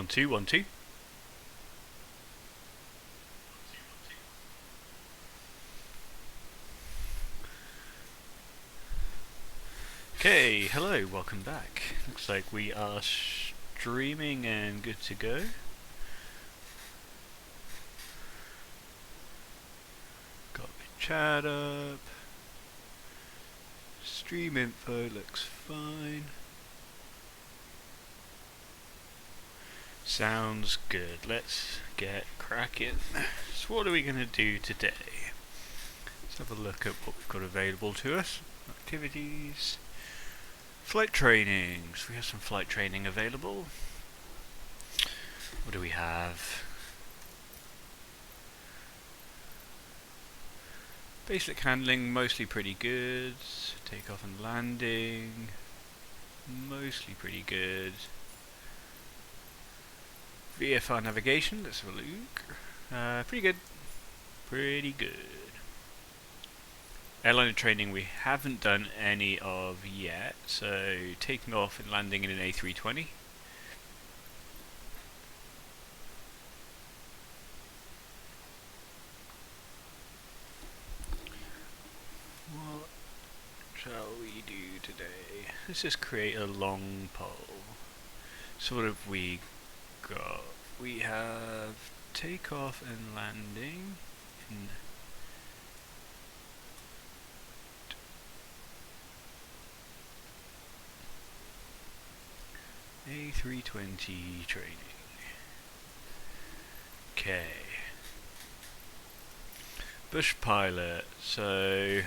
1 2 1 2. Okay, hello, welcome back. Looks like we are streaming and good to go. Got the chat up. Stream info looks fine. Sounds good. Let's get cracking. So what are we going to do today? Let's have a look at what we've got available to us. Activities. Flight trainings. We have some flight training available. What do we have? Basic handling, mostly pretty good. Takeoff and landing, mostly pretty good. VFR navigation, let's have a look. Pretty good. Pretty good. Airliner training we haven't done any of yet, so taking off and landing in an A320. What shall we do today? Let's just create a long poll. So what have we got? We have takeoff and landing in A320 training. Okay. Bush pilot. So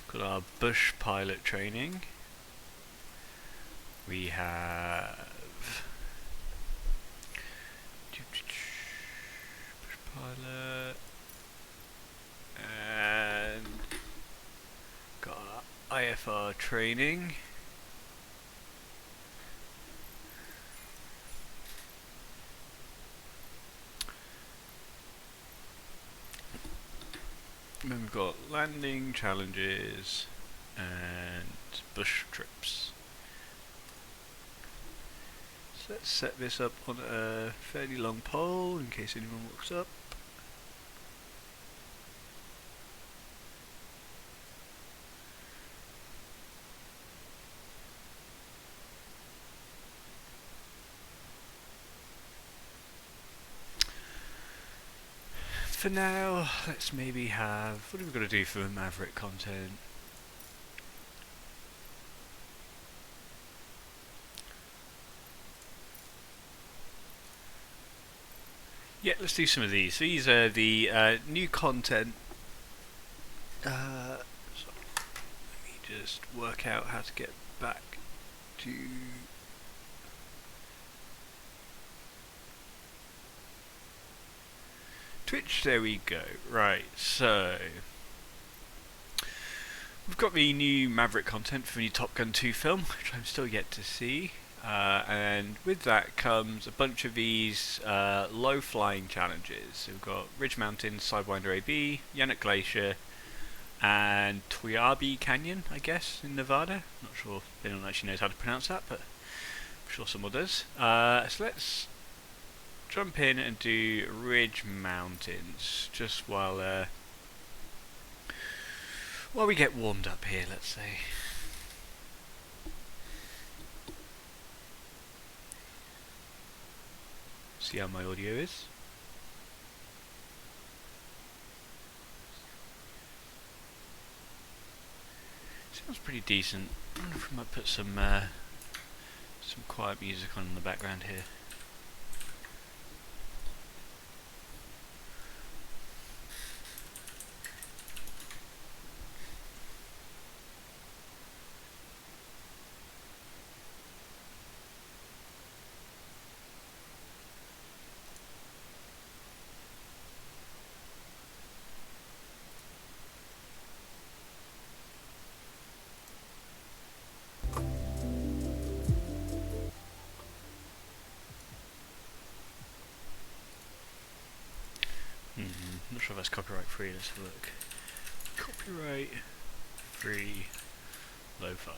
got our bush pilot training. We have bush pilot and got our IFR training. And then we've got landing challenges and bush trips. So let's set this up on a fairly long poll in case anyone walks up. For now, let's maybe have, what have we got to do for Maverick content? Yeah, let's do some of these. These are the new content. So let me just work out how to get back to Twitch. There we go. Right, so we've got the new Maverick content for the new Top Gun 2 film, which I'm still yet to see. And with that comes a bunch of these low flying challenges. So we've got Ridge Mountain, Sidewinder AB, Yannick Glacier, and Toyabe Canyon, I guess, in Nevada. Not sure if anyone actually knows how to pronounce that, but I'm sure someone does. So let's jump in and do Ridge Mountains just while we get warmed up here, let's say. See how my audio is. Sounds pretty decent. I wonder if we might put some quiet music on in the background here. Not sure if that's copyright free, let's have a look. Copyright free lo-fi.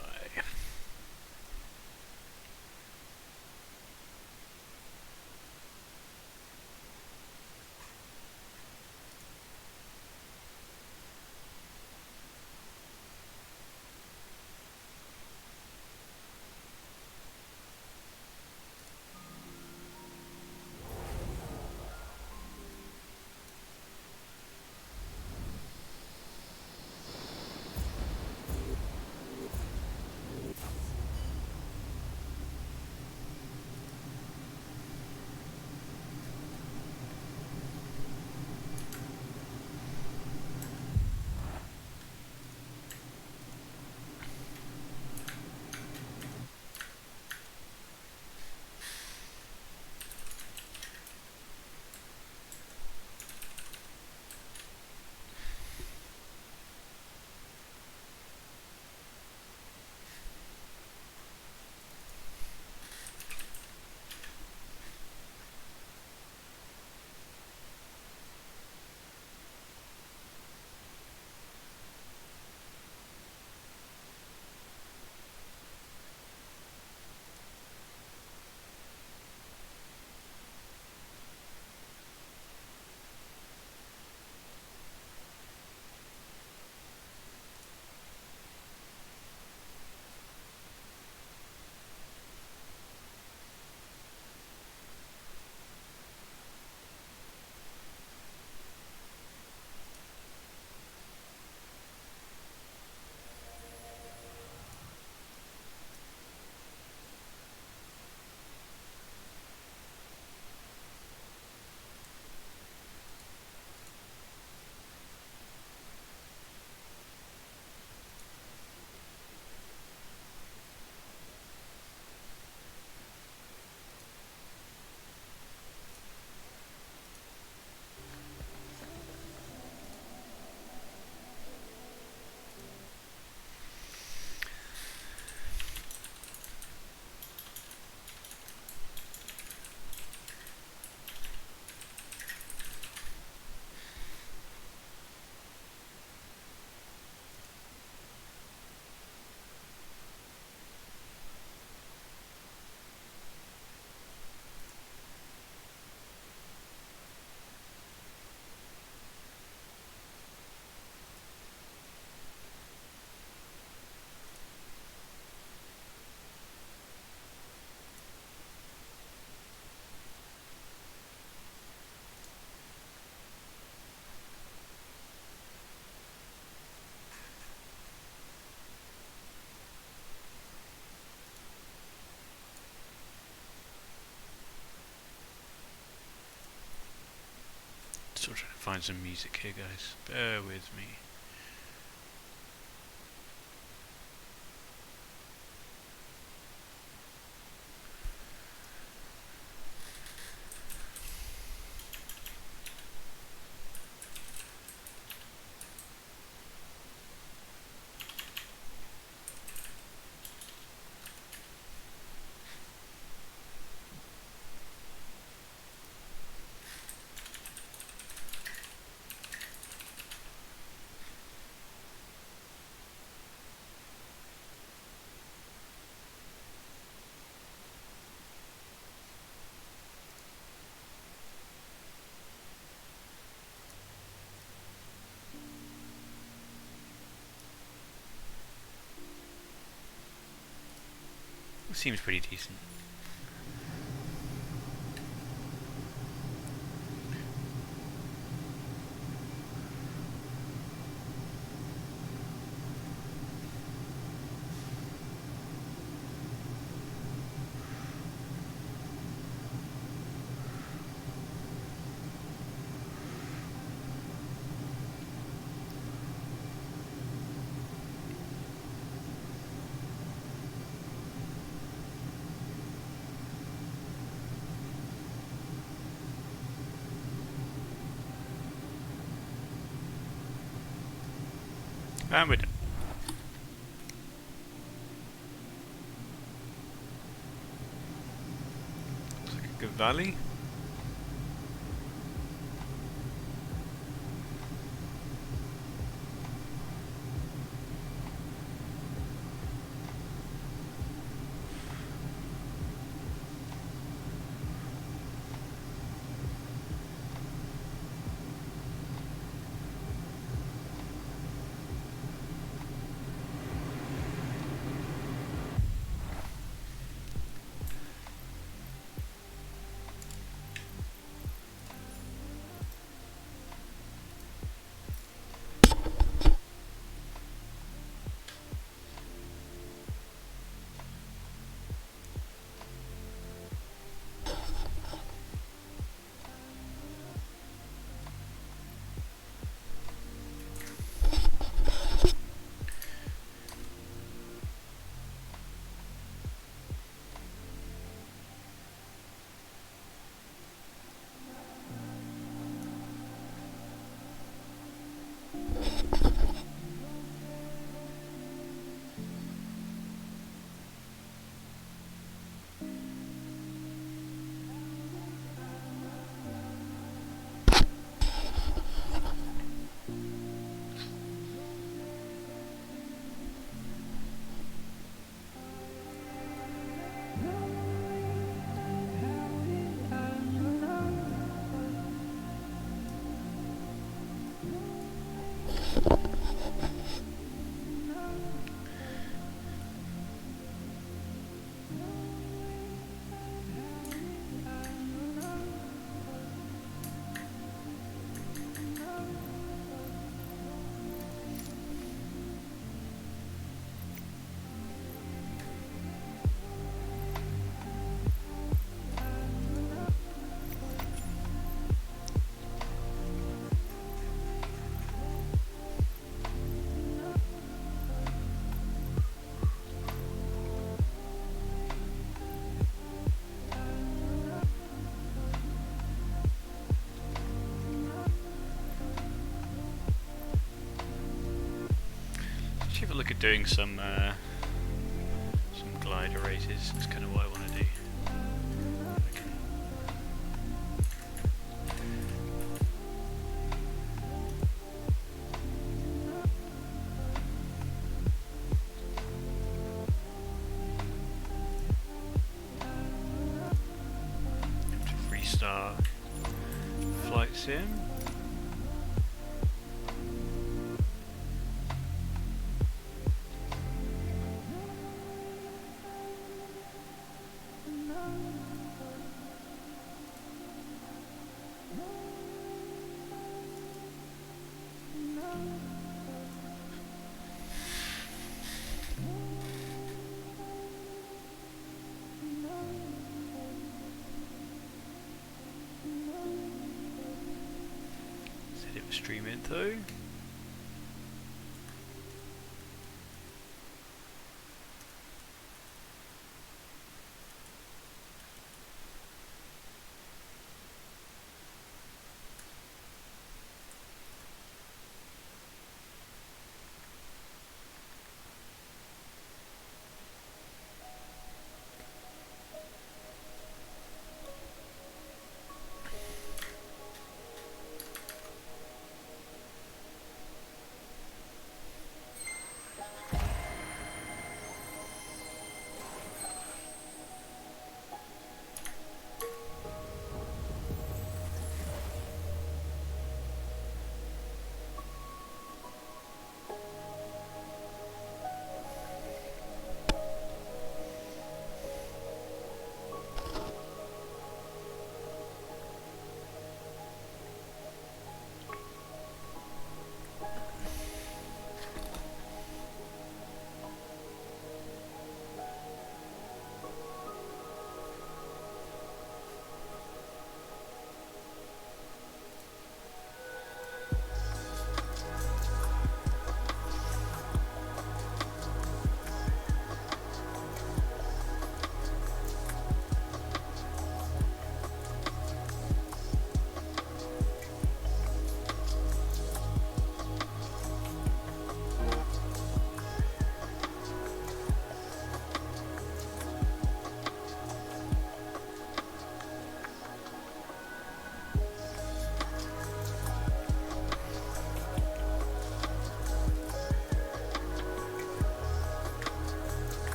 Still trying to find some music here, guys. Bear with me. It seems pretty decent. And we're done. Looks like a good valley. Have a look at doing some glider races. That's kind of what I want to do. To restart flight sim. edit the stream info.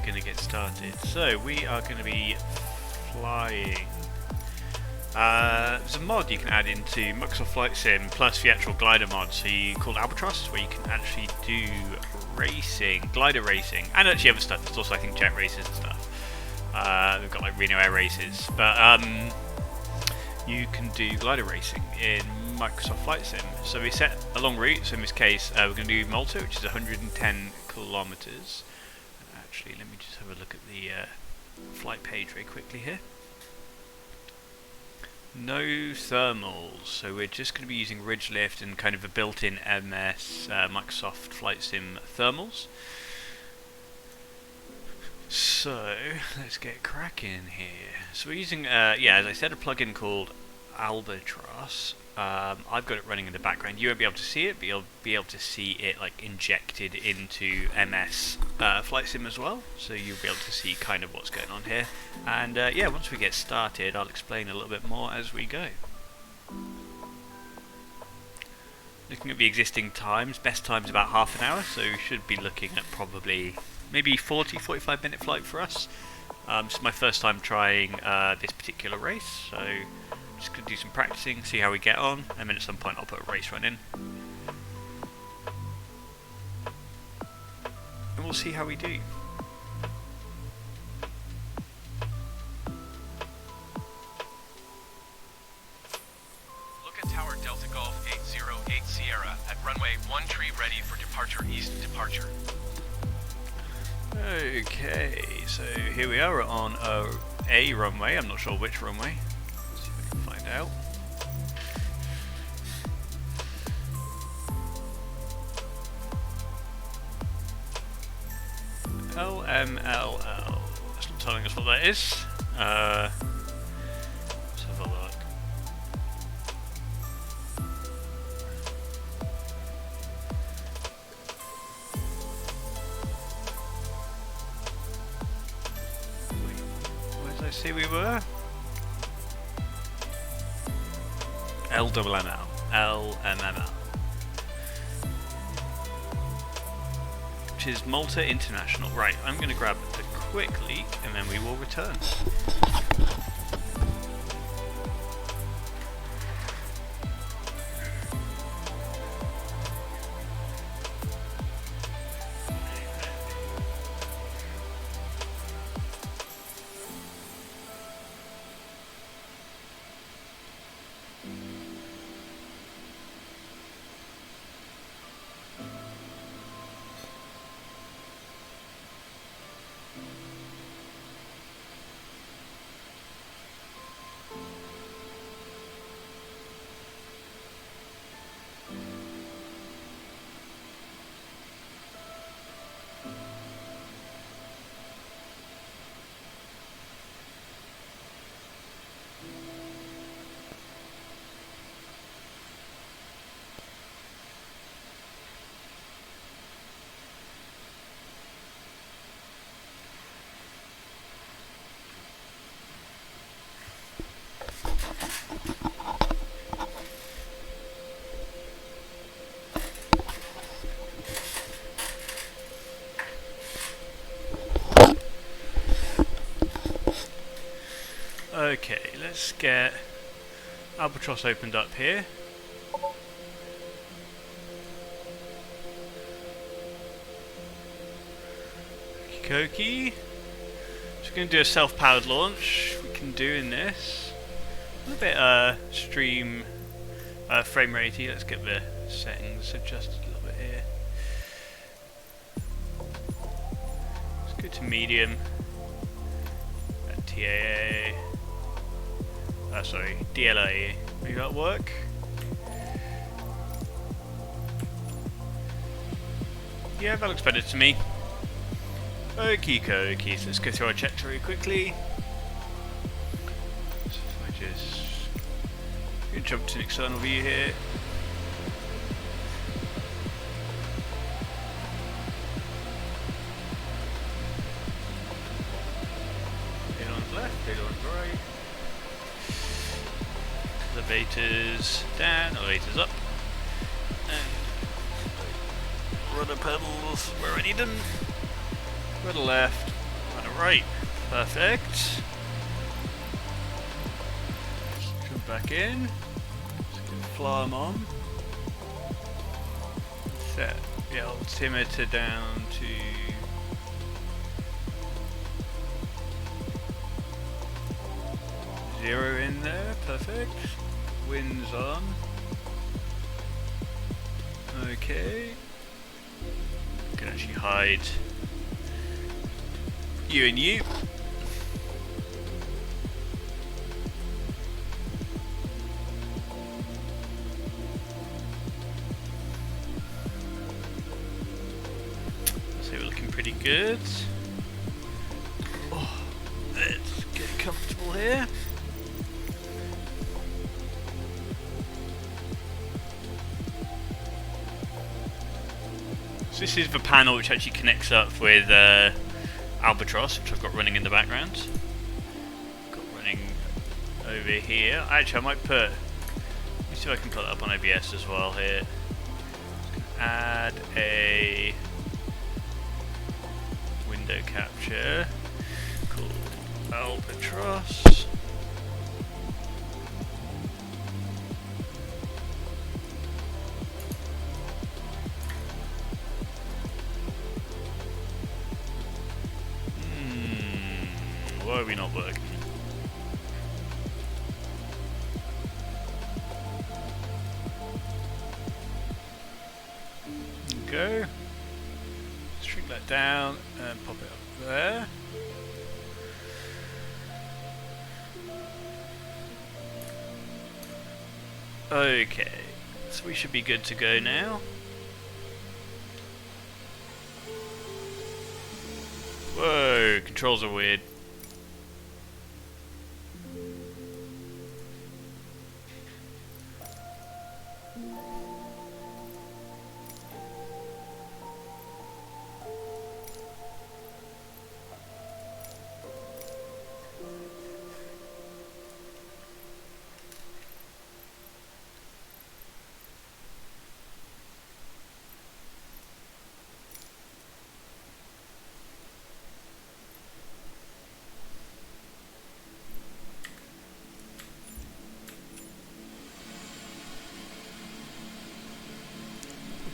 going to get started. So we are going to be flying. There's a mod you can add into Microsoft Flight Sim plus the actual glider mod, called Albatross, where you can actually do racing, glider racing, and actually other stuff. There's also, I think, jet races and stuff. We've got like Reno Air races, but you can do glider racing in Microsoft Flight Sim. So we set a long route. So in this case, we're going to do Malta, which is 110 kilometers. Actually, let me just have a look at the flight page very quickly here. No thermals, so we're just going to be using ridge lift and kind of a built-in Microsoft Flight Sim thermals. So let's get cracking here. So we're using, as I said, a plugin called Albatross. I've got it running in the background. You won't be able to see it, but you'll be able to see it like injected into MS Flight Sim as well. So you'll be able to see kind of what's going on here. And once we get started, I'll explain a little bit more as we go. Looking at the existing times, best time's about half an hour, so we should be looking at probably maybe 40-45 minute flight for us. This is my first time trying this particular race, so just going to do some practicing, see how we get on, and then at some point I'll put a race run in. And we'll see how we do. Look at Tower Delta Golf 808 Sierra at runway 13 ready for departure east departure. Okay, so here we are on a runway, I'm not sure which runway. Let's see if I can find out. LMLL. It's not telling us what that is. Let's have a look. Where did I say we were? LMML. LMML. Which is Malta International. Right, I'm going to grab a quick leak and then we will return. Okay, let's get Albatross opened up here. Okie dokie. Just going to do a self-powered launch. We can do in this. A little bit stream frame ratey. Let's get the settings adjusted a little bit here. Let's go to medium. TAA. Sorry, DLA. Maybe that'll work. Yeah, that looks better to me. Okie dokie, so let's go through our checks very quickly. So if I just jump to an external view here. Ailerons left, ailerons right. Elevators down, elevators up. And rudder pedals where I need them. Rudder left, Right, perfect. Jump back in. Let's get fly on. Set the altimeter down to 0 in there, perfect. Winds on. Okay. Can actually hide you and you. So we're looking pretty good. Oh, let's get comfortable here. So this is the panel which actually connects up with Albatross, which I've got running in the background. Got running over here. Actually, I might put. Let me see if I can put that up on OBS as well here. Add a window capture called Albatross. Why are we not working? Go. Shrink that down and pop it up there. Okay, so we should be good to go now. Whoa, controls are weird.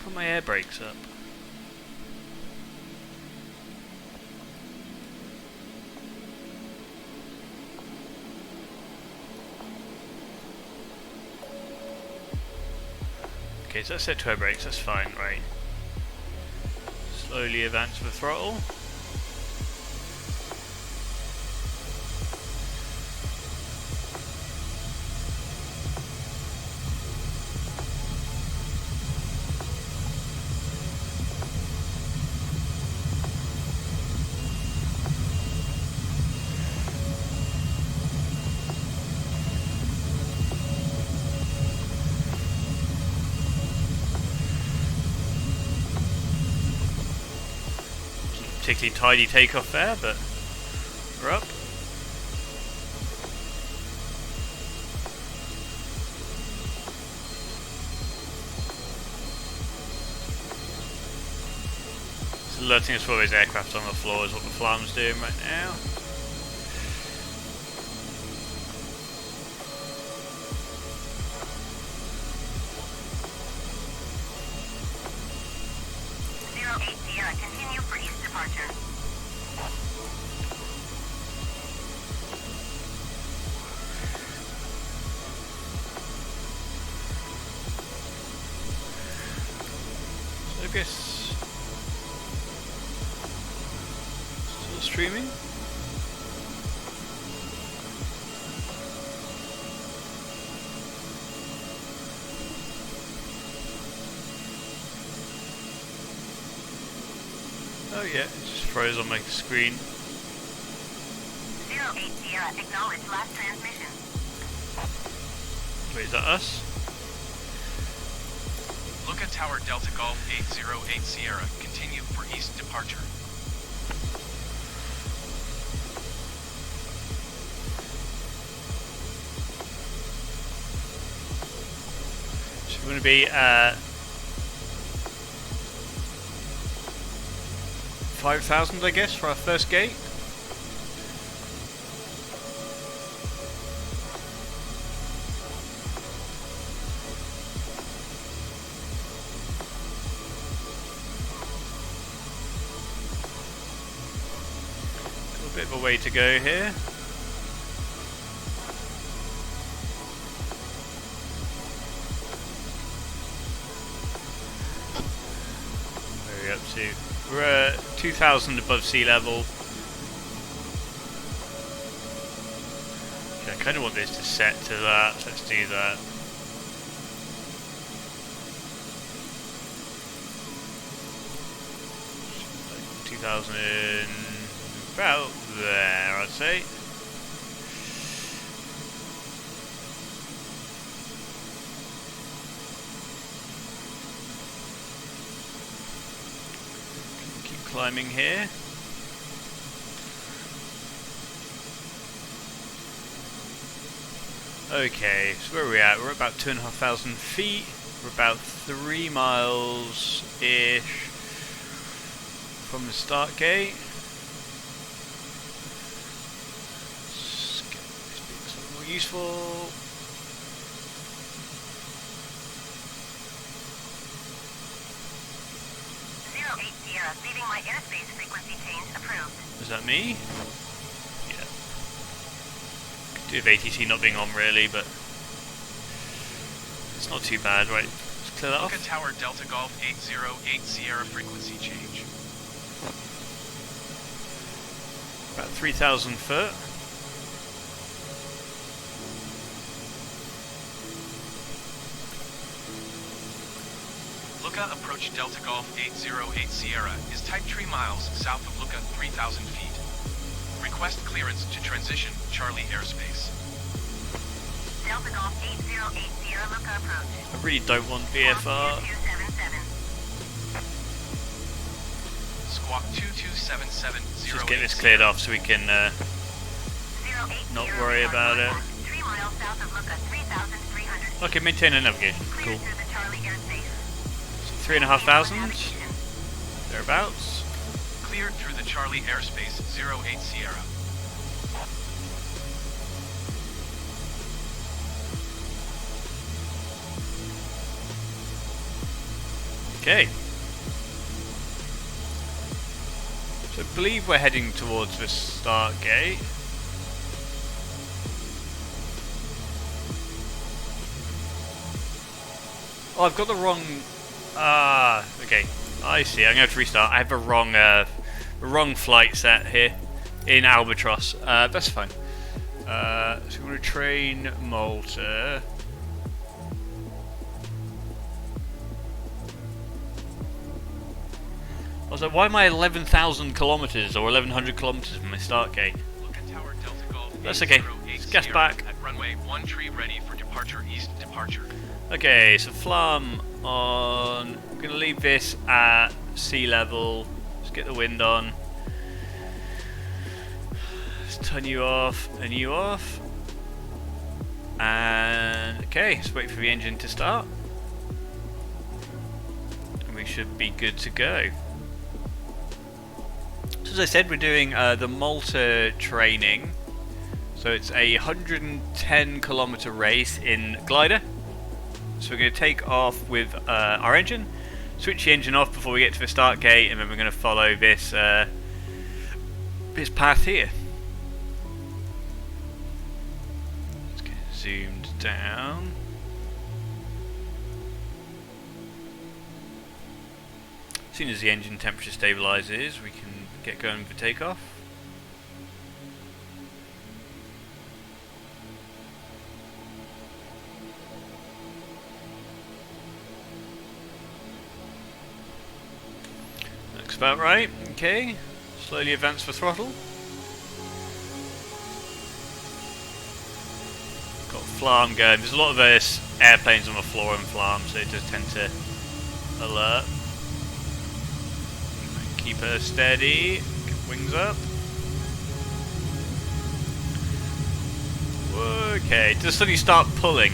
Put my air brakes up. Okay, so that's set to air brakes, that's fine, right? Slowly advance the throttle. Particularly tidy takeoff there, but we're up. It's alerting us for those aircraft on the floor is what the flam's doing right now. Continue for east departure. So I guess still streaming. Oh yeah, it just froze on my screen. 08 Sierra, acknowledge last transmission. Wait, is that us? Look at Tower Delta Golf 808 Sierra. Continue for east departure. So we're going to be at 5,000, I guess, for our first gate. bit of a way to go here. Where are we up to? We're at 2,000 above sea level. Okay, I kind of want this to set to that, so let's do that. Like 2,000, about there, I'd say. Keep climbing here. Okay, so where are we at? We're about 2,500 feet. We're about 3 miles-ish from the start gate. Let's get this being something more useful. Sierra, leaving my airspace frequency change approved. Is that me? Yeah. Could do with ATC not being on really, but it's not too bad, right? Let's clear that Look off. at Tower Delta Golf 808 Sierra frequency change. About 3,000 foot. Looka approach Delta Golf 808 Sierra is type 3 miles south of Looka 3,000 feet. Request clearance to transition Charlie airspace. Delta Golf 808 Sierra, Looka approach. I really don't want VFR. 2277. Squawk 2277 Just get this cleared off so we can not worry about it. 3 miles south of Looka 3,300 feet. Okay, maintain a navigation. Clear Cool. through the Charlie airspace. So 3,500 thereabouts. Cleared through the Charlie airspace 08 Sierra. Okay. So I believe we're heading towards the start gate. Oh, I've got the wrong. Okay. I see. I'm going to have to restart. I have a wrong flight set here in Albatross. That's fine. So we're going to train Malta. I was like, why am I 11,000 kilometers or 1,100 kilometers from my start gate? Look at Tower Delta Golf That's okay. 808 Let's gas Sierra back. at runway 13 ready for departure east departure. Okay, so flam on. I'm going to leave this at sea level. Just get the wind on. Let's turn you off and you off. And okay, let's wait for the engine to start. And we should be good to go. So as I said, we're doing the Malta training. So it's a 110 kilometer race in glider. So we're going to take off with our engine, switch the engine off before we get to the start gate, and then we're going to follow this this path here. Let's get zoomed down. As soon as the engine temperature stabilizes, we can get going for takeoff. Looks about right. Okay, slowly advance the throttle. Got flam going. There's a lot of airplanes on the floor and flam, so it does tend to alert. Keep her steady. Get wings up. Okay, does suddenly start pulling.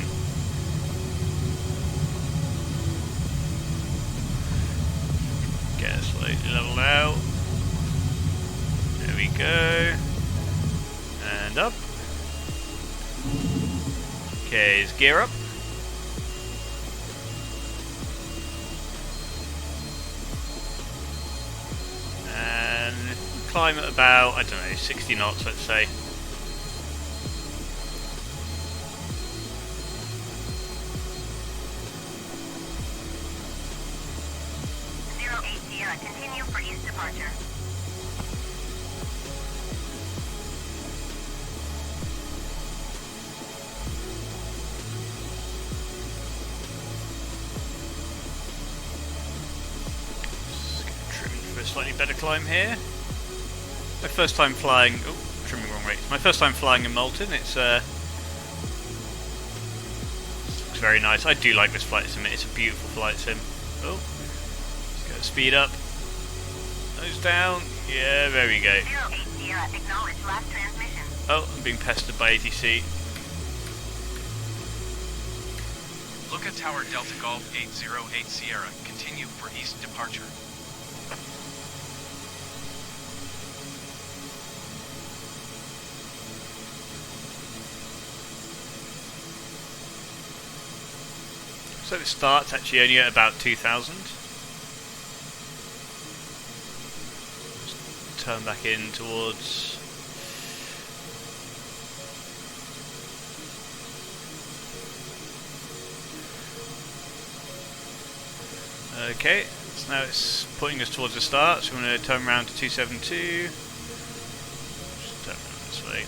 Get her slightly leveled out. There we go. And up. Okay, is gear up. climb at about, I don't know, 60 knots, let's say. Continue for east departure. Trimming for a slightly better climb here. My first time flying. Oh, trimming wrong rate. My first time flying in Malta. It's looks very nice. I do like this flight sim. It's a beautiful flight sim. Oh, let's go speed up. Nose down. Yeah, there we go. 08 Sierra, acknowledge last transmission. Oh, I'm being pestered by ATC. Look at Tower Delta Golf 808 Sierra. Continue for east departure. So it starts actually only at about 2,000. Turn back in towards. Okay, so now it's putting us towards the start, so we're going to turn around to 272. Just turn around this way.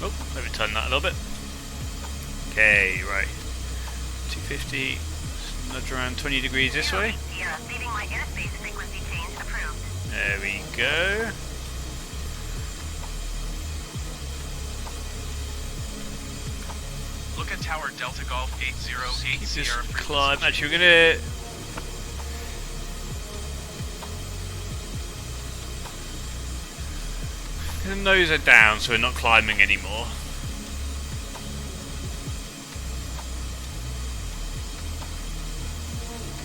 Oh, maybe turn that a little bit. Okay, right. 250. Nudge around 20 degrees this way. Sierra, leaving my airspace frequency change approved. There we go. Look at Tower Delta Golf 808 Keep Sierra. this climb. Actually, we're gonna. The nose are down, so we're not climbing anymore.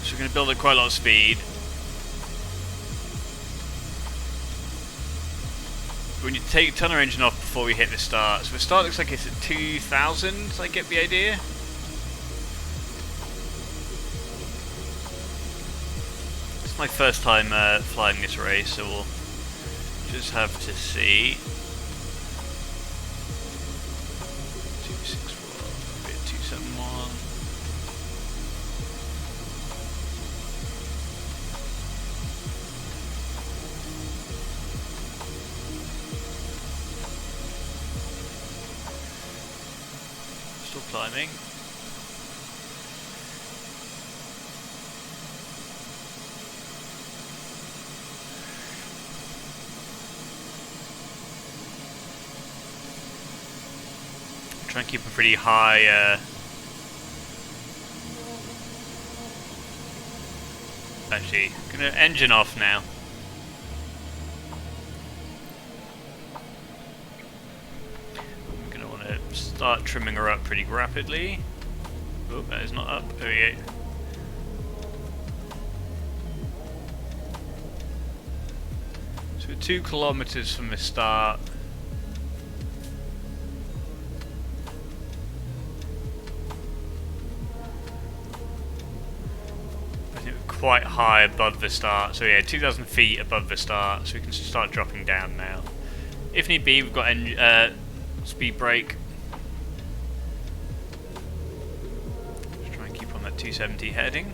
So we're going to build up quite a lot of speed. We need to turn our engine off before we hit the start. So the start looks like it's at 2,000. I get the idea. It's my first time flying this race, so we'll just have to see. 264, 271. Still climbing. Try and keep a pretty high. Actually, gonna engine off now. I'm gonna want to start trimming her up pretty rapidly. Oh, that is not up. There we go. So we're 2 kilometers from the start. Quite high above the start, so yeah, 2,000 feet above the start, so we can start dropping down now. If need be, we've got speed brake. Just try and keep on that 270 heading.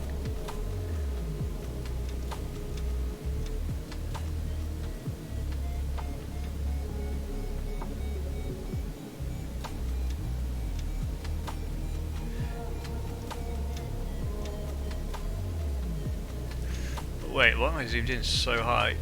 Wait, why am I zoomed in so high?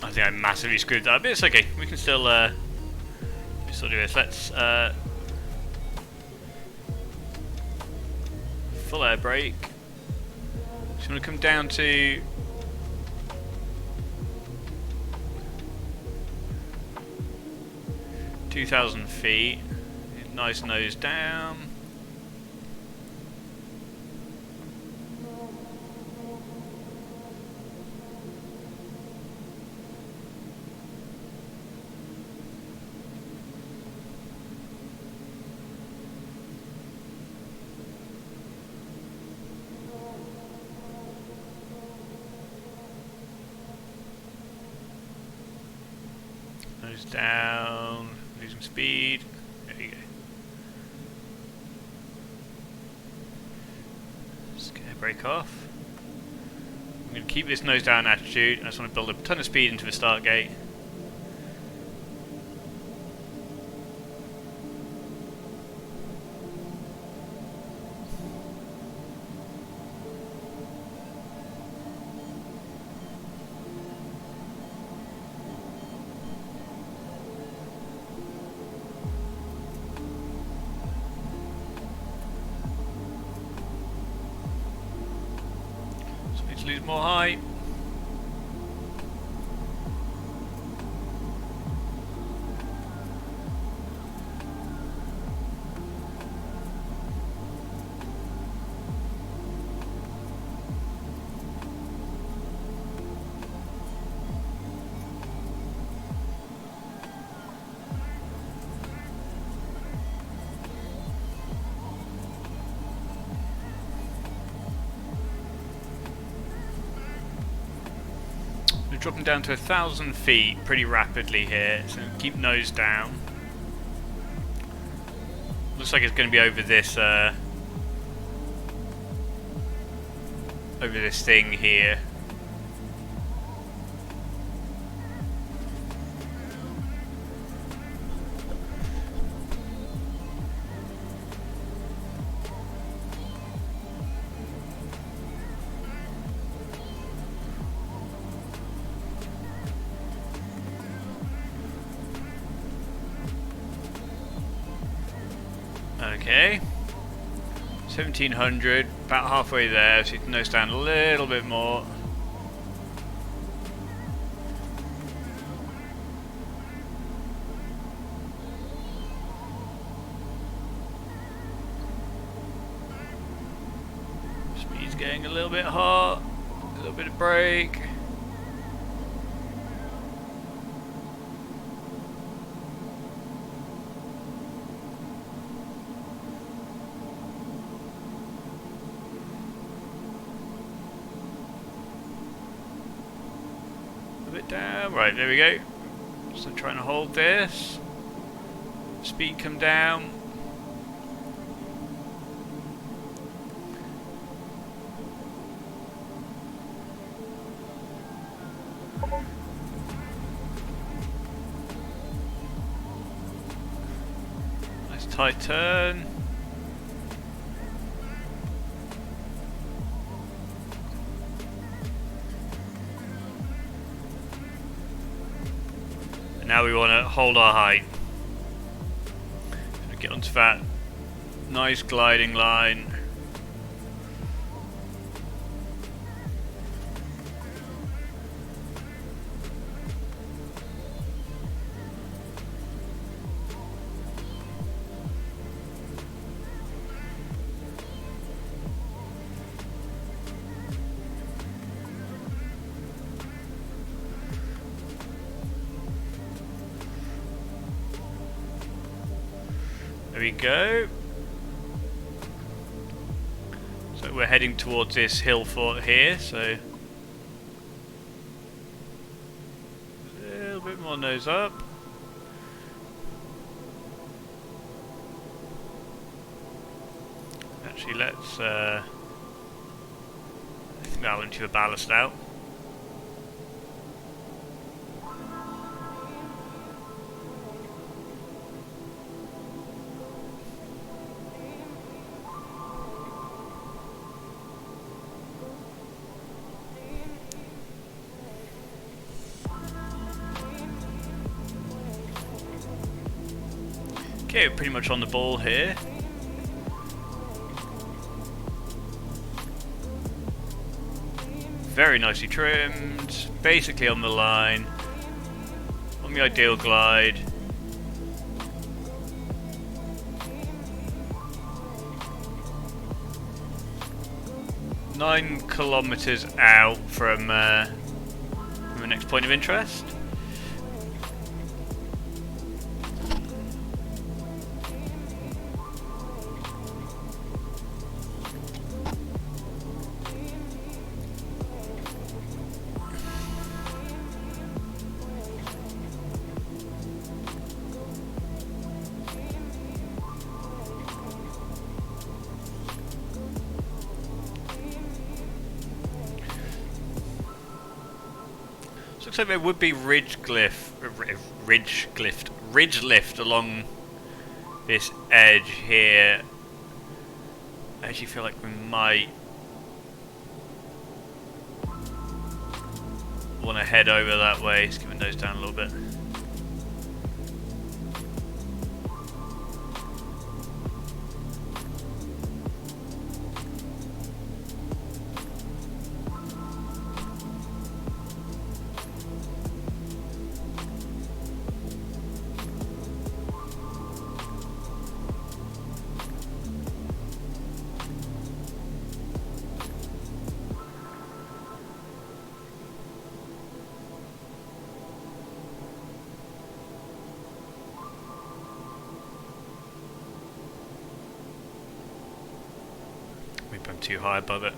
I I think I massively screwed that up, but it's okay. We can still do this. Let's full air brake. Just want to come down to 2,000 feet. Nice nose down. Nose down, losing speed. There you go. Just get a brake off. I'm going to keep this nose down attitude. I just want to build a ton of speed into the start gate. Need to lose more height. We're dropping down to 1,000 feet pretty rapidly here, so keep nose down. Looks like it's going to be over this thing here. Okay, 1,700, about halfway there, so you can nose down a little bit more. Speed's getting a little bit hot, a little bit of brake. Bit down, right, there we go. So trying to hold this. Speed come down. Nice tight turn. Now we want to hold our height. So get onto that nice gliding line. There we go. So we're heading towards this hill fort here, so a little bit more nose up. Actually, let's I think that'll empty the ballast out. Okay, we're pretty much on the ball here. Very nicely trimmed, basically on the line, on the ideal glide. Nine kilometers out from the next point of interest. Looks like there would be ridge lift along this edge here. I actually feel like we might want to head over that way. Let's get the nose down a little bit. Maybe I'm too high above it.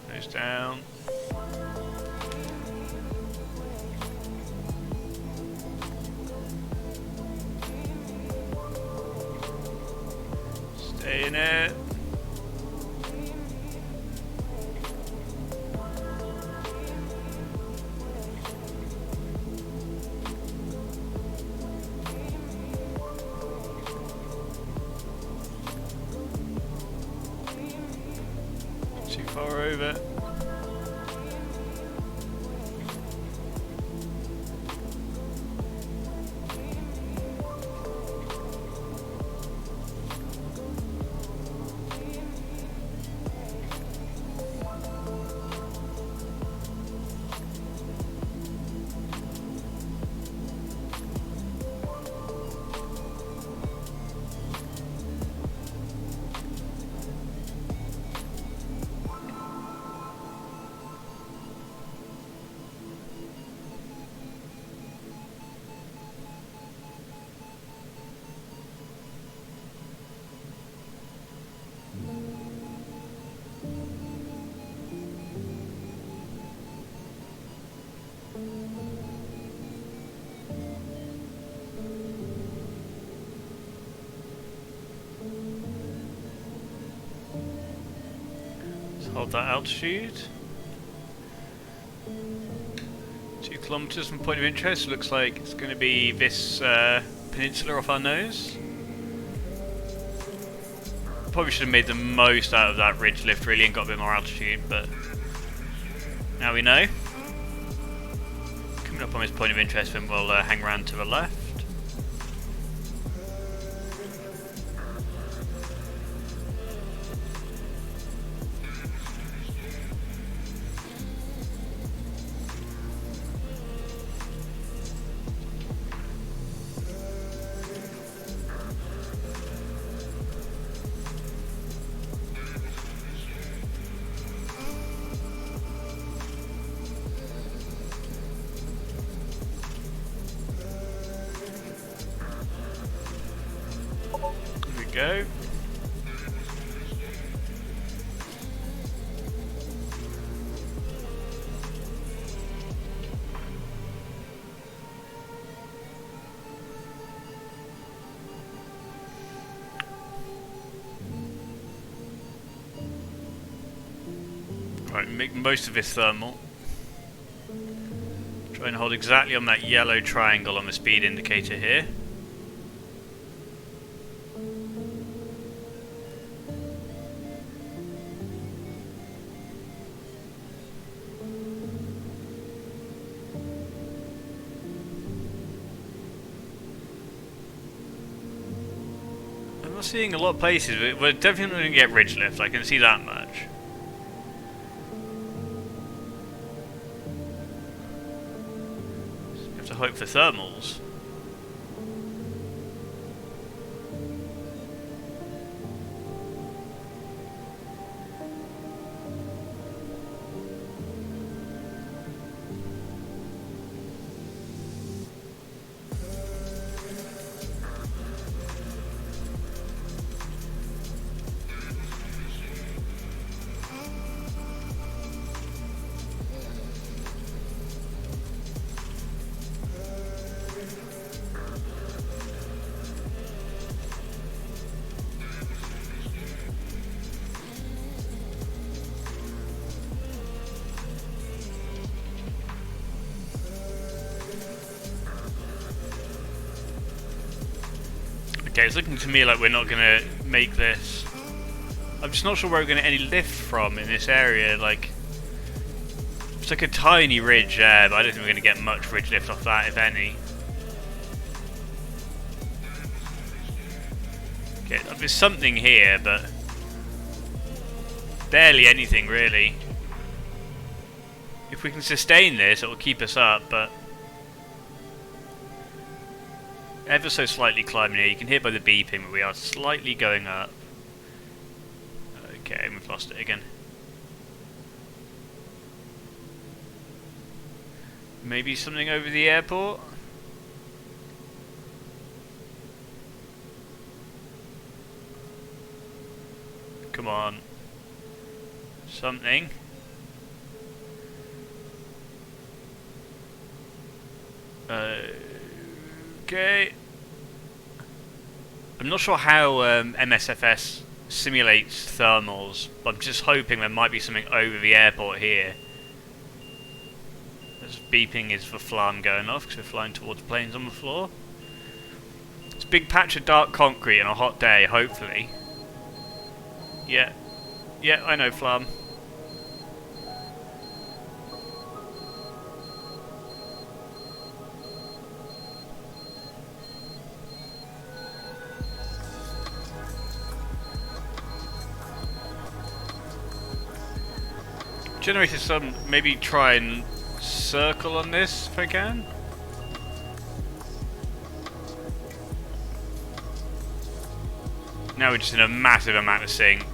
Nose down. Stay in it. Too far over. Hold that altitude. 2 kilometers from point of interest. Looks like it's going to be this peninsula off our nose. Probably should have made the most out of that ridge lift really and got a bit more altitude, but now we know. Coming up on this point of interest, then we'll hang around to the left. Go. Right, make most of this thermal. Try and hold exactly on that yellow triangle on the speed indicator here. not seeing a lot of places. We're definitely going to get ridge lift, I can see that much. We have to hope for thermals. Okay, it's looking to me like we're not going to make this. I'm just not sure where we're going to get any lift from in this area. Like, it's like a tiny ridge there, but I don't think we're going to get much ridge lift off that, if any. Okay, there's something here, but barely anything really. If we can sustain this, it will keep us up, but ever so slightly climbing here. You can hear by the beeping that we are slightly going up. Okay, we've lost it again. Maybe something over the airport? Come on. Something. Okay. I'm not sure how MSFS simulates thermals, but I'm just hoping there might be something over the airport here. This beeping is the flam going off because we're flying towards planes on the floor. It's a big patch of dark concrete on a hot day, hopefully. Yeah. Yeah, I know flam. Generated some, maybe try and circle on this if I can. Now we're just in a massive amount of sink.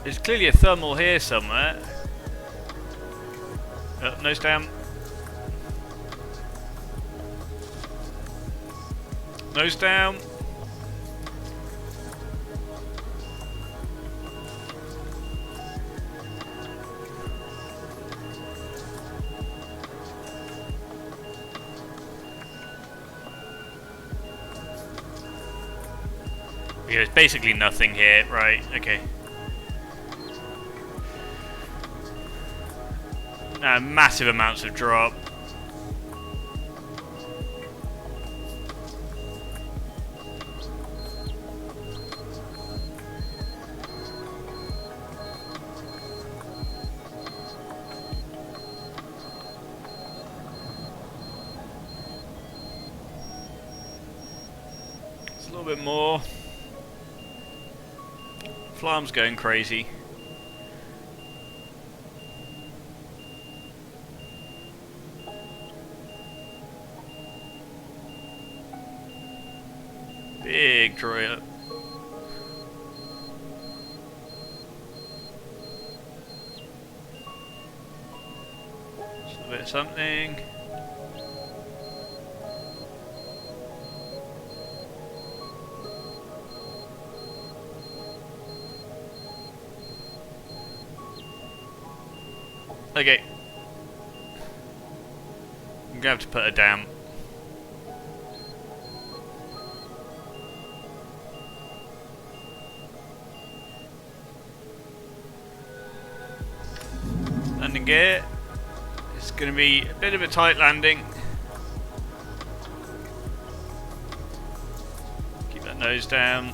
There's clearly a thermal here somewhere. Oh, nose down. Nose down. Yeah, there's basically nothing here, right? Okay. Massive amounts of drop. A little bit more. Flam's going crazy. Big drop. Just a bit of something. Okay. I'm gonna have to put her down. Landing gear. It's gonna be a bit of a tight landing. Keep that nose down.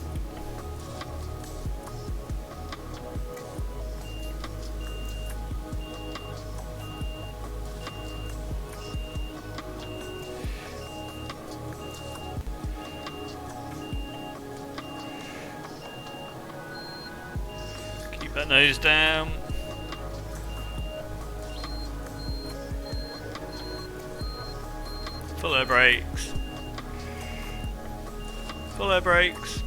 Put nose down. Full air brakes. Full air brakes.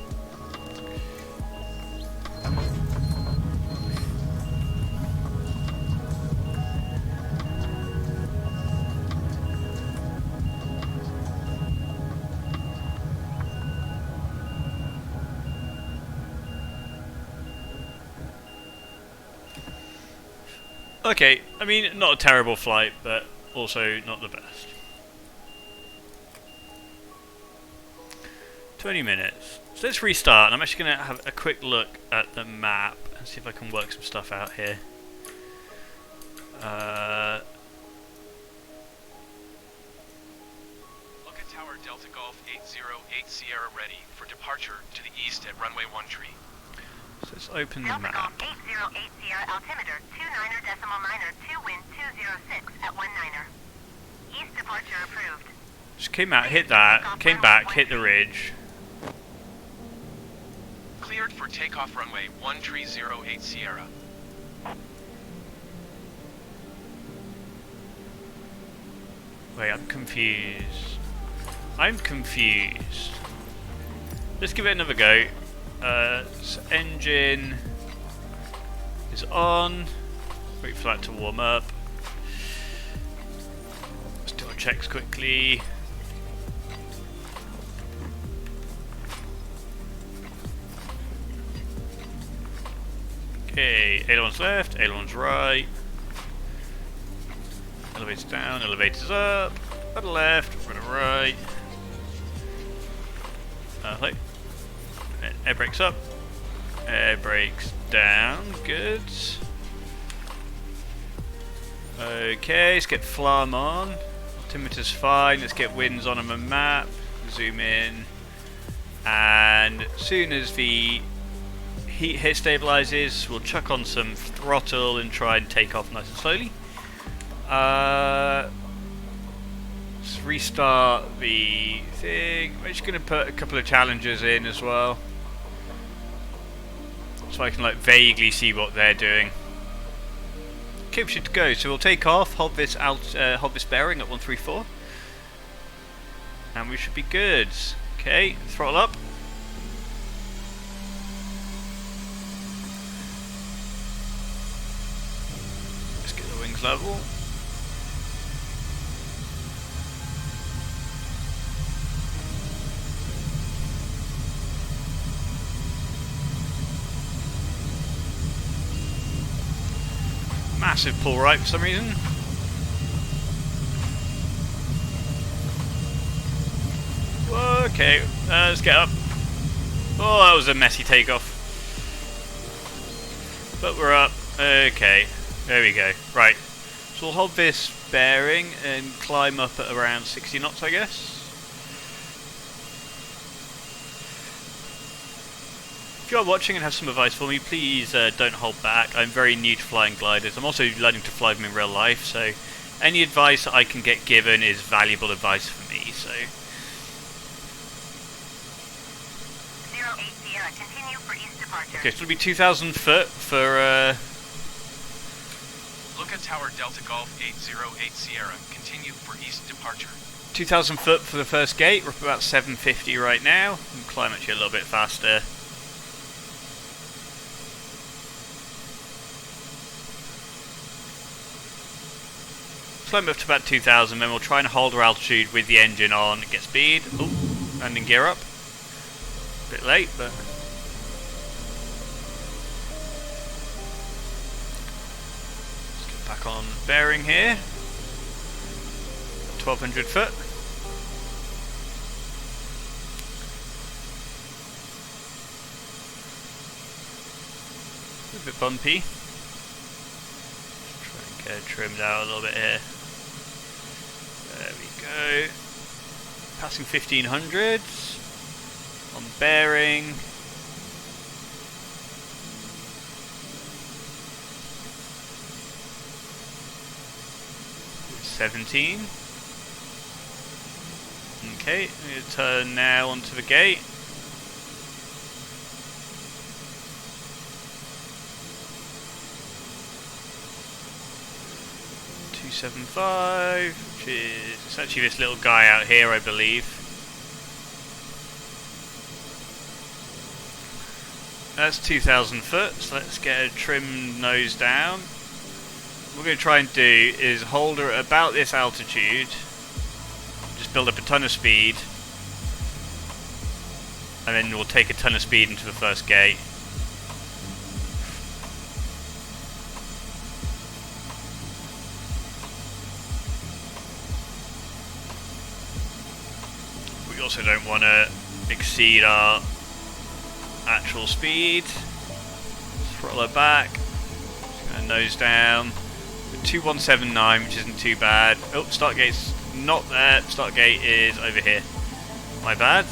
Okay, I mean, not a terrible flight, but also not the best. 20 minutes. So let's restart, and I'm actually going to have a quick look at the map and see if I can work some stuff out here. Look at Tower Delta Golf 808 Sierra ready for departure to the east at runway 13. So let's open the Delta map. Golf 808 Sierra altimeter 29er.9er 2 wind 206 at 19er. East departure approved. Just came out, hit that, came back, hit the ridge. Cleared for takeoff runway 1308 Sierra. Wait, I'm confused. I'm confused. Let's give it another go. So engine is on. Wait for that to warm up. Let's do our checks quickly. Okay, ailerons left, ailerons right. Elevators down, elevators up. Rudder left, rudder right. Wait. Air brakes up. Air brakes down. Good. Okay, let's get flam on. Altimeter's fine. Let's get winds on the map. Zoom in. And as soon as the heat here stabilizes, we'll chuck on some throttle and try and take off nice and slowly. Let's restart the thing. We're just going to put a couple of challenges in as well, so I can like vaguely see what they're doing. Okay, we should go. So we'll take off, hold this bearing at 134, and we should be good. Okay, throttle up. Let's get the wings level. Massive pull right for some reason. Okay, let's get up. Oh, that was a messy takeoff. But we're up. Okay, there we go. Right, so we'll hold this bearing and climb up at around 60 knots, I guess. If you are watching and have some advice for me, please don't hold back. I'm very new to flying gliders. I'm also learning to fly them in real life, so any advice that I can get given is valuable advice for me. So 08 Sierra, continue for east departure. okay, so it'll be 2,000 foot for Look at Tower Delta Golf 808 Sierra. Continue for east departure. 2,000 foot for the first gate. We're up about 750 right now. We'll climb actually a little bit faster. Climb up to about 2,000, then we'll try and hold our altitude with the engine on, get speed. Oh, landing gear up. Bit late, but let's get back on bearing here. 1,200 foot. A bit bumpy. Try and get it trimmed out a little bit here. There we go. Passing 1,500 on bearing. With 17. Okay, I'm going to turn now onto the gate. 275, which is it's actually this little guy out here, I believe. That's 2,000 foot, so let's get a trimmed nose down. What we're going to try and do is hold her at about this altitude, just build up a ton of speed, and then we'll take a ton of speed into the first gate. We also don't want to exceed our actual speed. Throttle her back. Just going to nose down. 2179, which isn't too bad. Oh, start gate's not there. Start gate is over here. My bad.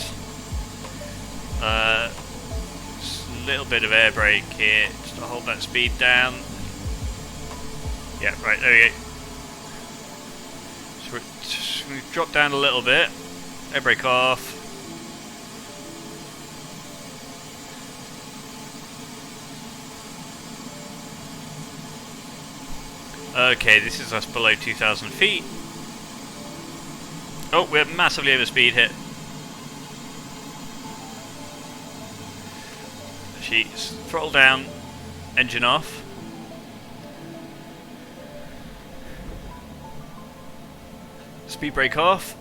Just a little bit of air brake here, just to hold that speed down. Yeah, right, there we go. So we've dropped down a little bit. Air brake off. Okay, this is us below 2,000 feet. Oh, we're massively over speed hit. Sheets, throttle down, engine off. Speed brake off.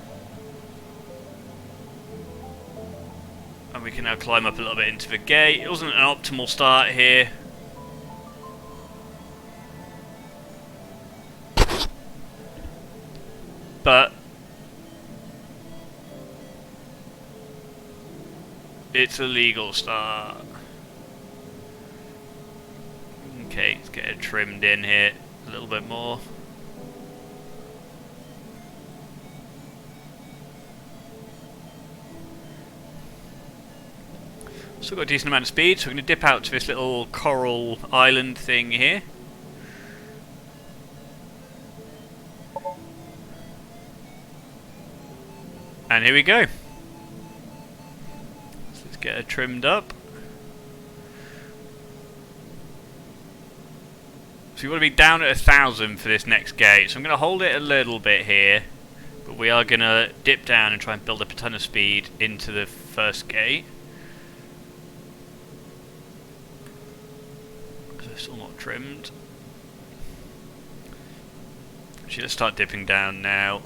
And we can now climb up a little bit into the gate. It wasn't an optimal start here. But it's a legal start. Okay, let's get it trimmed in here a little bit more. Still got a decent amount of speed, so we're going to dip out to this little coral island thing here. And here we go. So let's get her trimmed up. So we want to be down at 1,000 for this next gate. So I'm going to hold it a little bit here, but we are going to dip down and try and build up a ton of speed into the first gate. Because they're still not trimmed. Actually, let's start dipping down now.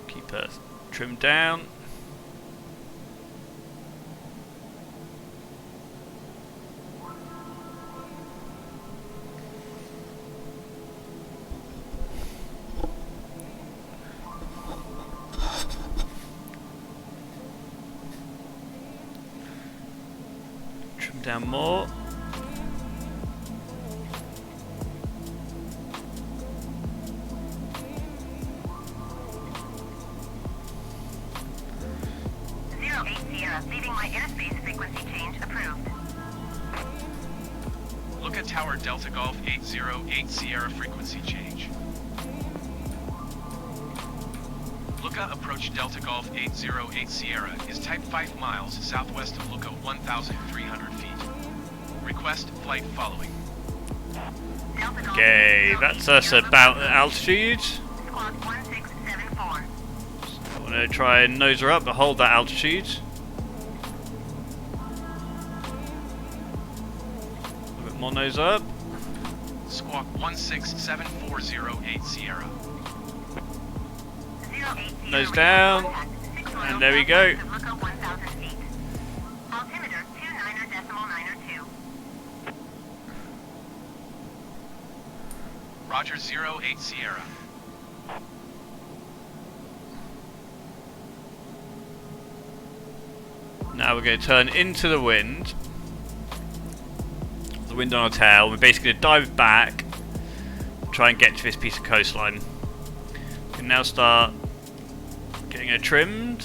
Keep her trimmed down. Trim down more. Leaving my airspace frequency change approved. Look at Tower Delta Golf 808 Sierra frequency change. Lookout approach Delta Golf 808 Sierra is type 5 miles southwest of Lookout 1,300 feet. Request flight following. Okay, that's us about at altitude. Squawk 1674. I want to try and nose her up, but hold that altitude. A bit more nose up. Squawk 16740 Sierra. Nose down. And there we go. Altimeter 29.92. Roger 08 Sierra. Now we're going to turn into the wind. The wind on our tail. We're basically going to dive back, try and get to this piece of coastline. We can now start getting her trimmed.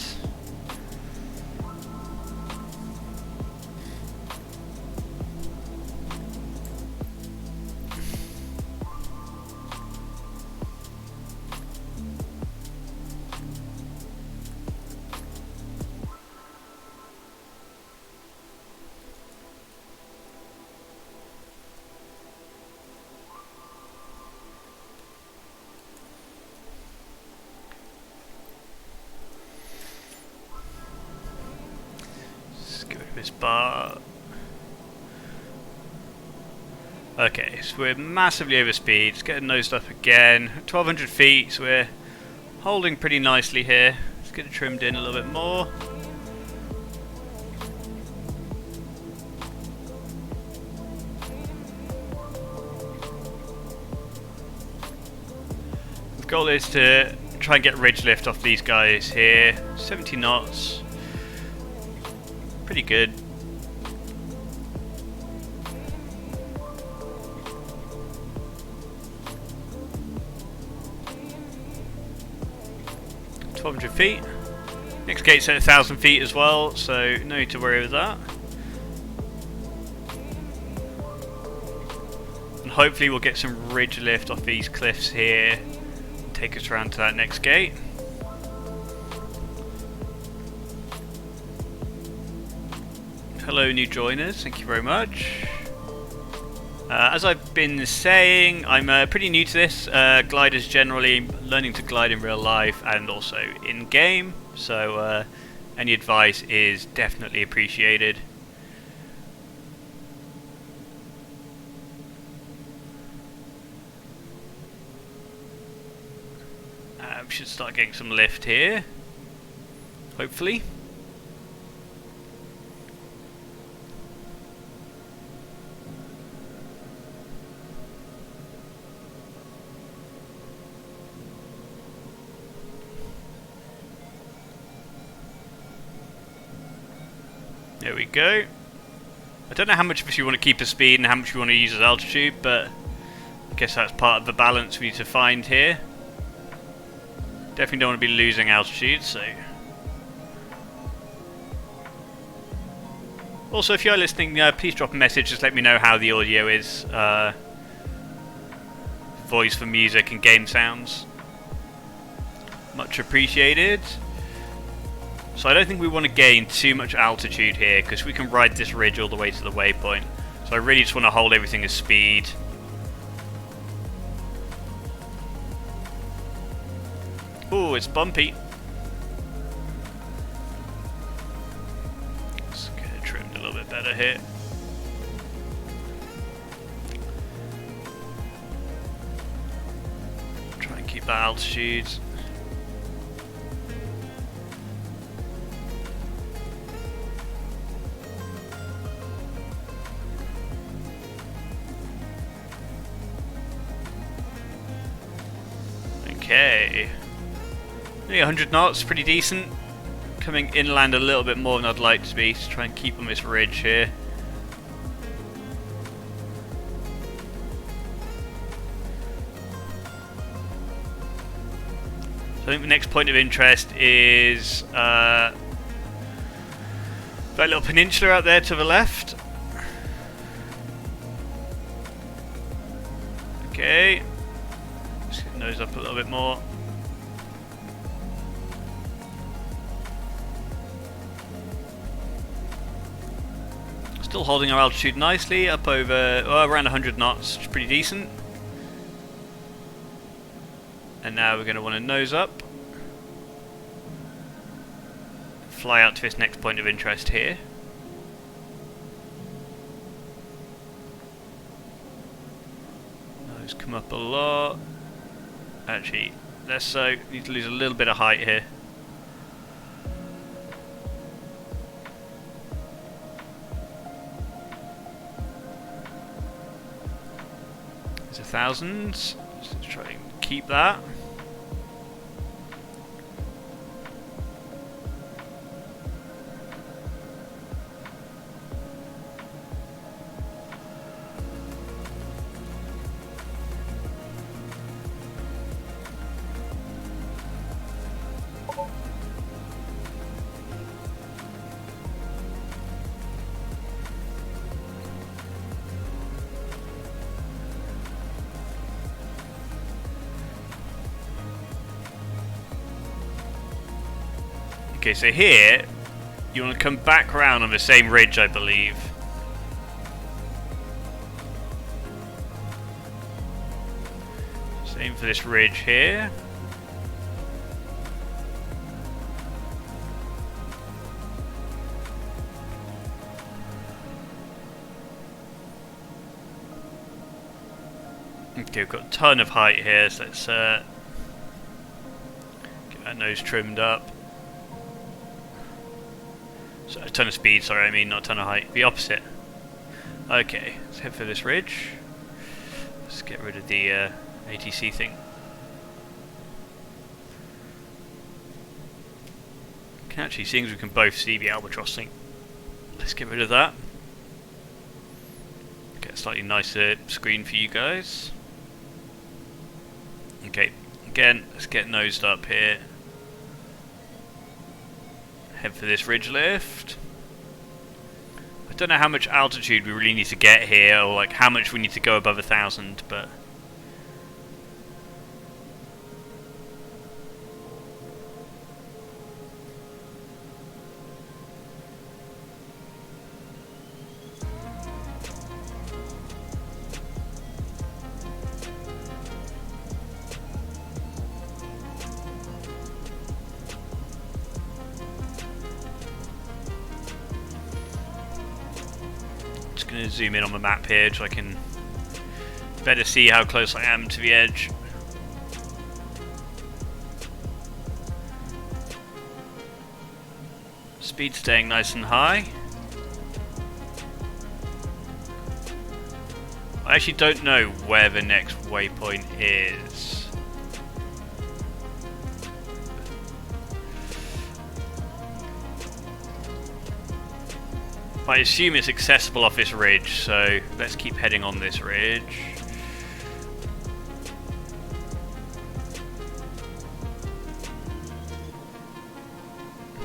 This bar. Okay, so we're massively over speed. Let's get it nosed up again. 1200 feet, so we're holding pretty nicely here. Let's get it trimmed in a little bit more. The goal is to try and get ridge lift off these guys here. 70 knots. Pretty good. feet. Next gate's at 1,000 feet as well, so no need to worry with that. And hopefully we'll get some ridge lift off these cliffs here and take us around to that next gate. Hello new joiners, thank you very much. As I've been saying, I'm pretty new to this. Gliders generally, learning to glide in real life and also in game, so any advice is definitely appreciated. We should start getting some lift here, hopefully. There we go. I don't know how much of this you want to keep as speed and how much you want to use as altitude, but I guess that's part of the balance we need to find here. Definitely don't want to be losing altitude, so... Also, if you're listening, please drop a message, just let me know how the audio is. Voice for music and game sounds. Much appreciated. So I don't think we want to gain too much altitude here, because we can ride this ridge all the way to the waypoint. So I really just want to hold everything as speed. Ooh, it's bumpy. Let's get it trimmed a little bit better here. Try and keep that altitude. Okay, nearly 100 knots, pretty decent. Coming inland a little bit more than I'd like to be to try and keep on this ridge here. So I think the next point of interest is that little peninsula out there to the left. Okay. Nose up a little bit more. Still holding our altitude nicely, up over around 100 knots, which is pretty decent. And now we're going to want to nose up. Fly out to this next point of interest here. Nose come up a lot. Actually, less so. Need to lose a little bit of height here. There's 1,000. Let's try and keep that. Okay, so here, you want to come back around on the same ridge, I believe. Same for this ridge here. Okay, we've got a ton of height here, so let's get that nose trimmed up. So a ton of speed, sorry, I mean not a ton of height. The opposite. Okay, let's head for this ridge. Let's get rid of the ATC thing. Can actually, seeing as we can both see the Albatross thing, let's get rid of that. Get a slightly nicer screen for you guys. Okay, again, let's get nosed up here. Head for this ridge lift. I don't know how much altitude we really need to get here, or like how much we need to go above 1,000, but going to zoom in on the map here so I can better see how close I am to the edge. Speed staying nice and high. I actually don't know where the next waypoint is. I assume it's accessible off this ridge, so let's keep heading on this ridge.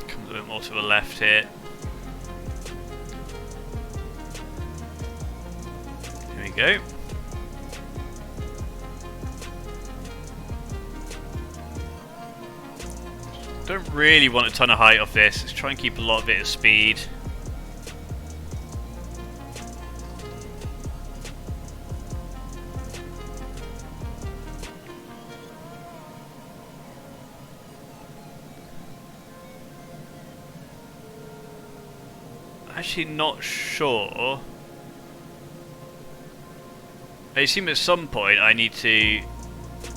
Comes a bit more to the left here. Here we go. Don't really want a ton of height off this. Let's try and keep a lot of it at speed. Actually not sure. I assume at some point I need to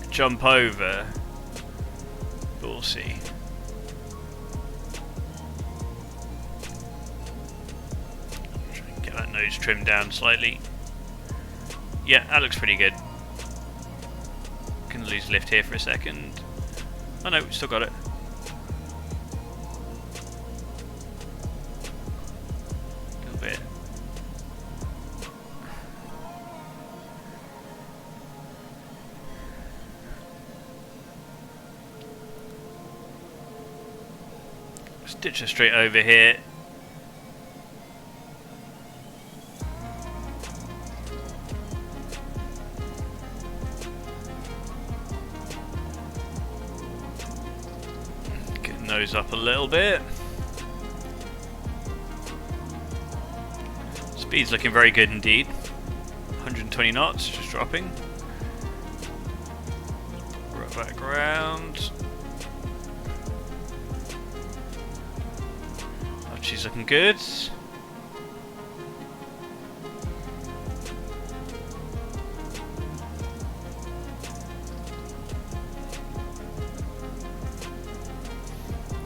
jump over, but we'll see. Try and get that nose trimmed down slightly. Yeah, that looks pretty good. Can lose lift here for a second. Oh no, we still got it. Ditch her straight over here. Get nose up a little bit. Speed's looking very good indeed. 120 knots, just dropping. Right back around. She's looking good.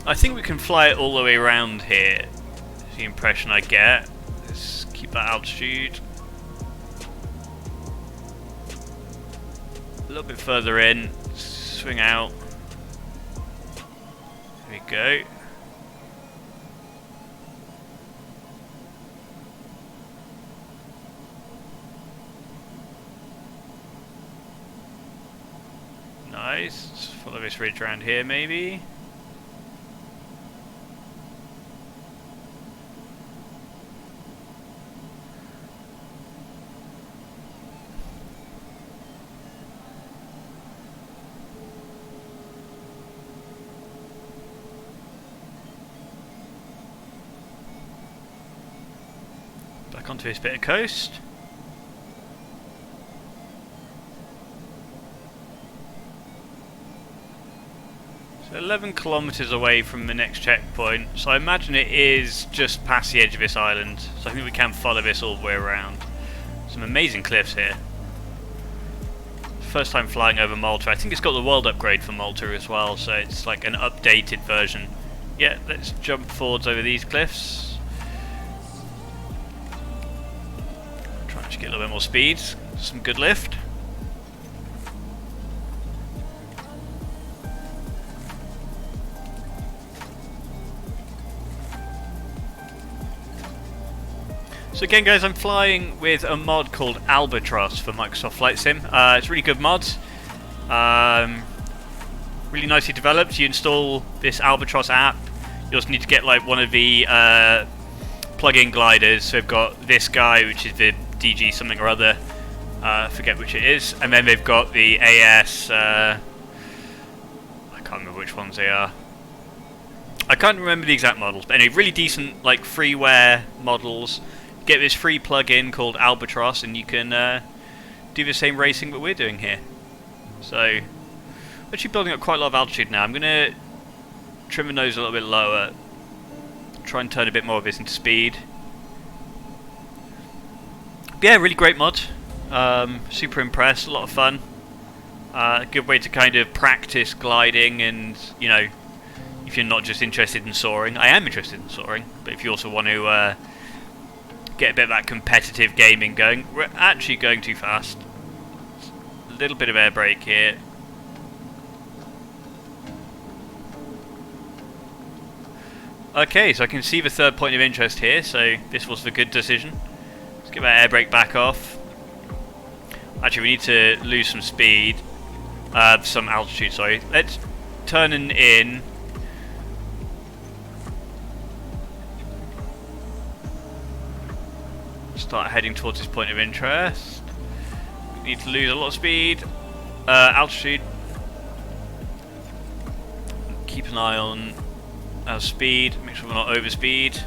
I think we can fly it all the way around here. That's the impression I get. Let's keep that altitude. A little bit further in. Swing out. There we go. Nice. Let's follow this ridge around here, maybe. Back onto this bit of coast. So 11 kilometers away from the next checkpoint, so I imagine it is just past the edge of this island, so I think we can follow this all the way around. Some amazing cliffs here. first time flying over Malta. I think it's got the world upgrade for Malta as well, so it's like an updated version. Yeah, let's jump forwards over these cliffs. Trying to get a little bit more speed, some good lift. So again guys, I'm flying with a mod called Albatross for Microsoft Flight Sim. It's a really good mod. Really nicely developed. You install this Albatross app. You also need to get like one of the plug-in gliders. So they've got this guy, which is the DG something or other. Forget which it is. And then they've got the AS... I can't remember which ones they are. I can't remember the exact models. But anyway, really decent like freeware models. Get this free plug-in called Albatross, and you can do the same racing that we're doing here. So, actually building up quite a lot of altitude now. I'm going to trim the nose a little bit lower, try and turn a bit more of this into speed. But yeah, really great mod. Super impressed, a lot of fun. Good way to kind of practice gliding, and you know, if you're not just interested in soaring. I am interested in soaring, but if you also want to get a bit of that competitive gaming going. We're actually going too fast. A little bit of air brake here. Okay, so I can see the third point of interest here, so this was the good decision. Let's get that air brake back off. Actually, we need to lose some speed. Some altitude, sorry. Let's turn in. Start heading towards this point of interest. We need to lose a lot of speed. Altitude. Keep an eye on our speed. Make sure we're not over speed.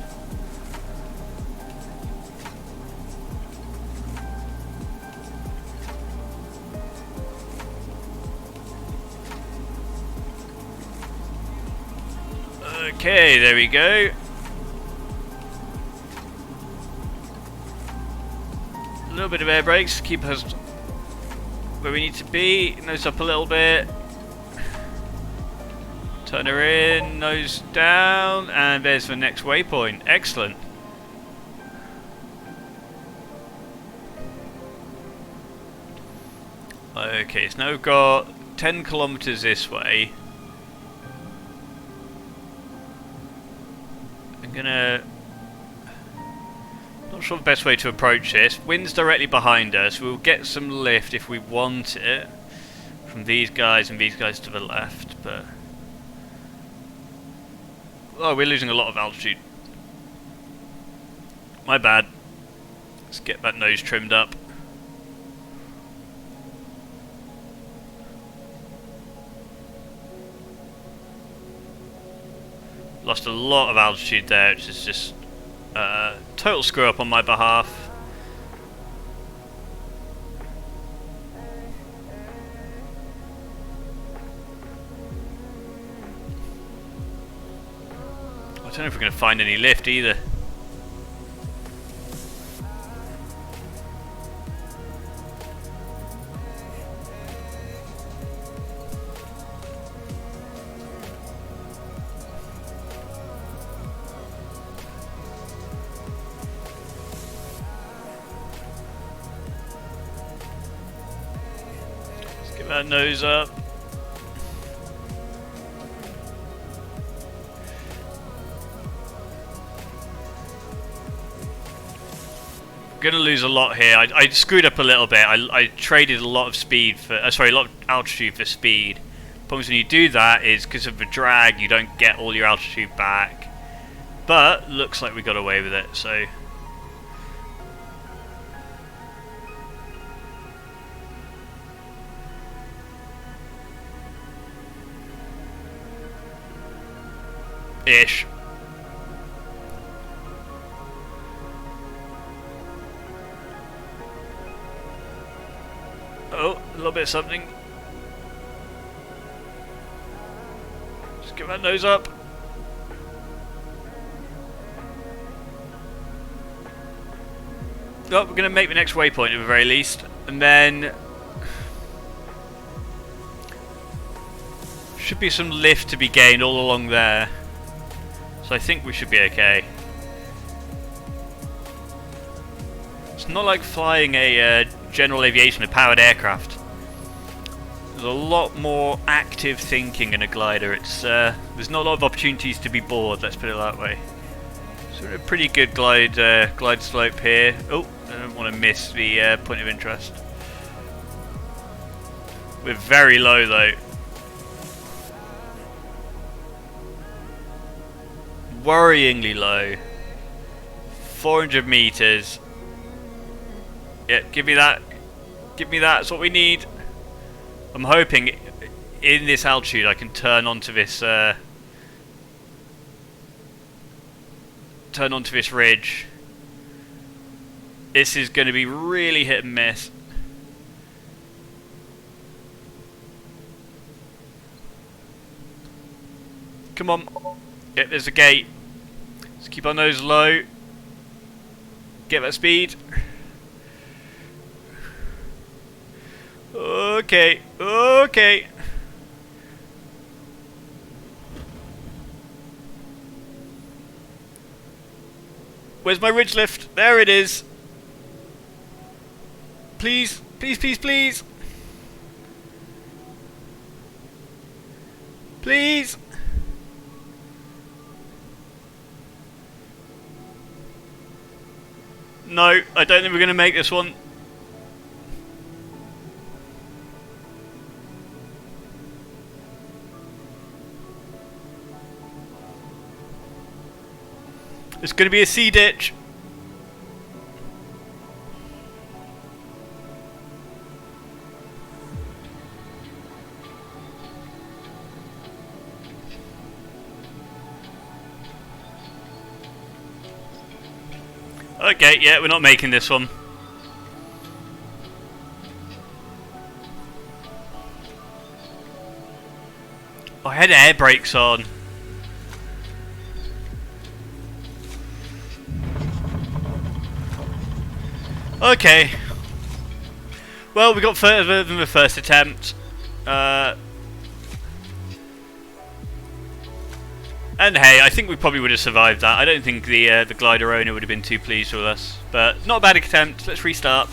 Okay, there we go. A little bit of air brakes, keep us where we need to be. Nose up a little bit. Turn her in, nose down, and there's the next waypoint. Excellent. Okay, so now we've got 10 kilometers this way. I'm gonna... Not sure the best way to approach this. Wind's directly behind us. We'll get some lift if we want it from these guys and these guys to the left, but oh, we're losing a lot of altitude. My bad. Let's get that nose trimmed up. Lost a lot of altitude there, which is just total screw up on my behalf. I don't know if we're going to find any lift either. Get that nose up. Gonna lose a lot here. I screwed up a little bit. I traded a lot of speed for sorry, a lot of altitude for speed. Problem is when you do that is because of the drag you don't get all your altitude back. But looks like we got away with it, so ish. Oh, a little bit of something. Just get that nose up. Oh, we're going to make the next waypoint at the very least. And then Should be some lift to be gained all along there. So I think we should be okay. It's not like flying a general aviation, a powered aircraft. There's a lot more active thinking in a glider. It's there's not a lot of opportunities to be bored, let's put it that way. So we're in a pretty good glide slope here. Oh, I don't want to miss the point of interest. We're very low though. Worryingly low. 400 meters. Yeah, give me that. Give me that. That's what we need. I'm hoping in this altitude I can turn onto this ridge. This is going to be really hit and miss. Come on. Yeah, there's a gate. Let's keep our nose low. Get that speed. Okay, okay. Where's my ridge lift? There it is. Please, please, please, please. Please. No, I don't think we're going to make this one. It's going to be a sea ditch. Okay, yeah, we're not making this one. I had air brakes on. Okay. Well, we got further than the first attempt. And hey, I think we probably would have survived that. I don't think the glider owner would have been too pleased with us. But not a bad attempt. Let's restart.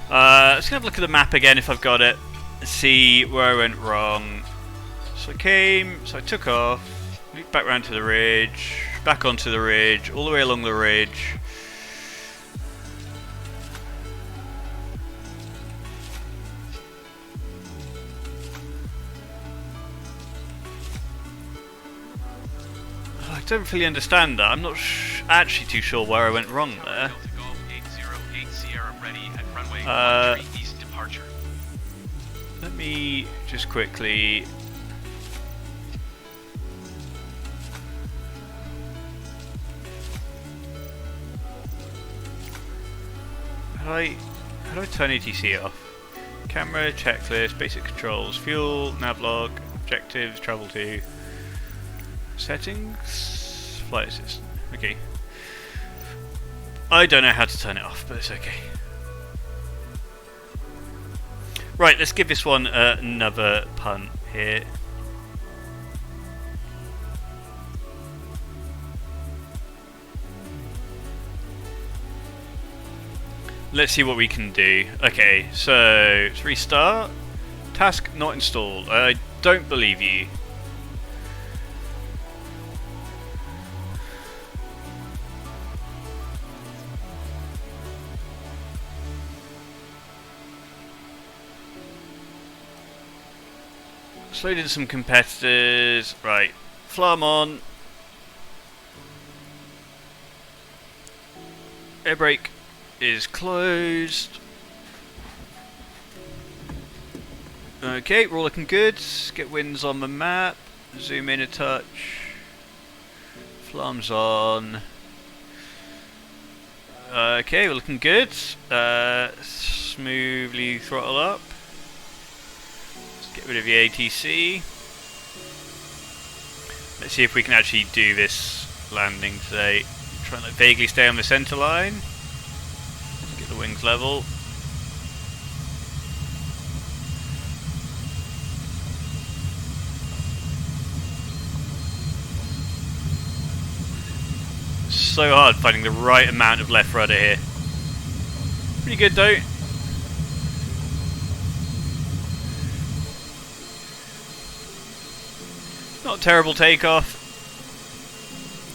Let's have a look at the map again if I've got it. See where I went wrong. So I took off, looped back round to the ridge, back onto the ridge, all the way along the ridge. I don't really understand that. I'm not actually too sure where I went wrong there. Let me just quickly... How do I turn ATC off? Camera, checklist, basic controls, fuel, navlog, objectives, travel to, settings, flight assist. Okay. I don't know how to turn it off, but it's okay. Right, let's give this one another punt here. Let's see what we can do. Okay, so let's restart. Task not installed. I don't believe you. Let's load in some competitors. Right, Flam on. Air brake is closed. Okay, we're all looking good. Get winds on the map. Zoom in a touch. Flam's on. Okay, we're looking good. Smoothly throttle up. Let's get rid of the ATC. Let's see if we can actually do this landing today. Try and like vaguely stay on the centre line. Get the wings level. so hard finding the right amount of left rudder here. Pretty good though. Not a terrible takeoff.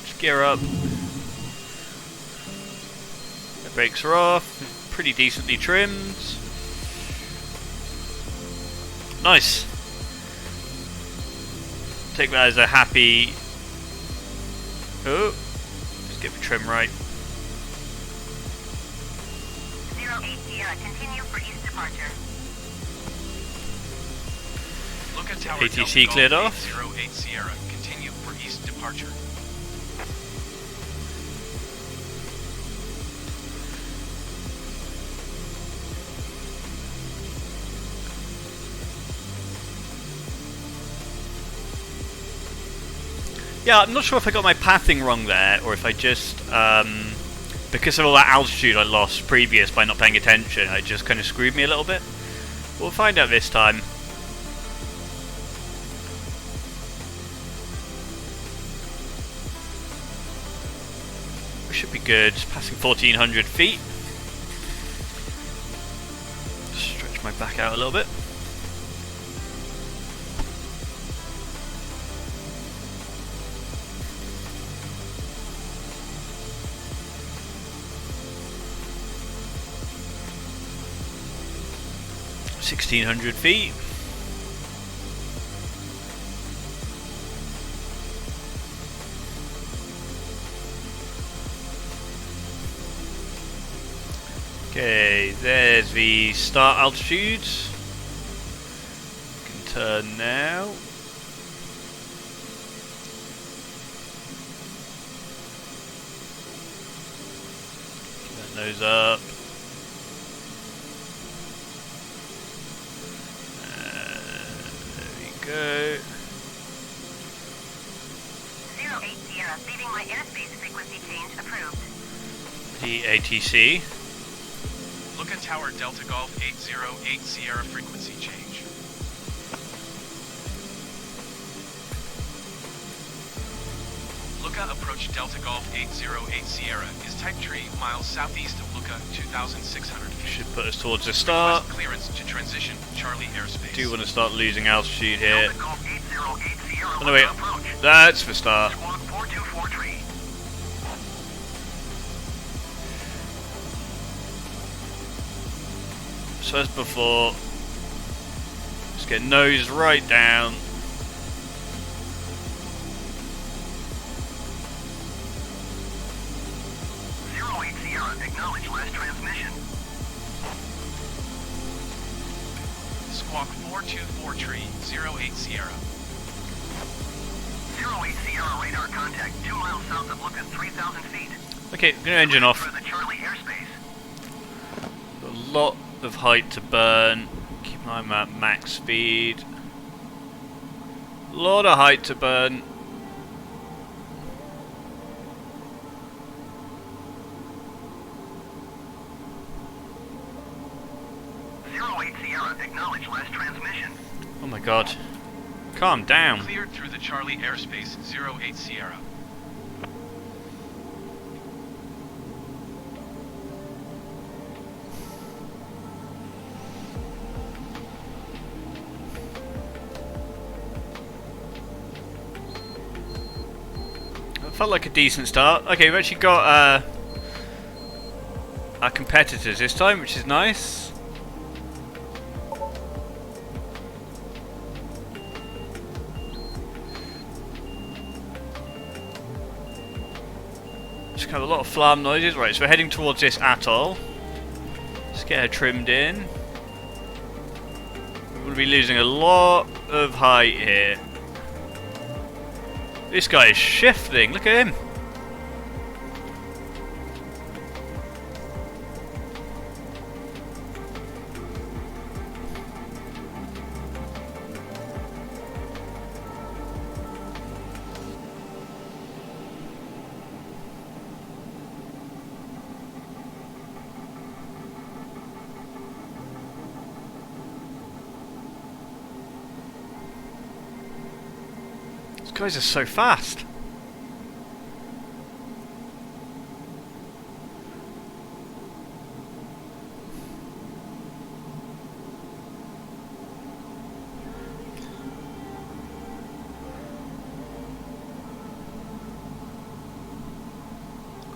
Just gear up. The brakes are off. Pretty decently trimmed. Nice. Take that as a happy. Oh, just get the trim right. 08 Sierra, continue for east departure. Look at tower ATC Delta cleared Golf off. 808 Sierra, continue for east departure. Yeah, I'm not sure if I got my pathing wrong there, or if I just, because of all that altitude I lost previous by not paying attention, it just kind of screwed me a little bit. We'll find out this time. We should be good, passing 1400 feet. Stretch my back out a little bit. $1,600 feet. Okay, there's the start altitude. We can turn now. Keep that nose up. Go. 08 Sierra, leaving my airspace frequency change approved. The ATC. Look at tower Delta Golf 808 Sierra frequency change. Luca approach Delta Golf 808 Sierra is type tree miles southeast of Luca 2,600 feet. Should put us towards the start. Request clearance to transition Charlie airspace. Do want to start losing altitude here. Delta Golf 808 Sierra, Oh no, wait, approach. that's the start. Squawk 4243. So as before, just get nose right down. Acknowledge last transmission. Squawk 424 08 Sierra. 08 Sierra radar contact 2 miles south of Lucas, 3,000 feet. Okay, I'm gonna engine off. For the Charlie airspace. Got a lot of height to burn. Keep an eye on that max speed. A lot of height to burn. Sierra, acknowledge last transmission. Oh my god. Calm down. Cleared through the Charlie airspace 08 Sierra. It felt like a decent start. Okay, we've actually got our competitors this time, which is nice. Just kind of a lot of flam noises. Right, so we're heading towards this atoll. Let's get her trimmed in. We're going to be losing a lot of height here. This guy is shifting, look at him. These guys are so fast.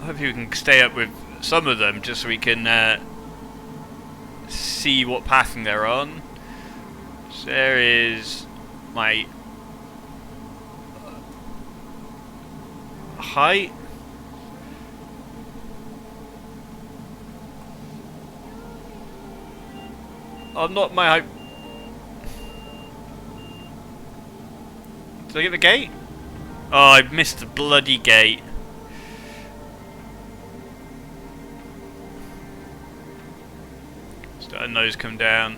hopefully we can stay up with some of them just so we can see what pathing they're on. So there is my height. Oh, not my height. Did I get the gate? Oh, I missed the bloody gate. Starting those come down.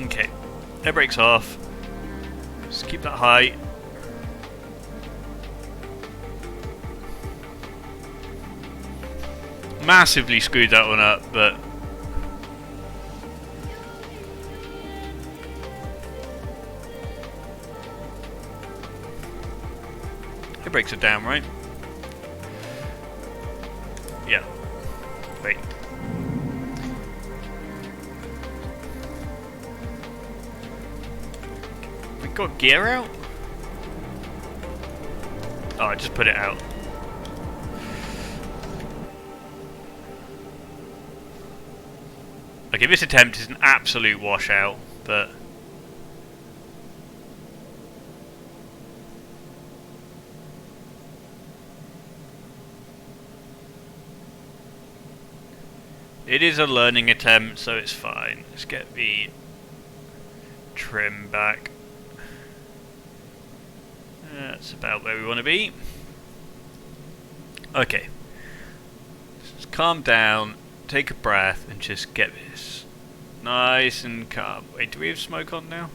Okay, air brakes off. Just keep that high. Massively screwed that one up, but air brakes are down, right? Yeah. Wait. We got gear out? Oh, I just put it out. Okay, this attempt is an absolute washout, but it is a learning attempt, so it's fine. Let's get the trim back. That's about where we want to be. Okay. Just calm down, take a breath, and just get this nice and calm. Wait, do we have smoke on now?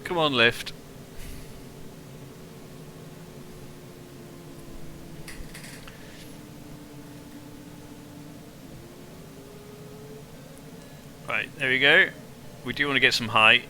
Come on, lift. Right, there we go. We do want to get some height.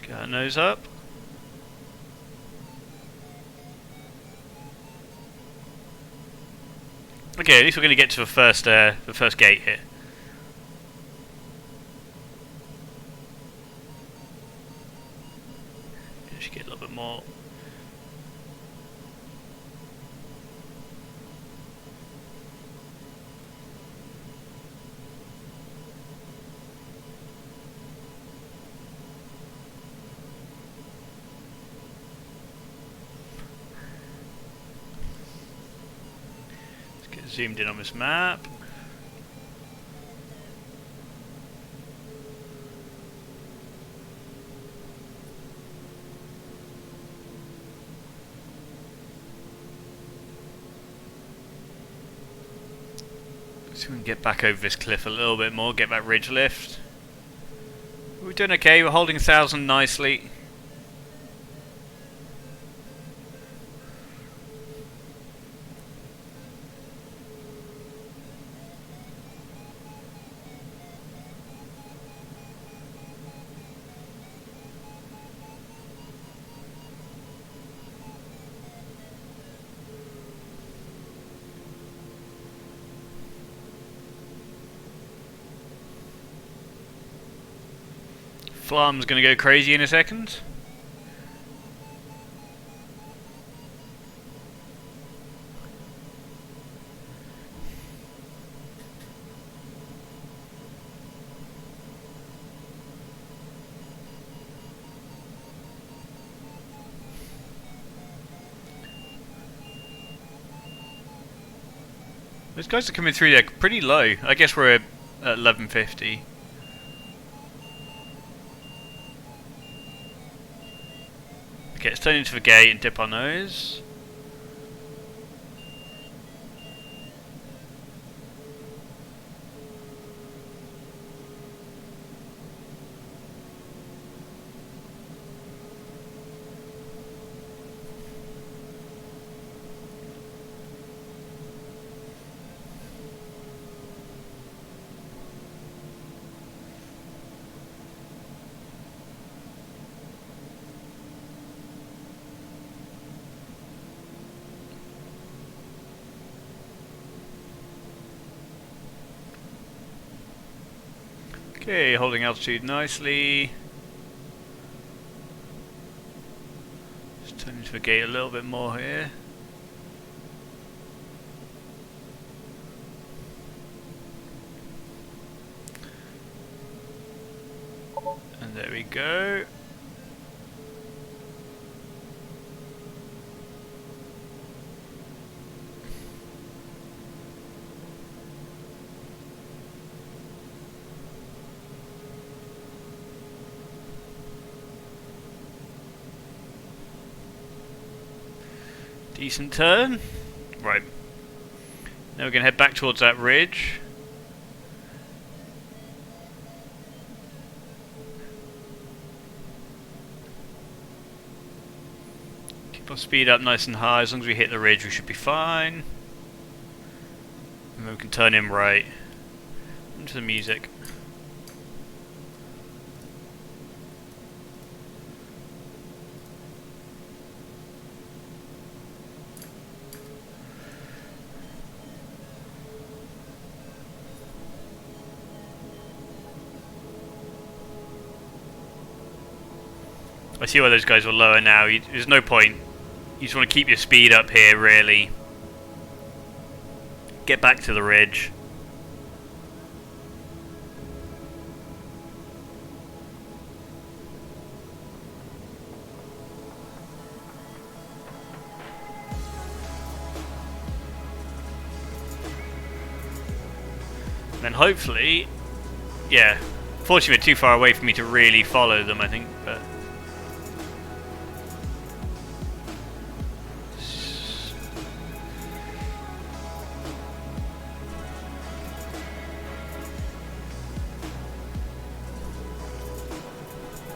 Get our nose up. Okay, at least we're going to get to the first gate here. Should get a little bit more. Zoomed in on this map. So we can get back over this cliff a little bit more, get that ridge lift. We're doing okay, we're holding 1,000 nicely. Flam's gonna go crazy in a second. Those guys are coming through there pretty low. I guess we're at 1150. Okay, let's turn into the gate and dip our nose. Okay, holding altitude nicely. Just turn into the gate a little bit more here. And there we go. Decent turn. Right. Now we're going to head back towards that ridge. Keep our speed up nice and high. As long as we hit the ridge, we should be fine. And then we can turn in right. Into the music. I see why those guys were lower now. There's no point. You just want to keep your speed up here, really. Get back to the ridge. And then hopefully, yeah. Fortunately, we're too far away for me to really follow them, I think, but.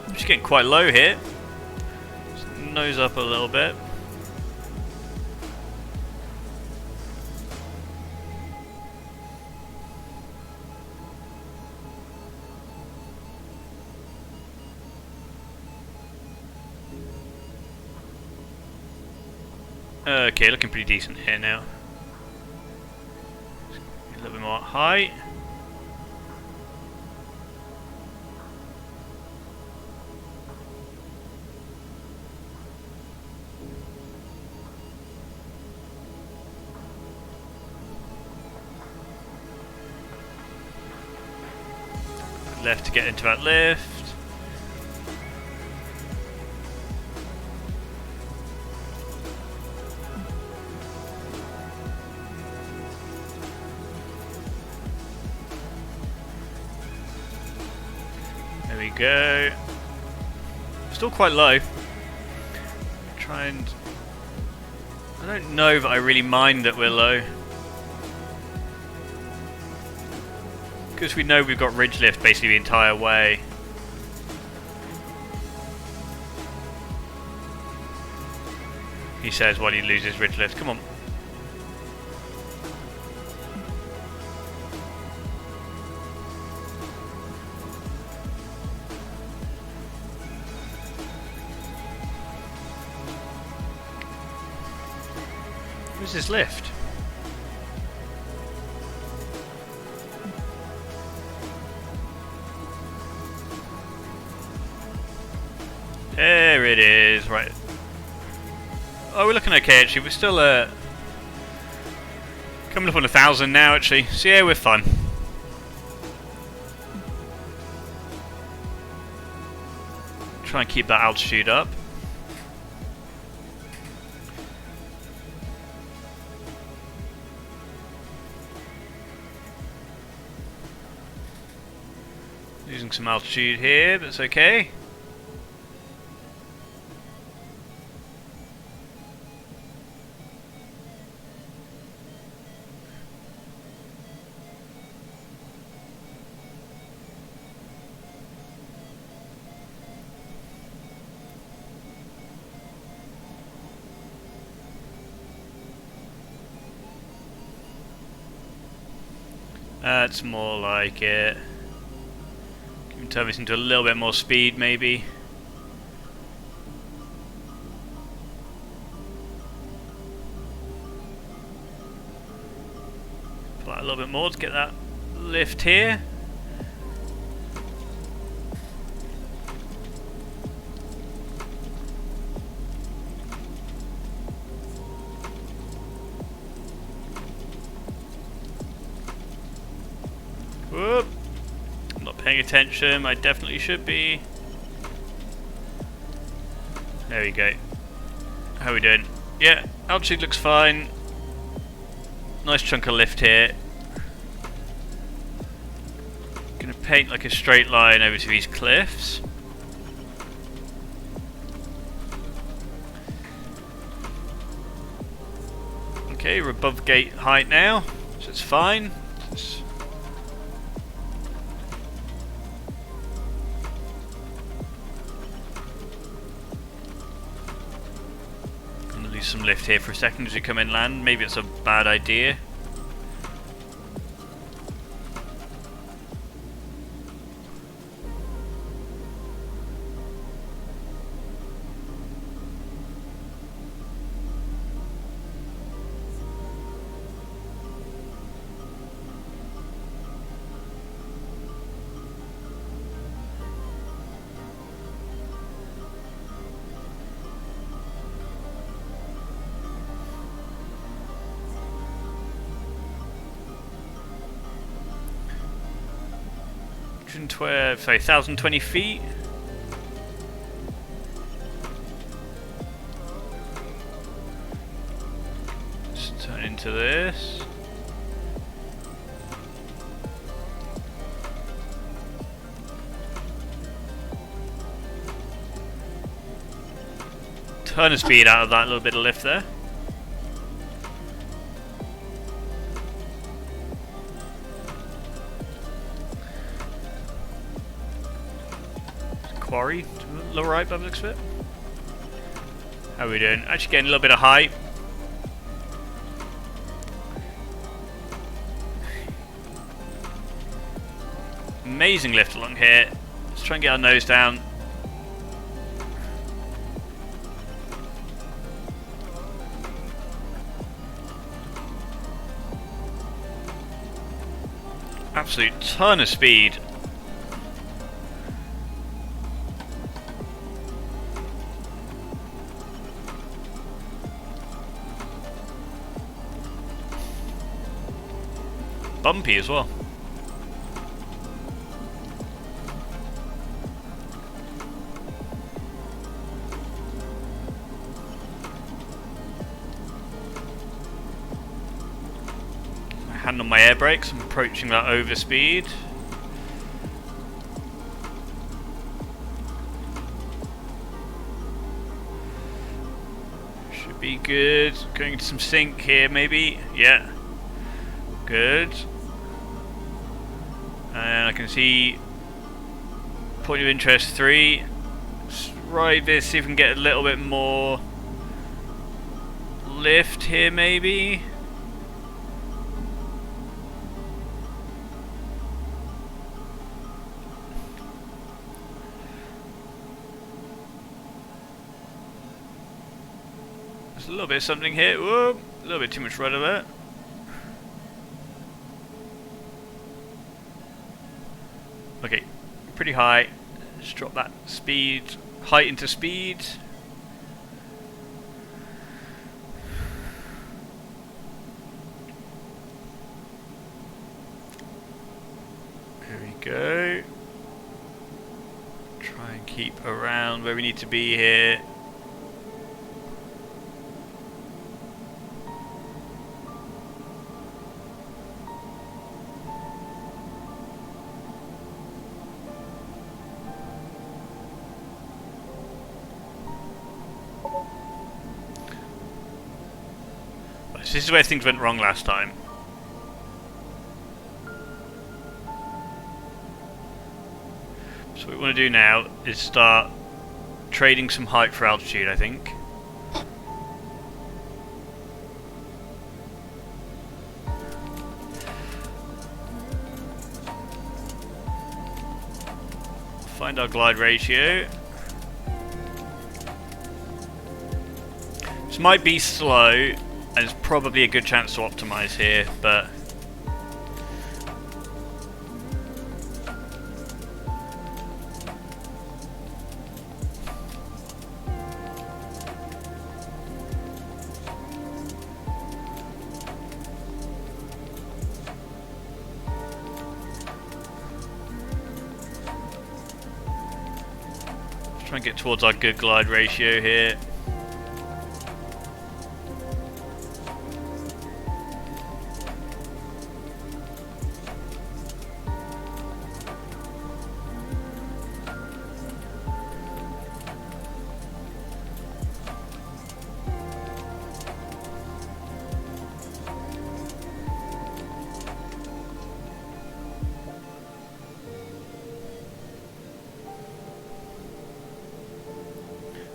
I'm just getting quite low here. Just nose up a little bit. Okay, looking pretty decent here now. A little bit more height. Left to get into that lift. There we go. Still quite low. Try and... I don't know that I really mind that we're low. Because we know we've got ridge lift basically the entire way. He says while he loses ridge lift. Come on. Where's this lift? There it is, right. Oh, we're looking okay actually. We're still coming up on 1,000 now actually. So yeah, we're fine. Try and keep that altitude up. Losing some altitude here, but it's okay. That's more like it. Can turn this into a little bit more speed, maybe. Pull out a little bit more to get that lift here. Whoop. I'm not paying attention, I definitely should be. There we go. How are we doing? Yeah, altitude looks fine. Nice chunk of lift here. Gonna paint like a straight line over to these cliffs. Okay, we're above gate height now, so it's fine. Some lift here for a second as we come inland. Maybe it's a bad idea. Sorry, 1,020 feet. Let's turn into this. Turn the speed out of that little bit of lift there. Quarry to the lower right by the looks of it. How are we doing? Actually getting a little bit of height. Amazing lift along here. Let's try and get our nose down. Absolute ton of speed. Bumpy as well. My hand on my air brakes, I'm approaching that overspeed. Should be good. Going to some sync here maybe. Yeah. Good. And I can see point of interest 3. Let's ride this, see if we can get a little bit more lift here maybe. There's a little bit of something here. Whoa, a little bit too much rudder there. Okay, pretty high. Let's drop that speed, height into speed. There we go. Try and keep around where we need to be here. So this is where things went wrong last time. So what we want to do now is start trading some height for altitude, I think. Find our glide ratio. This might be slow, and there's probably a good chance to optimize here, but try and get towards our good glide ratio here.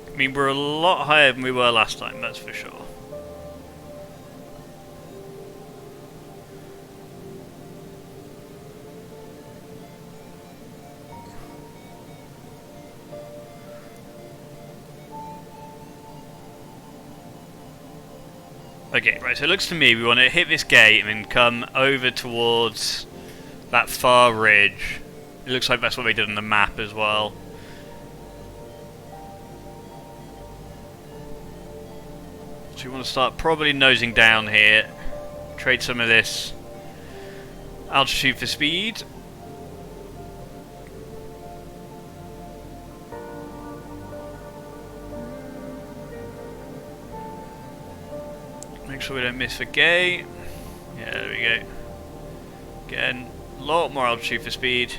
I mean, we're a lot higher than we were last time, that's for sure. Okay, right, so it looks to me we want to hit this gate and then come over towards that far ridge. It looks like that's what they did on the map as well. So we want to start probably nosing down here, trade some of this altitude for speed. Make sure we don't miss the gate. Yeah, there we go. Again, a lot more altitude for speed.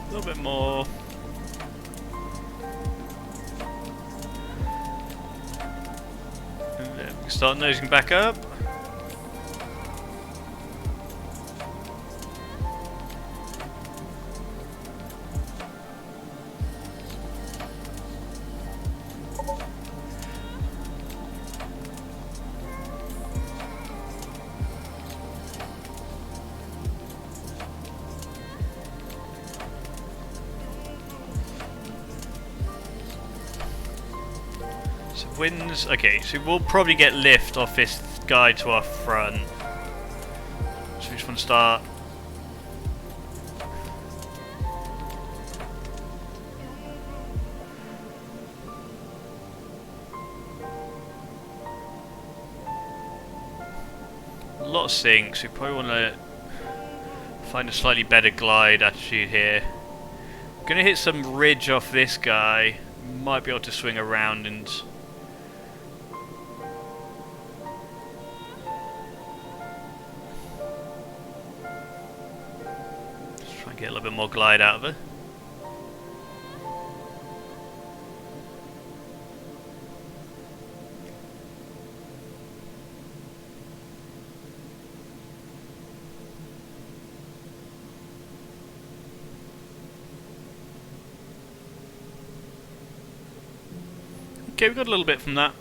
A little bit more. And then we can start nosing back up. Winds. Okay, so we'll probably get lift off this guy to our front. So we just want to start. A lot of sinks. We probably want to find a slightly better glide attitude here. Gonna hit some ridge off this guy. Might be able to swing around and. Get a little bit more glide out of it. Okay, we got a little bit from that.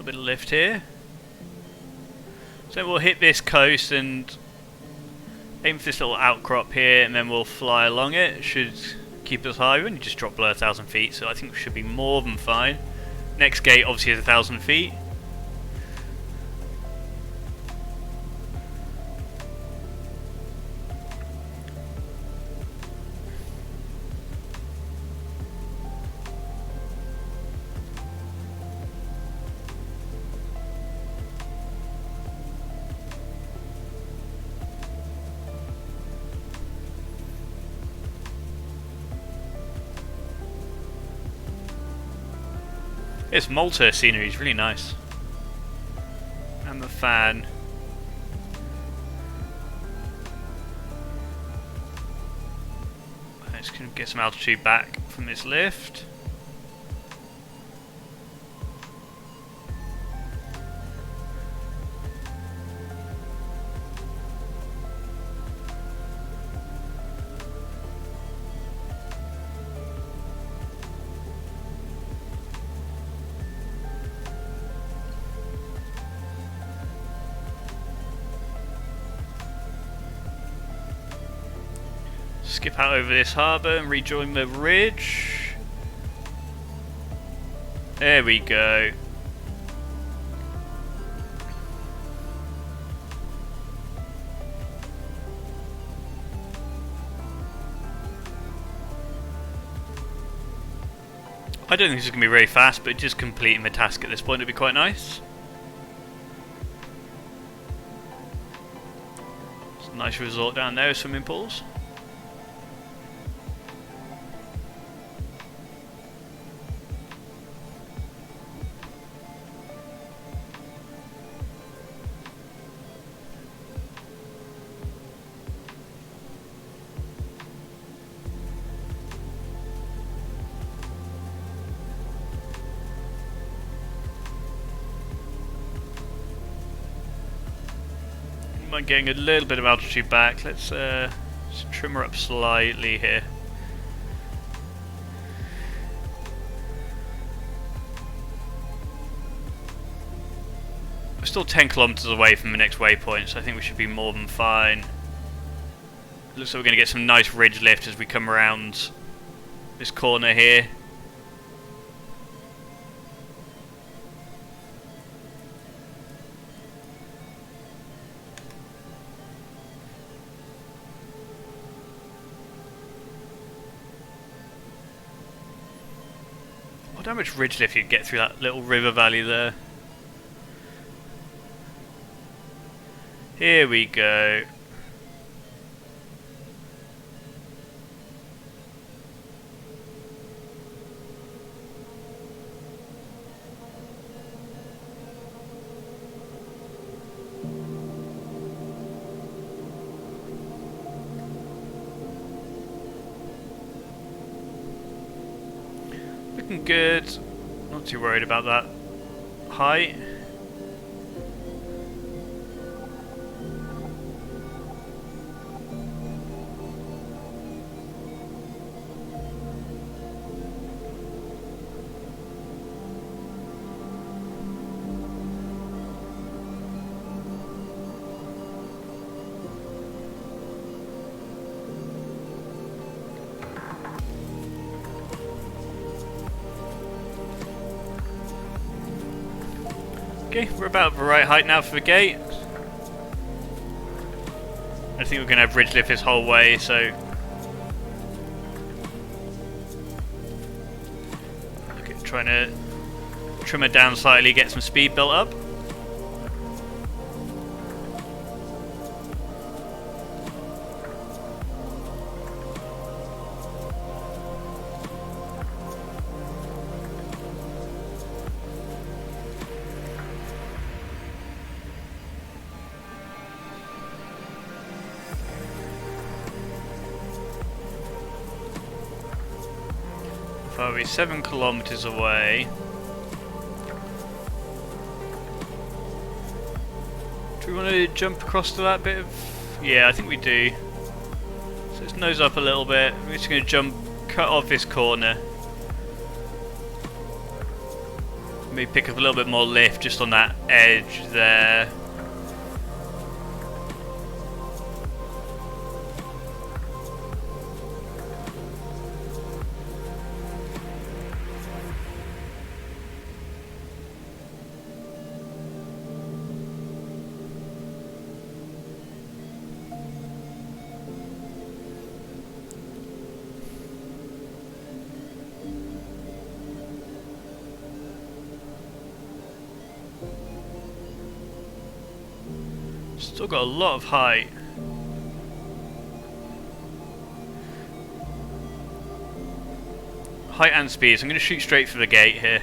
Bit of lift here. So we'll hit this coast and aim for this little outcrop here, and then we'll fly along it. It should keep us high. We only just dropped below 1,000 feet, so I think we should be more than fine. Next gate obviously is 1,000 feet. This Malta scenery is really nice. And the fan. I'm just going to get some altitude back from this lift. Skip out over this harbour and rejoin the ridge. There we go. I don't think this is going to be very fast, but just completing the task at this point would be quite nice. It's a nice resort down there with swimming pools. I'm getting a little bit of altitude back. Let's trim her up slightly here. We're still 10 kilometers away from the next waypoint, so I think we should be more than fine. Looks like we're going to get some nice ridge lift as we come around this corner here. I wonder how much ridge lift you'd get through that little river valley there. Here we go. Looking good. Not too worried about that height. Okay, we're about the right height now for the gate. I think we're going to have ridge lift this whole way, so... Okay, trying to trim it down slightly, get some speed built up. We're 7 kilometers away. Do we want to jump across to that bit of... Yeah, I think we do. So let's nose up a little bit. We're just going to jump, cut off this corner. Maybe pick up a little bit more lift just on that edge there. Still got a lot of height. Height and speed, so I'm going to shoot straight for the gate here.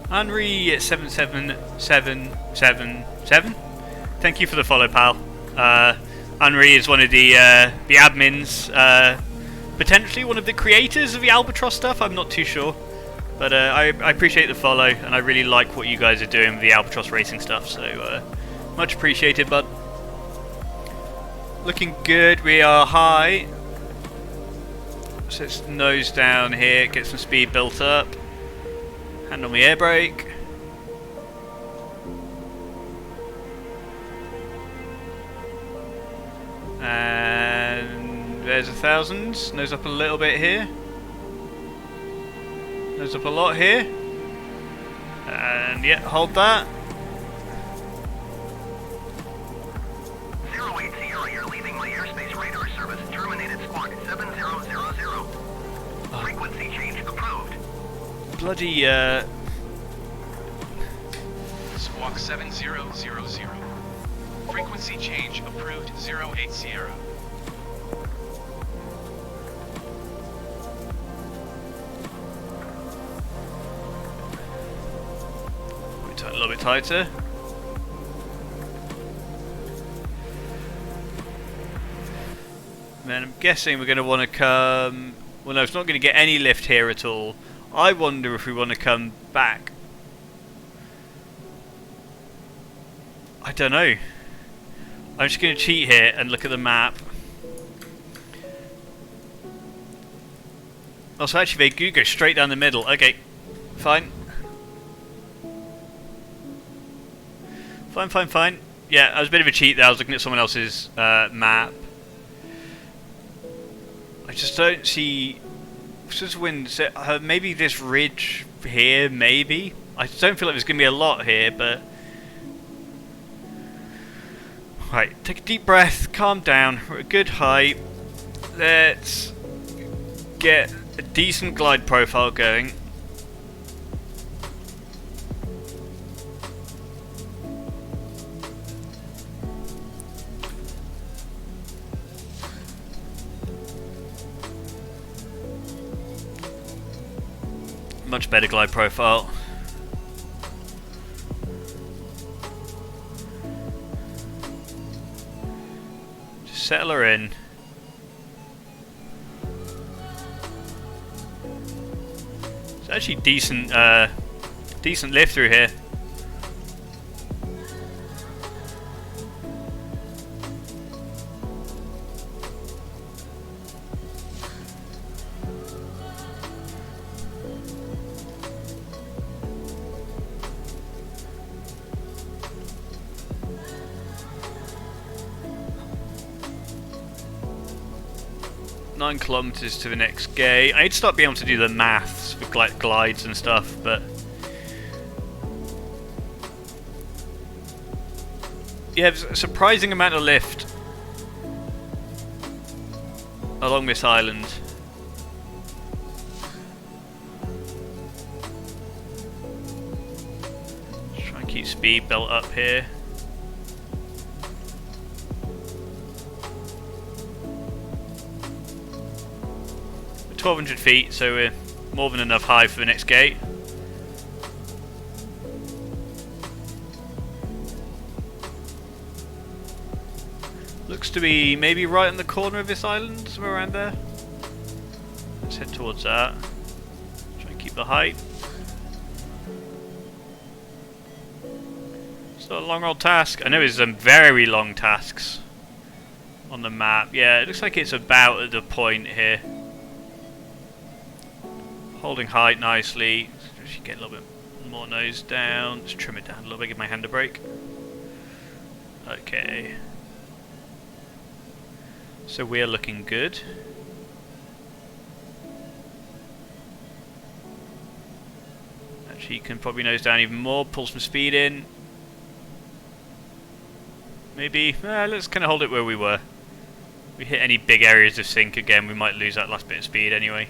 Henry 77777. Thank you for the follow, pal. Henry is one of the admins, potentially one of the creators of the Albatross stuff. I'm not too sure, but I appreciate the follow, and I really like what you guys are doing with the Albatross racing stuff. So much appreciated, bud. Looking good. We are high. So let's nose down here, get some speed built up. Hand on the air brake. And there's 1,000. Nose up a little bit here. Nose up a lot here. And yeah, hold that. 080, you're leaving my airspace radar service. Terminated squawk 7000. Frequency change approved. Bloody Squawk 7000. Frequency change approved 08 Sierra. a little bit tighter. Then I'm guessing we're going to want to come... Well, no, it's not going to get any lift here at all. I wonder if we want to come back. I don't know. I'm just going to cheat here and look at the map. Oh, so actually they do go straight down the middle. Okay, fine. Fine. Yeah, that was a bit of a cheat there. I was looking at someone else's map. I just don't see... Just wind. Maybe this ridge here, maybe. I just don't feel like there's going to be a lot here, but... Right, take a deep breath, calm down. We're at a good height. Let's get a decent glide profile going. Much better glide profile. Just settle her in. It's actually decent lift through here. Kilometers to the next gate. I need to start being able to do the maths for glides and stuff, but yeah, there's a surprising amount of lift along this island. Just try and keep speed built up here. 1,200 feet, so we're more than enough high for the next gate. Looks to be maybe right on the corner of this island, somewhere around there. Let's head towards that. Try and keep the height. It's not a long old task. I know there's some very long tasks on the map. Yeah, it looks like it's about at the point here. Holding height nicely. Just get a little bit more nose down. Just trim it down a little bit, give my hand a break. Okay. So we're looking good. Actually, you can probably nose down even more, pull some speed in. Maybe, let's kind of hold it where we were. If we hit any big areas of sink again, we might lose that last bit of speed anyway.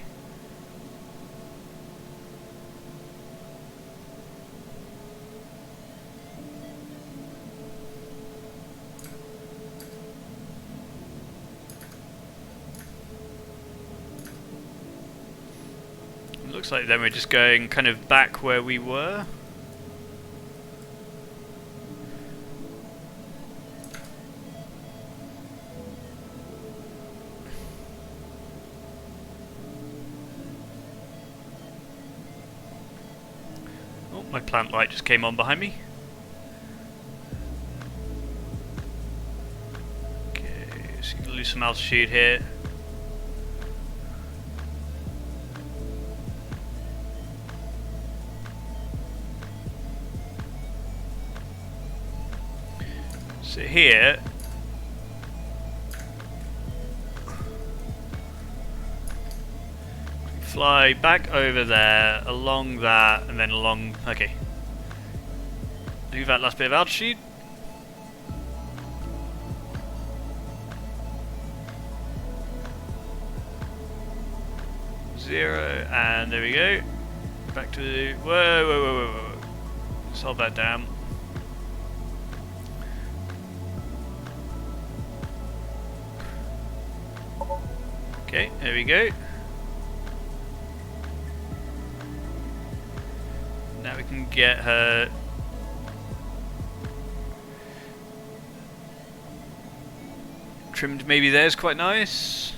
looks like then we're just going kind of back where we were. Oh, my plant light just came on behind me. Okay, so you can lose some altitude here. So here, fly back over there, along that, and then along, okay. Do that last bit of altitude. Zero, and there we go. Back to, whoa. Solve that down. Okay, there we go. Now we can get her trimmed. Maybe there's quite nice.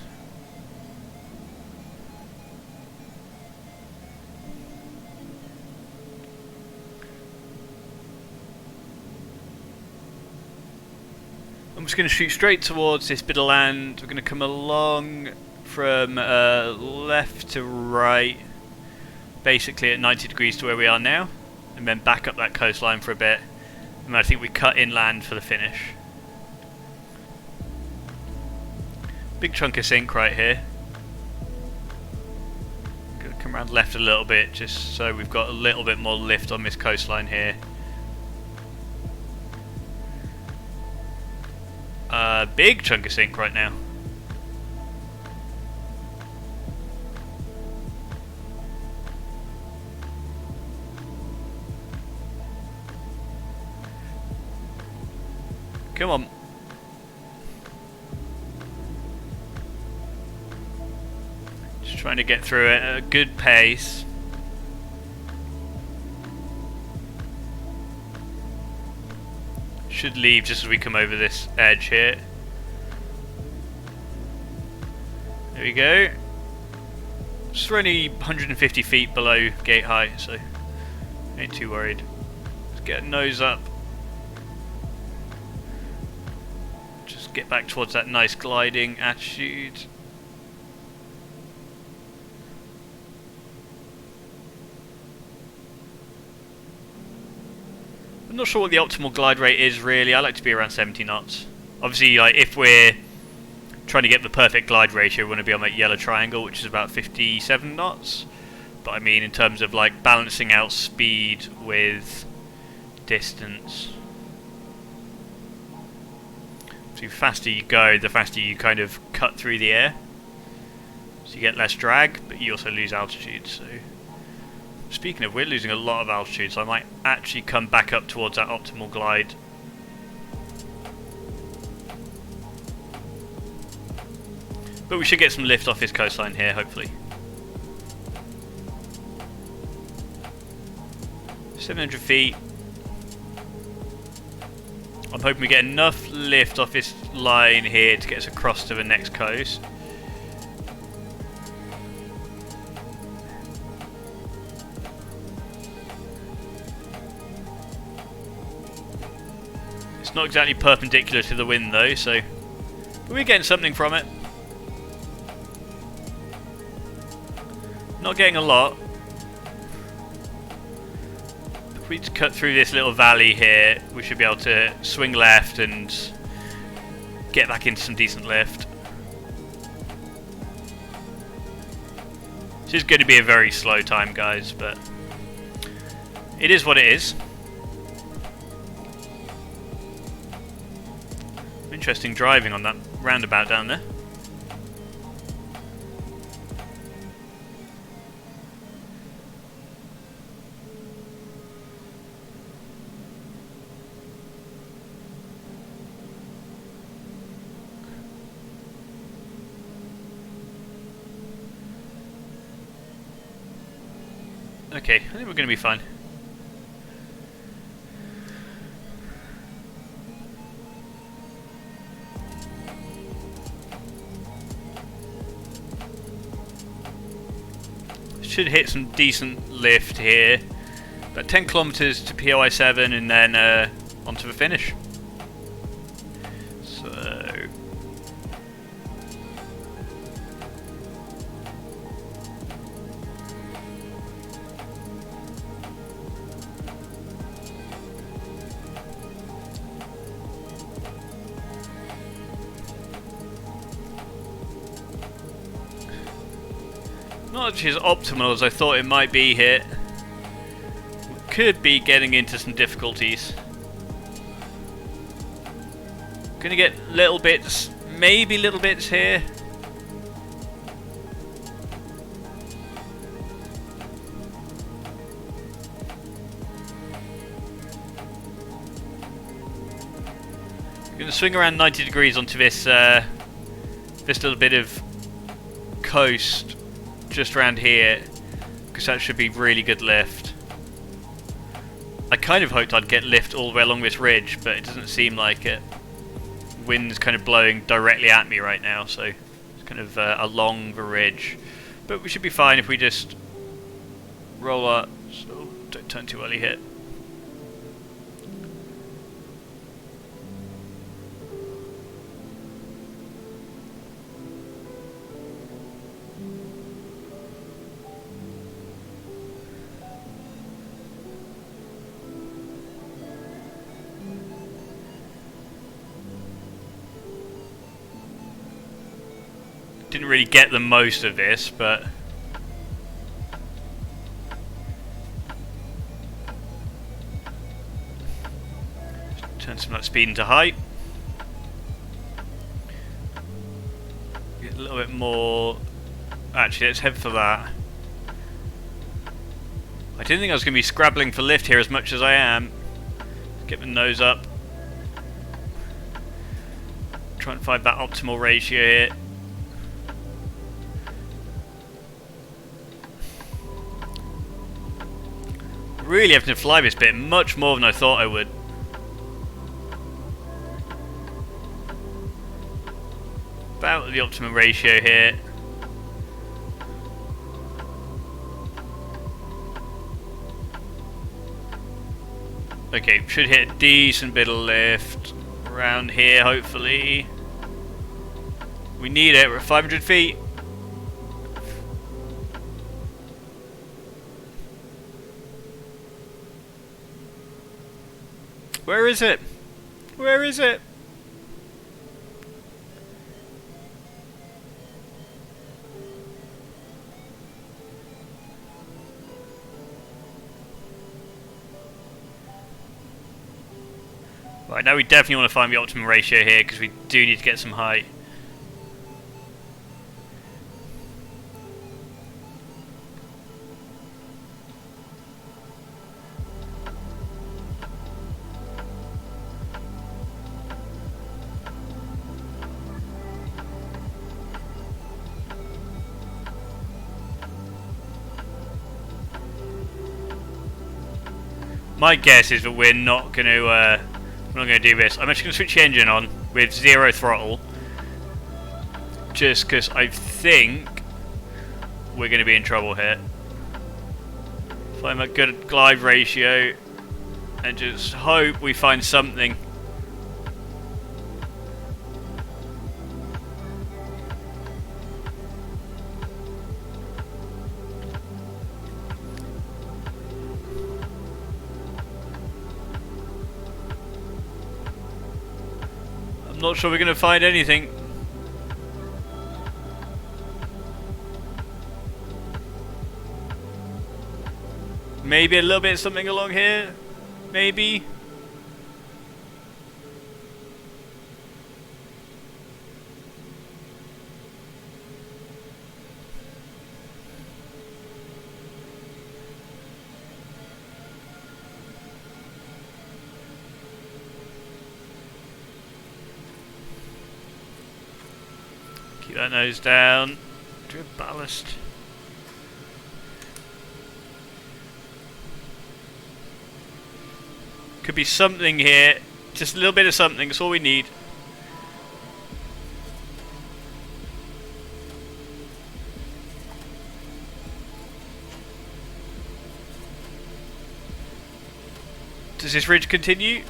I'm just going to shoot straight towards this bit of land. We're going to come along from left to right, basically at 90 degrees to where we are now, and then back up that coastline for a bit, and then I think we cut inland for the finish. Big chunk of sink right here. Gonna come around left a little bit just so we've got a little bit more lift on this coastline here. Big chunk of sink right now. Come on. Just trying to get through it at a good pace. Should leave just as we come over this edge here. There we go. Just only 150 feet below gate height, so ain't too worried. Let's get nose up. Just get back towards that nice gliding attitude. I'm not sure what the optimal glide rate is really. I like to be around 70 knots. Obviously, like, if we're trying to get the perfect glide ratio, we want to be on that yellow triangle, which is about 57 knots. But I mean, in terms of like balancing out speed with distance. So the faster you go, the faster you kind of cut through the air. So you get less drag, but you also lose altitude. So speaking of, we're losing a lot of altitude, so I might actually come back up towards that optimal glide. But we should get some lift off his coastline here, hopefully. 700 feet. I'm hoping we get enough lift off this line here to get us across to the next coast. It's not exactly perpendicular to the wind though, so we're getting something from it. Not getting a lot. If we cut through this little valley here, we should be able to swing left and get back into some decent lift. This is going to be a very slow time, guys, but it is what it is. Interesting driving on that roundabout down there. Okay, I think we're going to be fine. Should hit some decent lift here. About 10 kilometers to POI 7 and then onto the finish. So not actually as optimal as I thought it might be here. Could be getting into some difficulties. Gonna get little bits, maybe little bits here. Gonna swing around 90 degrees onto this this little bit of coast just around here, because that should be really good lift. I kind of hoped I'd get lift all the way along this ridge, but it doesn't seem like it. Wind's kind of blowing directly at me right now, so it's kind of along the ridge. But we should be fine if we just roll up, so don't turn too early here. Didn't really get the most of this, but turn some of that speed into height. Get a little bit more. Actually, let's head for that. I didn't think I was going to be scrabbling for lift here as much as I am. Get the nose up. Try and find that optimal ratio here. Really having to fly this bit much more than I thought I would. About the optimum ratio here. Okay, should hit a decent bit of lift around here, hopefully. We need it, we're at 500 feet. Where is it? Where is it? Right, now we definitely want to find the optimum ratio here because we do need to get some height. My guess is that we're not going to do this. I'm actually going to switch the engine on with 0 throttle, just because I think we're going to be in trouble here. Find a good glide ratio, and just hope we find something. I'm not sure we're going to find anything. Maybe a little bit of something along here. Maybe. Keep that nose down. Do a ballast. Could be something here. Just a little bit of something. That's all we need. Does this ridge continue?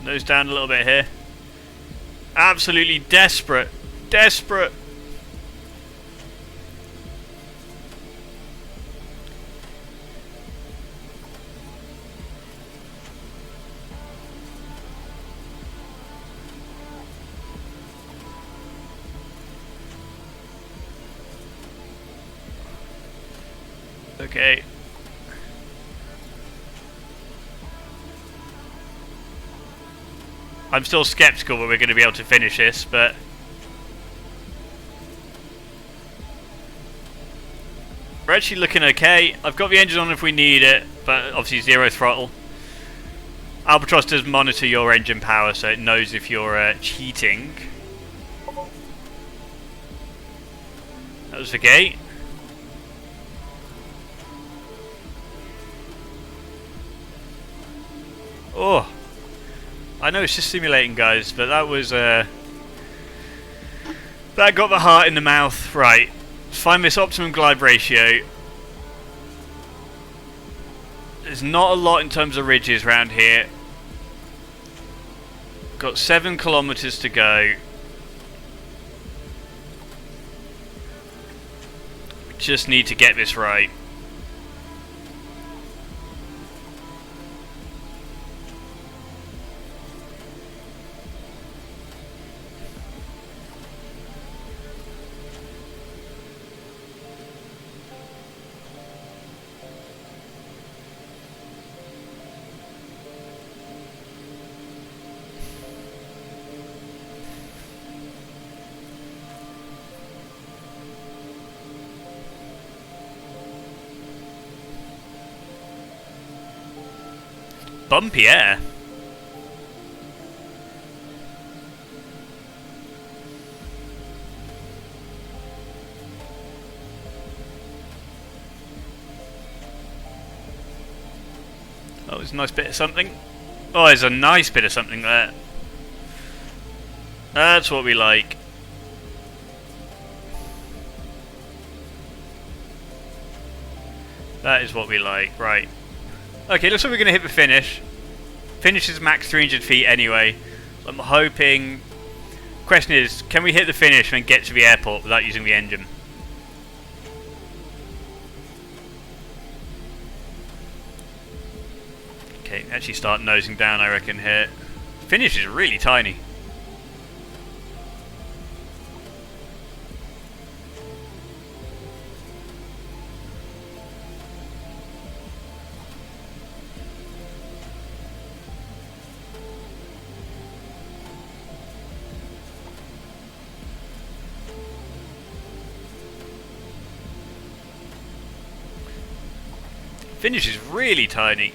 Nose down a little bit here. Absolutely desperate. Desperate. Okay. I'm still skeptical that we're going to be able to finish this, but we're actually looking okay. I've got the engine on if we need it, but obviously 0 throttle. Albatross does monitor your engine power, so it knows if you're cheating. That was the gate. Oh, I know it's just simulating, guys, but that was that got the heart in the mouth. Right, find this optimum glide ratio. There's not a lot in terms of ridges around here. Got 7 kilometers to go. We just need to get this right. Bumpy air. Oh, there's a nice bit of something. Oh, there's a nice bit of something there. That's what we like. That is what we like, right. Okay, looks like we're going to hit the finish. Finish is max 300 feet anyway. I'm hoping... Question is, can we hit the finish and get to the airport without using the engine? Okay, actually start nosing down, I reckon, here. Finish is really tiny. Finish is really tiny.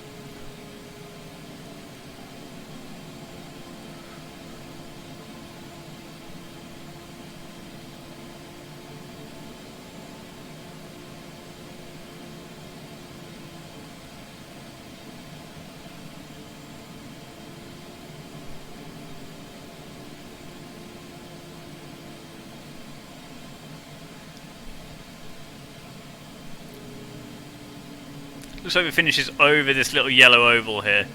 Looks like it finishes over this little yellow oval here.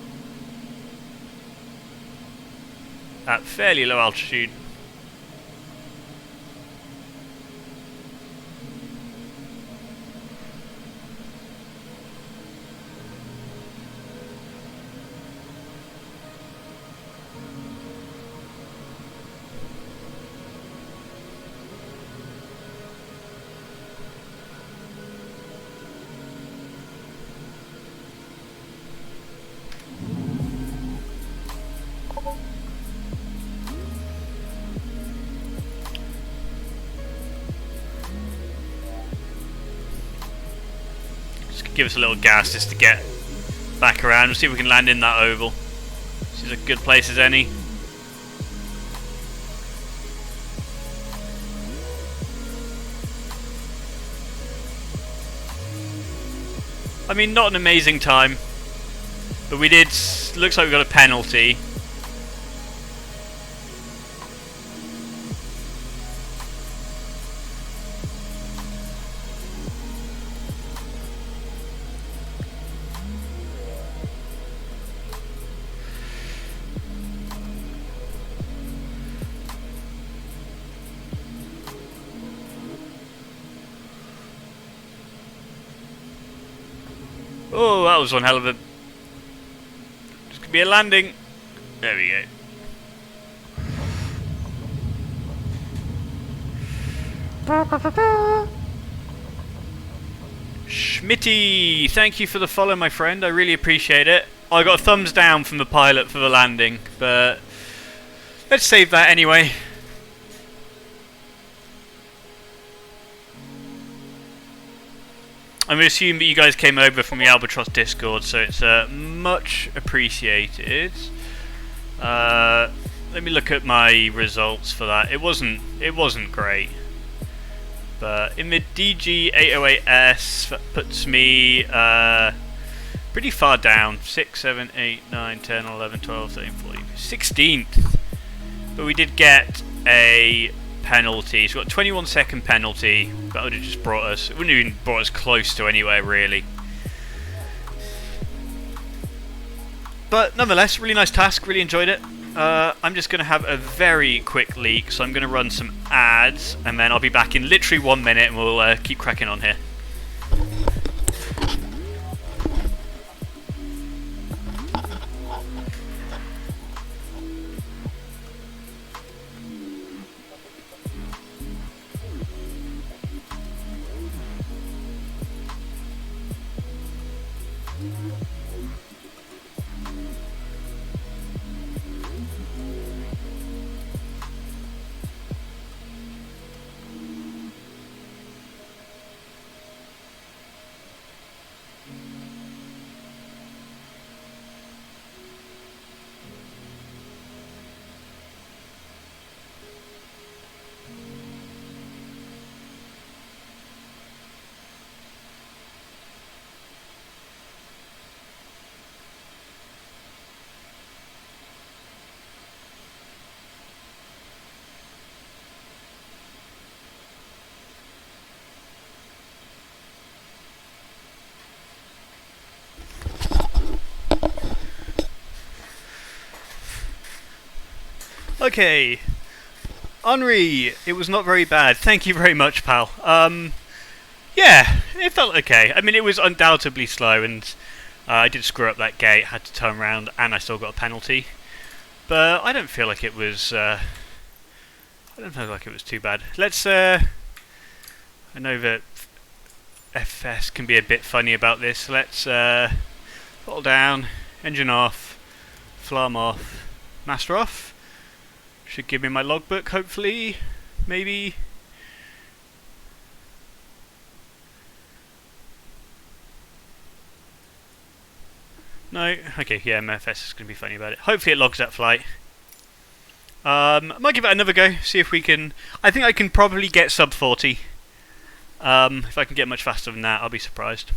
At fairly low altitude. Give us a little gas just to get back around and see if we can land in that oval. This is a good place as any. I mean, not an amazing time. But we did. Looks like we got a penalty. Oh, that was one hell of a. This could be a landing. There we go. Schmitty, thank you for the follow, my friend. I really appreciate it. I got a thumbs down from the pilot for the landing, but let's save that anyway. I'm going to assume that you guys came over from the Albatross Discord, so it's much appreciated. Let me look at my results for that. It wasn't great, but in the DG808S, that puts me pretty far down. 6, 7, 8, 9, 10, 11, 12, 13, 14, 16th. But we did get a penalty. So we got a 21-second penalty. That would have just brought us. It wouldn't have even brought us close to anywhere really. But nonetheless, really nice task. Really enjoyed it. I'm just going to have a very quick leak. So I'm going to run some ads, and then I'll be back in literally 1 minute, and we'll keep cracking on here. Okay, Henri, it was not very bad. Thank you very much, pal. Yeah, it felt okay. I mean, it was undoubtedly slow, and I did screw up that gate, had to turn around, and I still got a penalty. But I don't feel like it was. I don't feel like it was too bad. Let's. I know that FS can be a bit funny about this. Let's throttle down, engine off, flam off, master off. Should give me my logbook, hopefully, maybe. No? Okay, yeah, MSFS is going to be funny about it. Hopefully it logs that flight. I might give it another go, see if we can. I think I can probably get sub 40. If I can get much faster than that, I'll be surprised.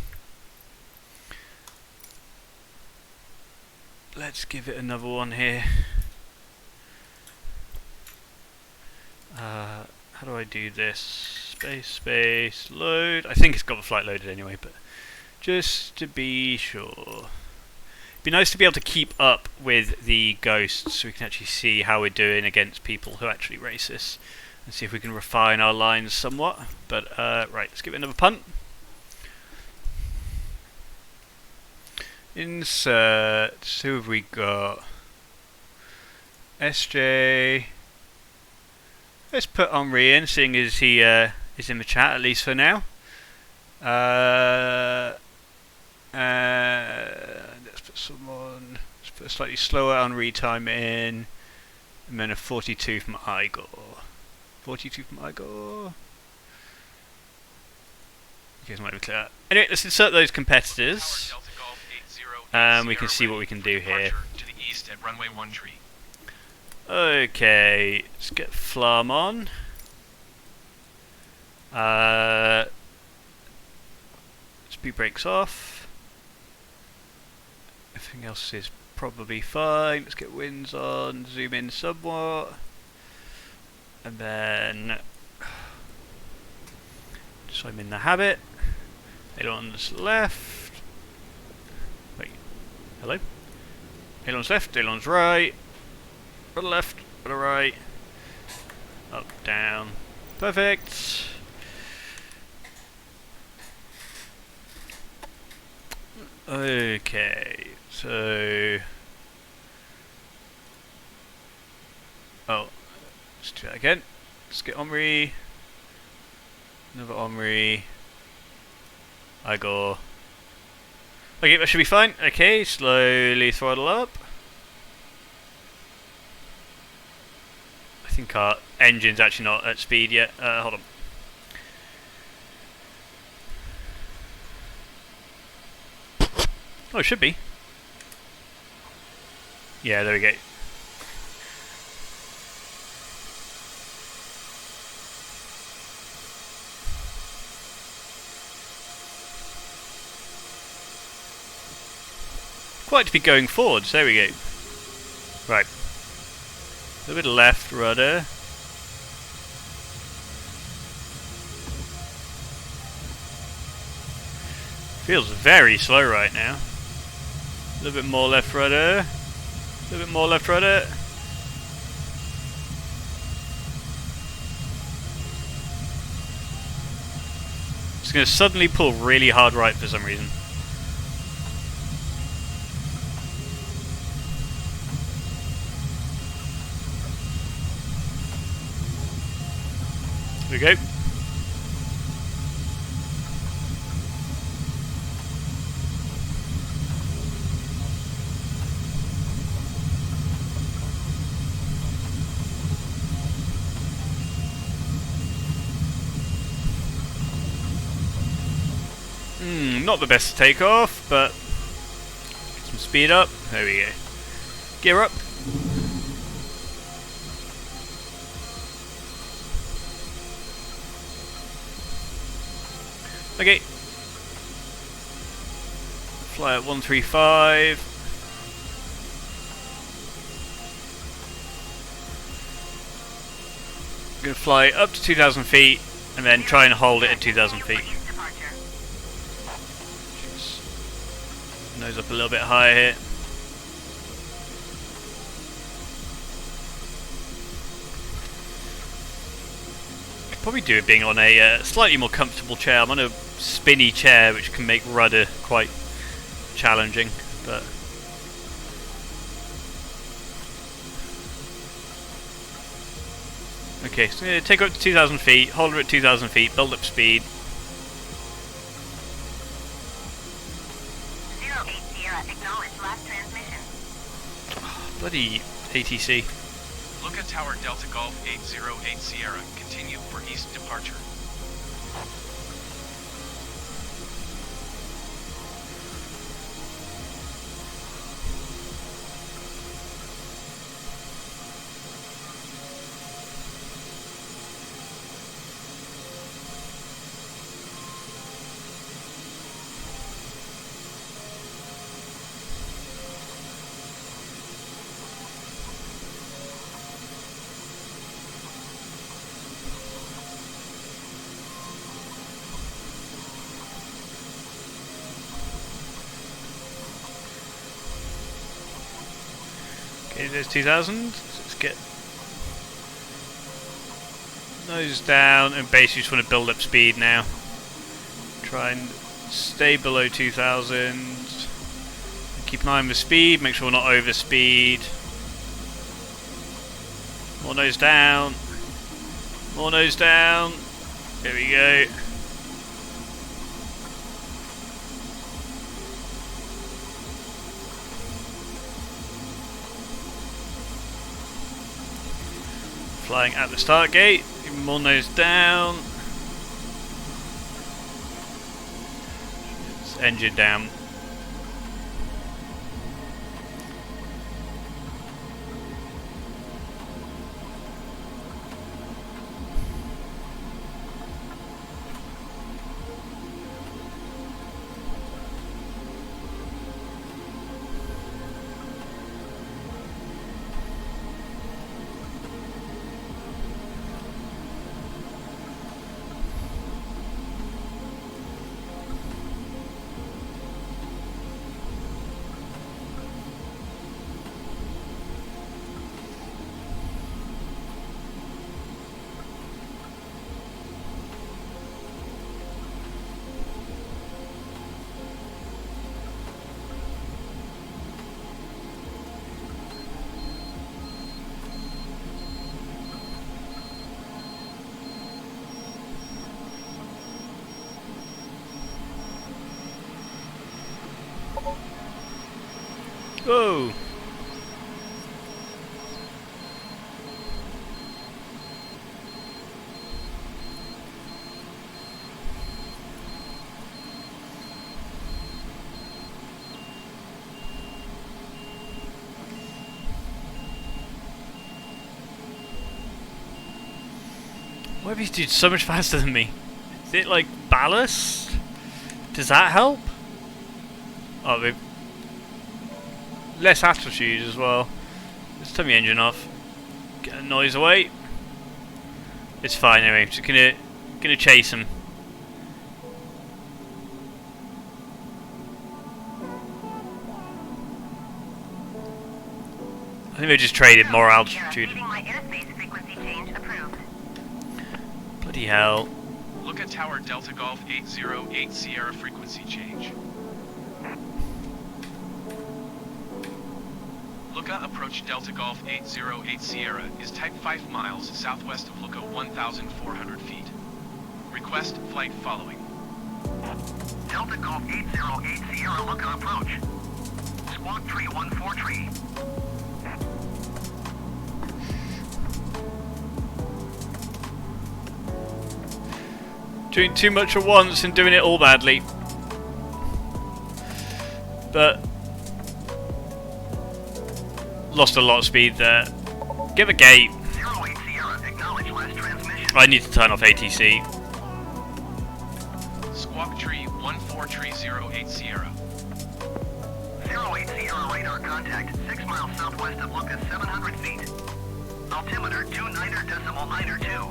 Let's give it another one here. How do I do this? Space, load. I think it's got the flight loaded anyway, but just to be sure. It'd be nice to be able to keep up with the ghosts so we can actually see how we're doing against people who actually race this, and see if we can refine our lines somewhat. But right, let's give it another punt. Insert. Who have we got? SJ. Let's put Henri in, seeing as he is in the chat, at least for now. Let's put someone. Let's put a slightly slower Henri time in, and then a 42 from Igor. 42 from Igor. You guys might be clear. Anyway, let's insert those competitors, and we can see what we can do here. To the east at runway 13. Okay, let's get Flam on. Speed brakes off. Everything else is probably fine. Let's get winds on, zoom in somewhat, and then just so I'm in the habit. Ailerons left. Wait, hello? Ailerons left, ailerons right. Rudder left, rudder right. Up, down. Perfect. Okay, so... Oh, let's do that again. Let's get Omri. Another Omri. Igor. Okay, that should be fine. Okay, slowly throttle up. I think our engine's actually not at speed yet. Hold on. Oh, it should be. Yeah, there we go. Quite to be going forwards, there we go. Right. A little bit left rudder. Feels very slow right now. A little bit more left rudder. A little bit more left rudder. It's going to suddenly pull really hard right for some reason. Here we go. Not the best to take off, but get some speed up. There we go. Gear up. Okay. Fly at 135. I'm going to fly up to 2,000 feet and then try and hold it at 2,000 feet. Nose up a little bit higher here. Could probably do it being on a slightly more comfortable chair. I'm on a spinny chair which can make rudder quite challenging, but okay, so take her up to 2,000 feet, hold her at 2,000 feet, build up speed. 08 Sierra, acknowledge last transmission. Bloody ATC. Look at Tower Delta Golf 808 Sierra. Continue for east departure. Okay, there's 2,000. Let's get nose down and basically just want to build up speed now. Try and stay below 2,000. Keep an eye on the speed, make sure we're not over speed. More nose down. More nose down. There we go. Flying at the start gate, even more nose down. It's engine down. Whoa! Why are these dudes so much faster than me? Is it like ballast? Does that help? Oh, they've less altitude as well. Let's turn the engine off. Get the noise away. It's fine anyway. Just gonna chase them. I think they just traded more altitude. My airspace frequency change approved. Bloody hell. Look at Tower Delta Golf 808 Sierra frequency change. Lookout approach Delta Golf 808 Sierra is type 5 miles southwest of Lookout 1,400 feet. Request flight following. Delta Golf 808 Sierra lookout approach. Squawk tree 14 tree. Doing too much at once and doing it all badly. But lost a lot of speed there. Give a gate. 08 Sierra, acknowledge last transmission. I need to turn off ATC. Squawk tree 1430 Sierra. 08 Sierra radar contact, 6 miles southwest of Lucas, 700 feet. Altimeter 29.92.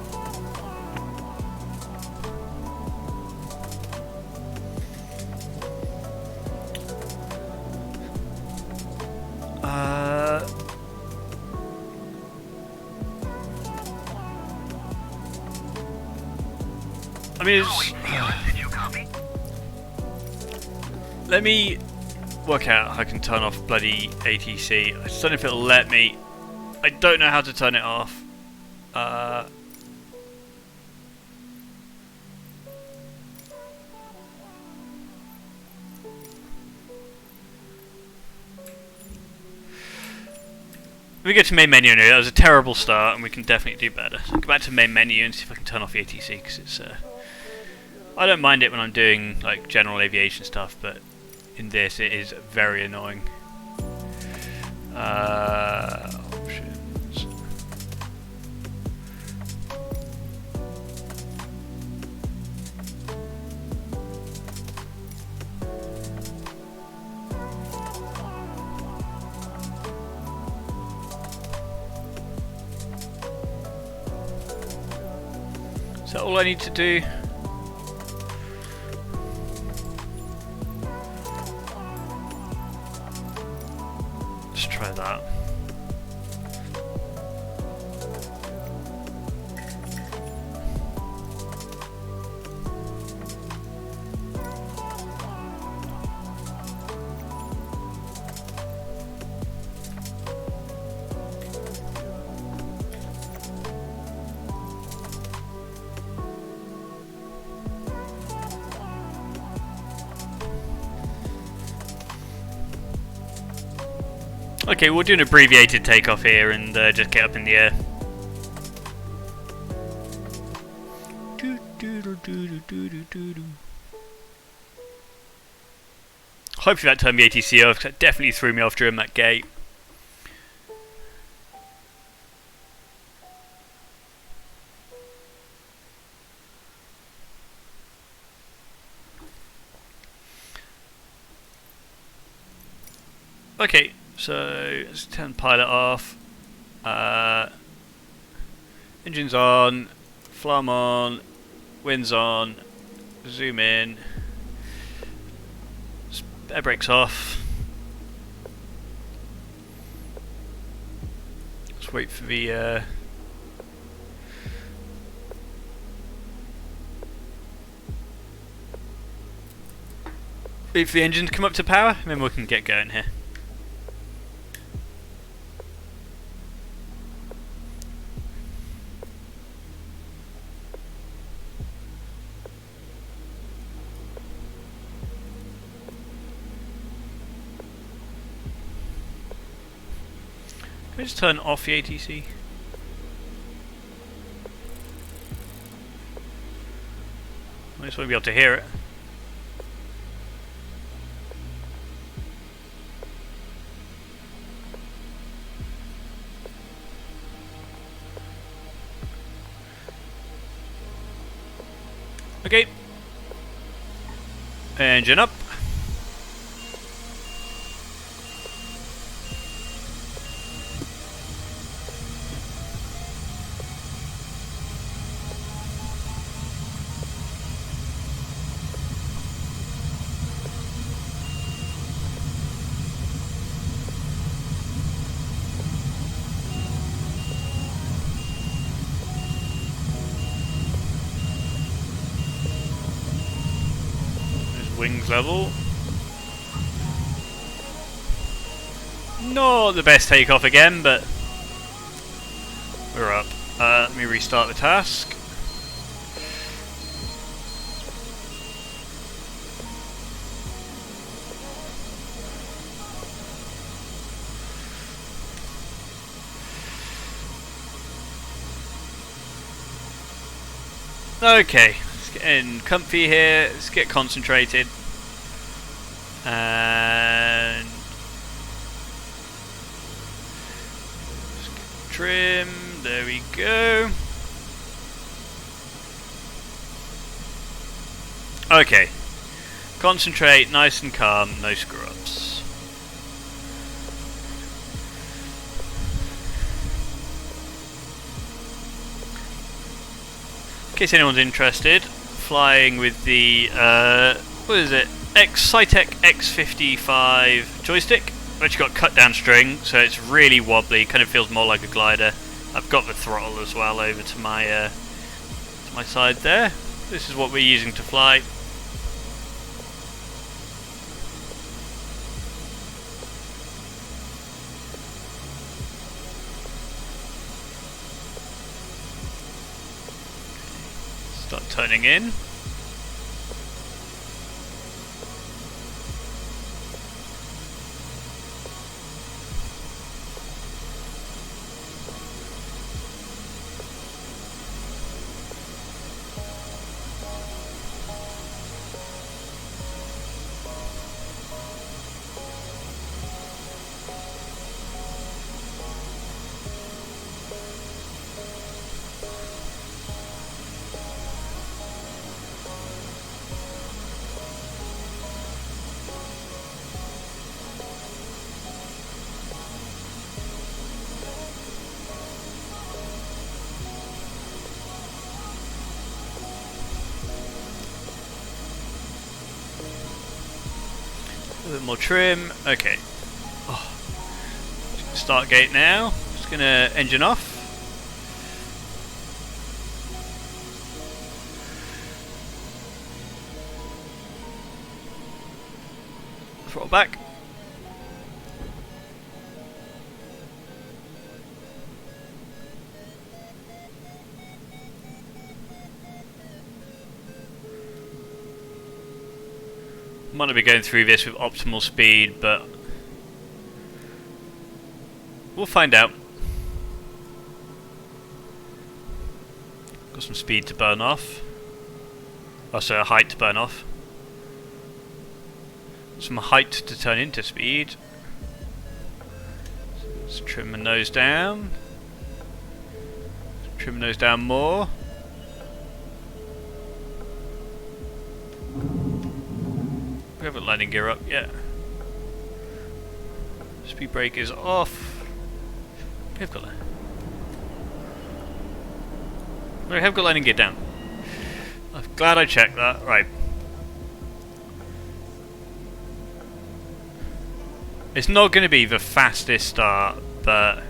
I mean, it's, Did you copy? let me work out how I can turn off bloody ATC. I just don't know if it'll let me. I don't know how to turn it off. If we go to main menu now, that was a terrible start and we can definitely do better. So I'll go back to main menu and see if I can turn off the ATC, because it's I don't mind it when I'm doing like general aviation stuff, but in this it is very annoying. Options. Is that all I need to do? Let's try that. Okay, we'll do an abbreviated takeoff here and just get up in the air. Hopefully that turned the ATC off, because that definitely threw me off during that gate. Okay. So let's turn pilot off. Engines on, flam on, winds on, zoom in, air brakes off. Let's wait for the engine to come up to power, and then we can get going here. Can I just turn off the ATC? I just want to be able to hear it. Okay. Engine up. Wings level. Not the best takeoff again, but we're up. Let me restart the task. Okay. Getting comfy here, let's get concentrated and trim, there we go. Okay, concentrate, nice and calm, no screw ups. In case anyone's interested, flying with the what is it? Cytec X55 joystick. I've actually got cut down string, so it's really wobbly. Kind of feels more like a glider. I've got the throttle as well over to my side there. This is what we're using to fly. Start turning in. A bit more trim. Okay. Oh. Start gate now. Just gonna engine off. Throttle back. Might not be going through this with optimal speed, but we'll find out. Got some speed to burn off. Also, height to burn off. Some height to turn into speed. Let's trim the nose down. Trim the nose down more. We haven't landing gear up yet. Speed brake is off. We have got landing gear down. I'm glad I checked that. Right. It's not going to be the fastest start, but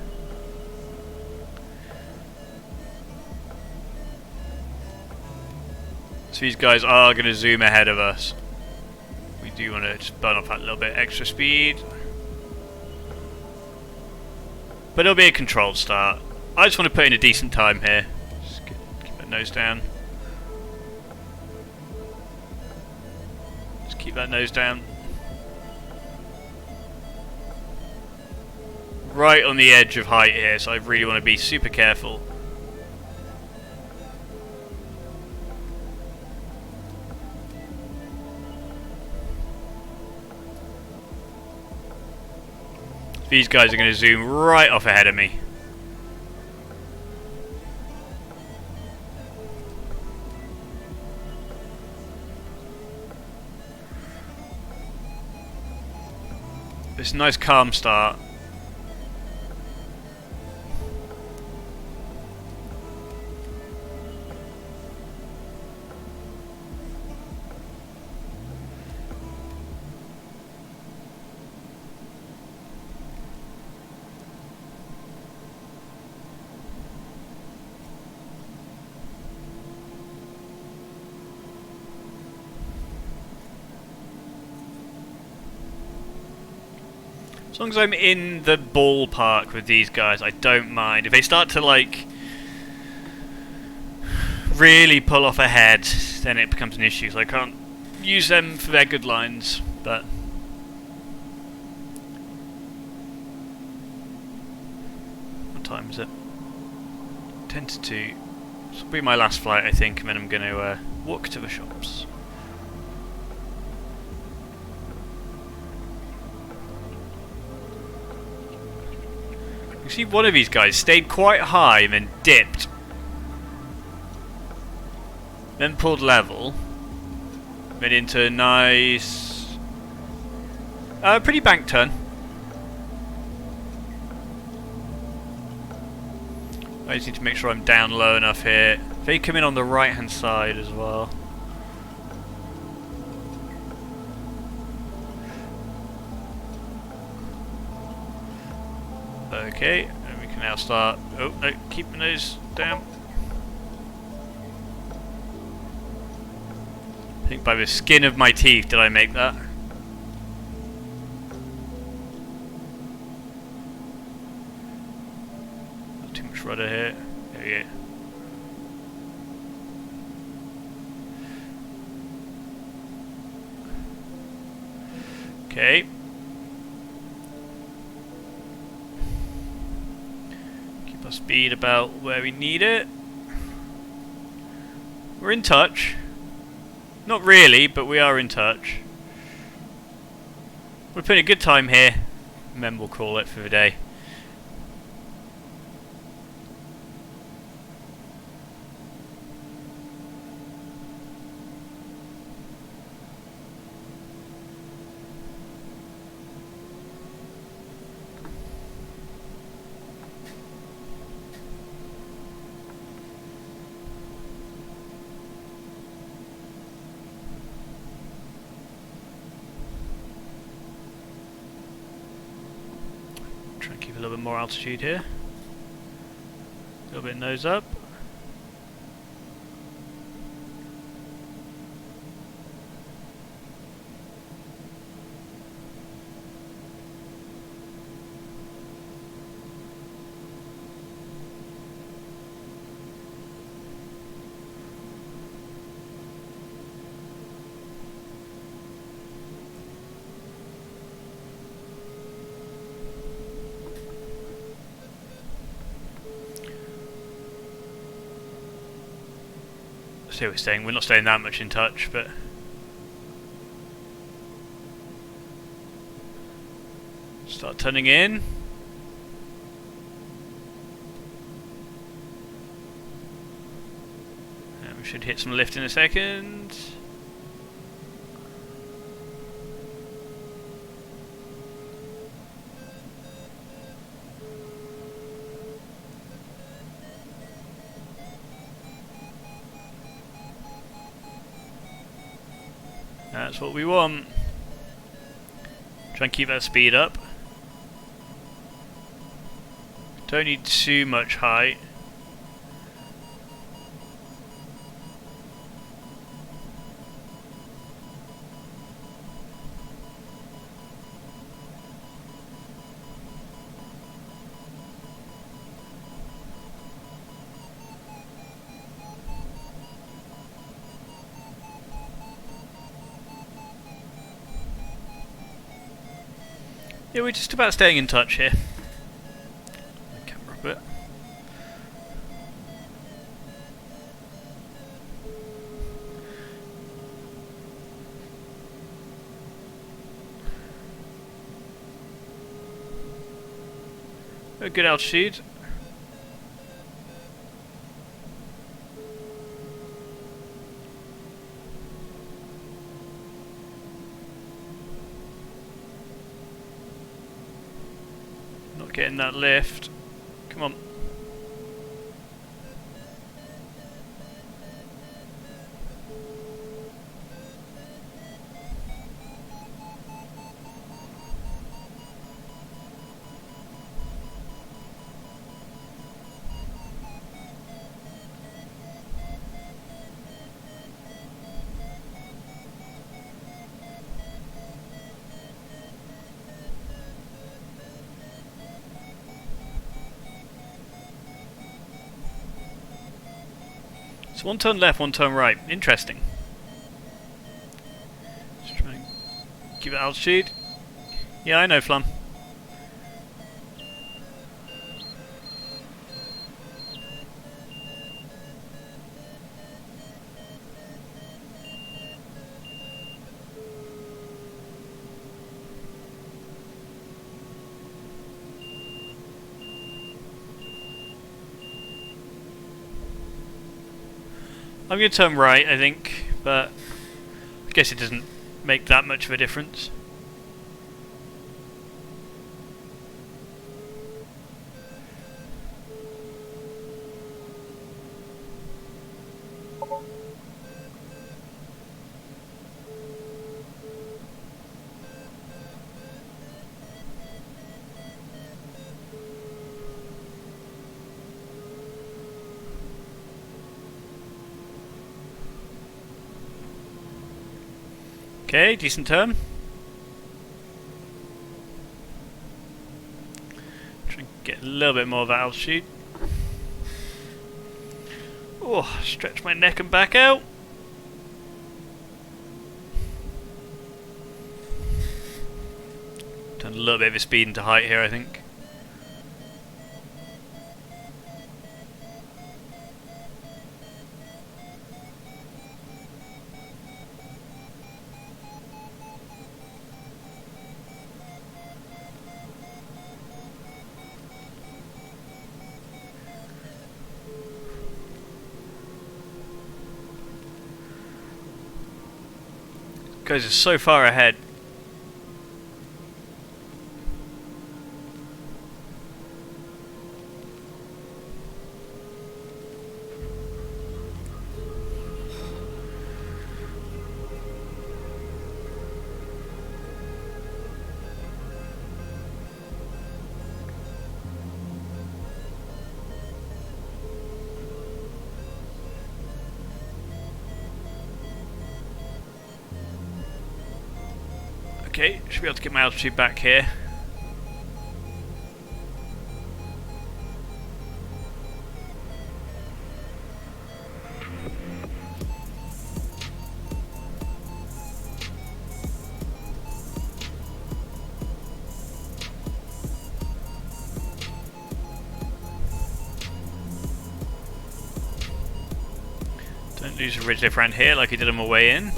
so these guys are going to zoom ahead of us. We do want to just burn off that little bit extra speed. But it'll be a controlled start. I just want to put in a decent time here. Just keep that nose down. Just keep that nose down. right on the edge of height here, so I really want to be super careful. These guys are going to zoom right off ahead of me. It's a nice calm start. As long as I'm in the ballpark with these guys, I don't mind. If they start to, like, really pull off ahead, then it becomes an issue. So I can't use them for their good lines, but... What time is it? 10 to 2. This will be my last flight, I think, and then I'm going to walk to the shops. You see one of these guys stayed quite high and then dipped. Then pulled level. Then into a nice... pretty bank turn. I just need to make sure I'm down low enough here. They come in on the right hand side as well. Okay, and we can now start... Oh, no, keep my nose down. I think by the skin of my teeth did I make that. Not too much rudder here. There we go. Okay. Keep our speed about where we need it. We're in touch. Not really, but we are in touch. We're putting a good time here, and then we'll call it for the day. Try and keep a little bit more altitude here. A little bit nose up. See what we're staying. We're not staying that much in touch, but start turning in. And we should hit some lift in a second. That's what we want. Try and keep that speed up. Don't need too much height. Yeah, we're just about staying in touch here. A good altitude. Not getting that lift. Come on. It's 1 turn left, 1 turn right. Interesting. Let's try and give it altitude. Yeah, I know, Flum. I'm going to turn right, I think, but I guess it doesn't make that much of a difference. Okay, decent turn. Try and get a little bit more of that altitude. Oh, stretch my neck and back out. Turn a little bit of a speed into height here, I think. Guys are so far ahead. Okay, should be able to get my altitude back here. Don't lose a ridge lift around here like I did on my way in.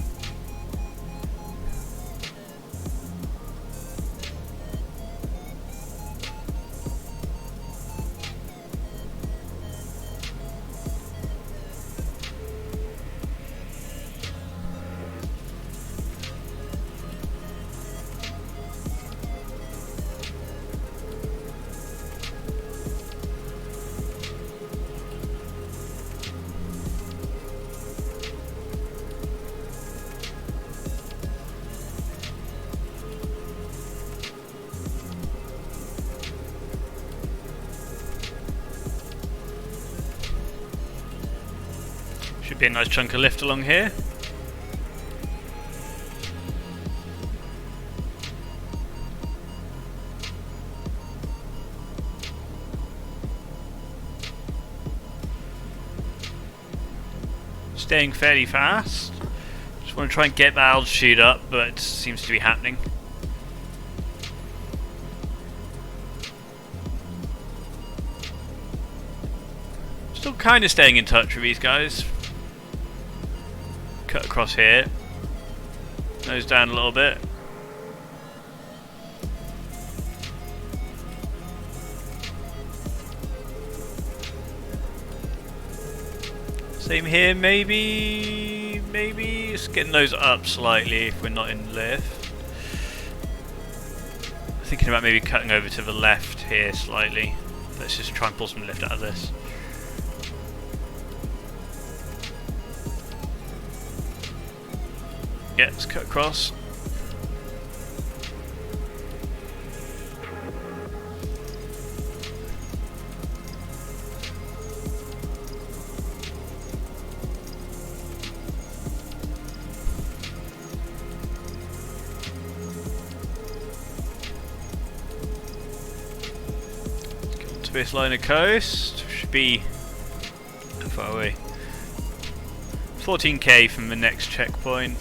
Should be a nice chunk of lift along here. Staying fairly fast. Just want to try and get that altitude up, but it seems to be happening. Still kind of staying in touch with these guys. Cut across here. Nose down a little bit. Same here, maybe. Just getting those up slightly if we're not in lift. Thinking about maybe cutting over to the left here slightly. Let's just try and pull some lift out of this. Yeah, let's cut across. To this line of coast, should be how far away? 14k from the next checkpoint.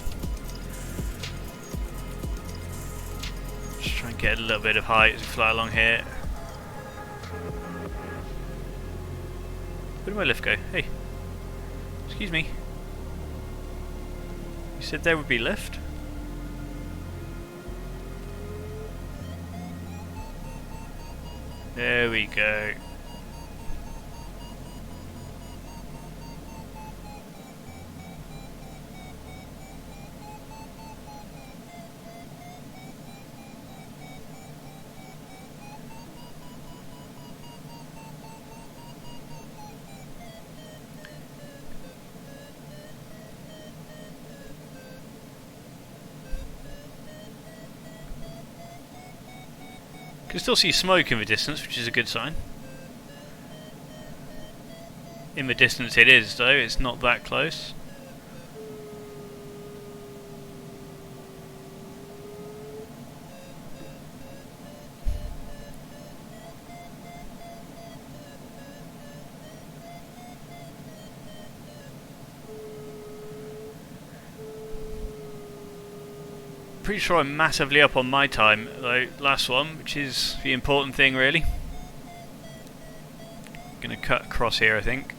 Just try and get a little bit of height as we fly along here. Where did my lift go? Hey, excuse me. You said there would be lift? There we go. Can still see smoke in the distance, which is a good sign. In the distance it is, though, it's not that close. Pretty sure I'm massively up on my time, though, last one, which is the important thing, really. Gonna cut across here, I think.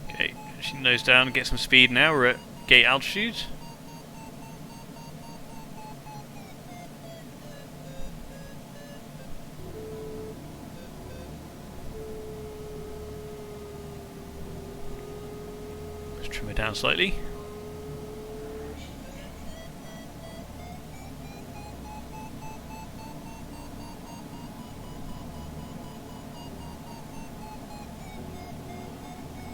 Okay, she nose down and get some speed now. We're at gate altitude. Let's trim it down slightly.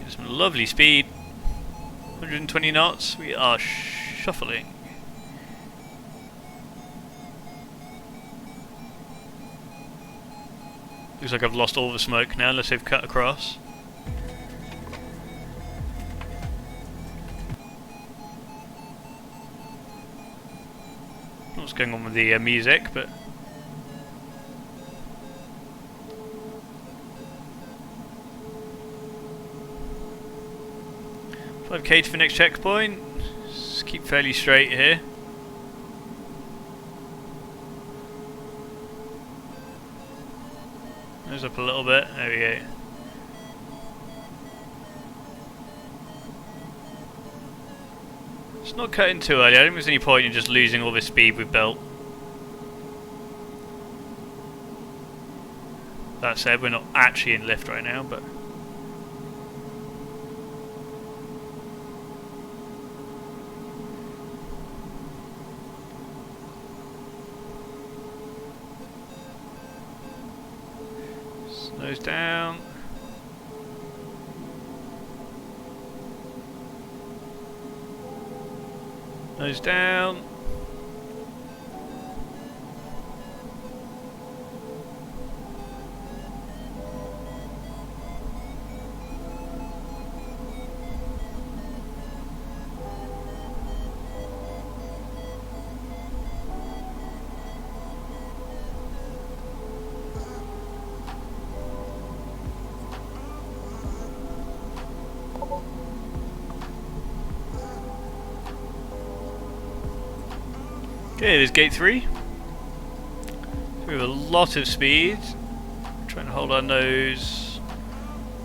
Some lovely speed, 120 knots, we are shuffling. Looks like I've lost all the smoke now unless they've cut across. What's going on with the music, but 5k to the next checkpoint. Just keep fairly straight here. Nose up a little bit. There we go. It's not cutting too early. I don't think there's any point in just losing all this speed we've built. That said, we're not actually in lift right now, but nose down. Nose down. Okay, there's gate 3. We have a lot of speed. Trying to hold our nose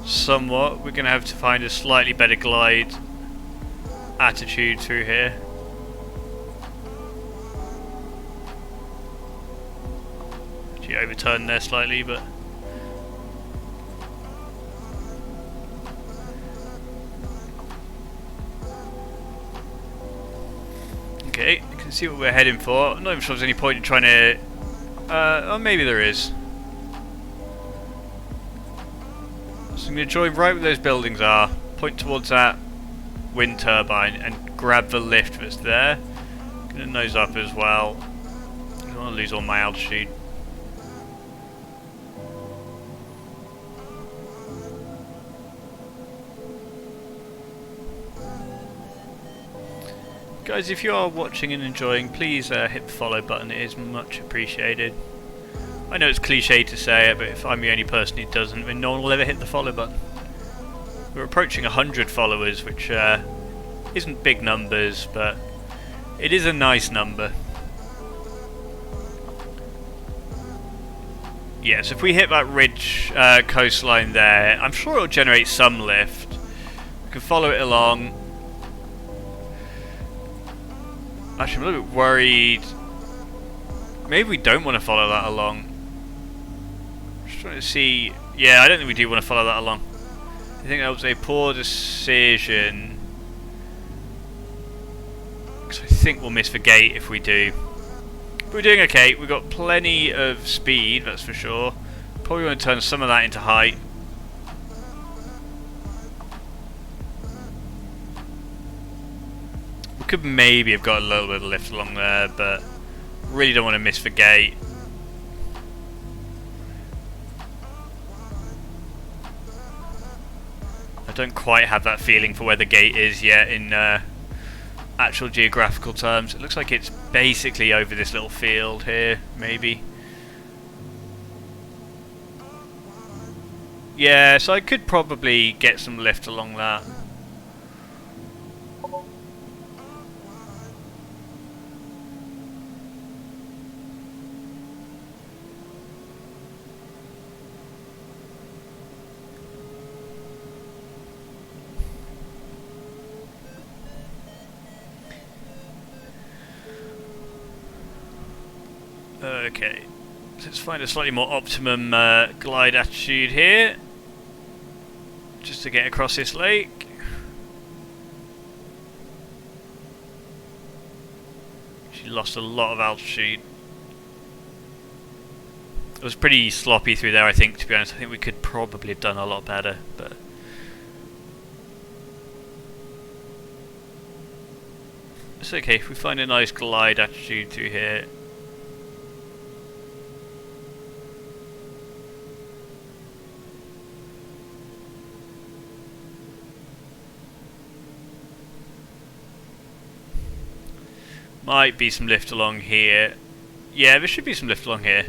somewhat. We're going to have to find a slightly better glide attitude through here. Actually overturned there slightly, but okay, you can see what we're heading for. I'm not even sure there's any point in trying to oh, maybe there is. So I'm going to join right where those buildings are, point towards that wind turbine and grab the lift that's there. Going to nose up as well. I don't want to lose all my altitude. Guys, if you are watching and enjoying, please hit the follow button, it is much appreciated. I know it's cliche to say it, but if I'm the only person who doesn't, then no one will ever hit the follow button. We're approaching 100 followers, which isn't big numbers, but it is a nice number. Yeah, so if we hit that ridge coastline there, I'm sure it'll generate some lift. We can follow it along. Actually, I'm a little bit worried. Maybe we don't want to follow that along. Just trying to see. Yeah, I don't think we do want to follow that along. I think that was a poor decision. Because I think we'll miss the gate if we do. But we're doing okay. We've got plenty of speed, that's for sure. Probably want to turn some of that into height. Could maybe have got a little bit of lift along there, but really don't want to miss the gate. I don't quite have that feeling for where the gate is yet in actual geographical terms. It looks like it's basically over this little field here, maybe. Yeah, so I could probably get some lift along that. Okay, so let's find a slightly more optimum glide attitude here, just to get across this lake. She lost a lot of altitude. It was pretty sloppy through there, I think, to be honest. I think we could probably have done a lot better, but it's okay if we find a nice glide attitude through here. Might be some lift along here. Yeah, there should be some lift along here.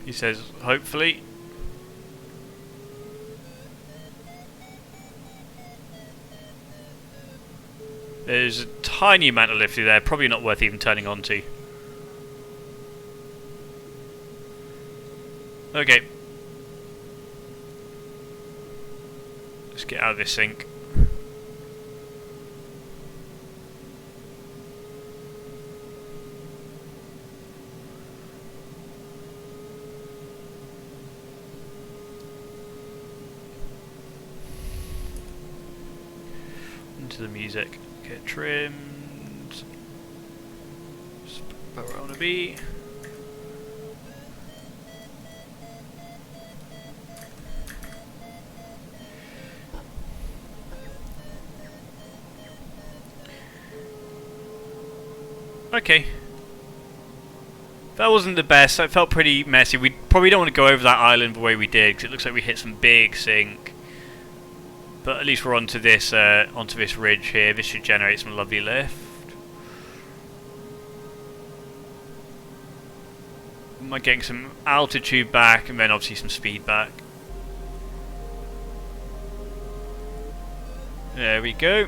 He says, hopefully. There's a tiny amount of lift through there, probably not worth even turning onto. Okay. Let's get out of this sink. Into the music. Get trimmed. Just about where I want to be. Okay. That wasn't the best. It felt pretty messy. We probably don't want to go over that island the way we did, because it looks like we hit some big sink. But at least we're onto this ridge here. This should generate some lovely lift. am I getting some altitude back and then obviously some speed back. There we go.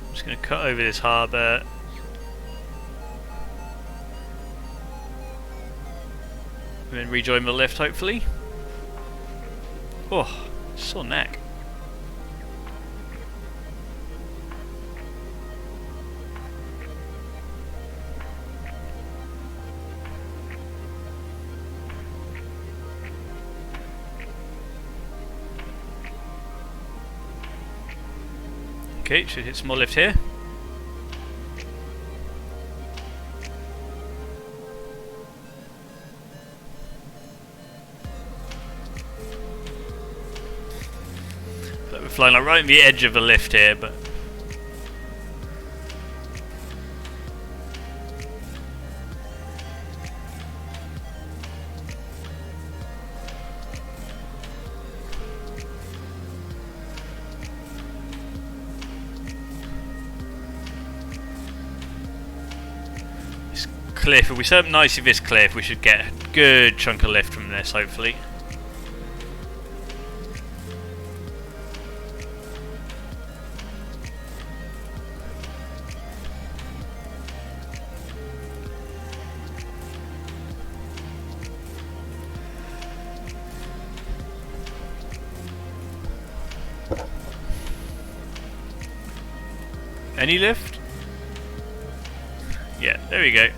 I'm just going to cut over this harbour. And then rejoin the lift, hopefully. Oh, sore neck. Okay, should hit some more lift here. So we're flying like right on the edge of the lift here, but cliff, if we set up nicely this cliff, we should get a good chunk of lift from this, hopefully. Any lift? Yeah, there we go.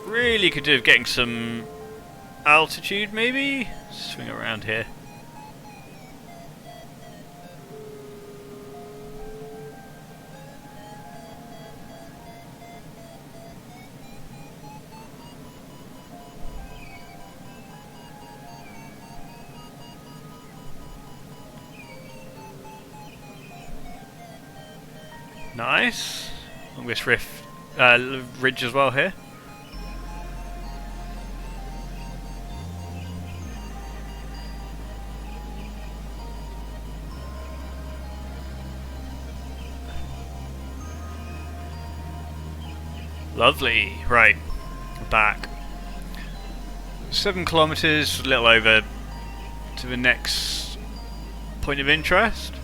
Really could do with getting some altitude, maybe? Swing around here. Nice. Along this ridge as well here. Lovely. Right, we're back. 7 kilometers, a little over, to the next point of interest.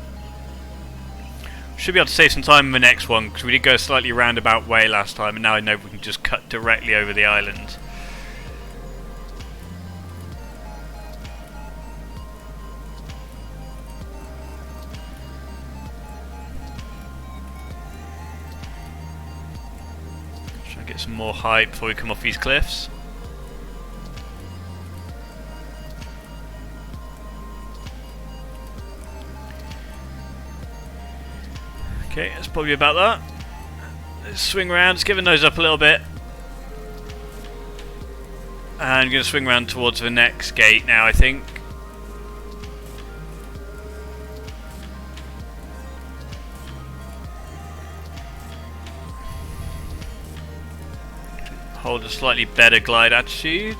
Should be able to save some time in the next one because we did go a slightly roundabout way last time, and now I know we can just cut directly over the island. Get some more height before we come off these cliffs. Okay, that's probably about that. Let's swing around, let's give the nose up a little bit. And I'm going to swing around towards the next gate now, I think. Hold a slightly better glide attitude.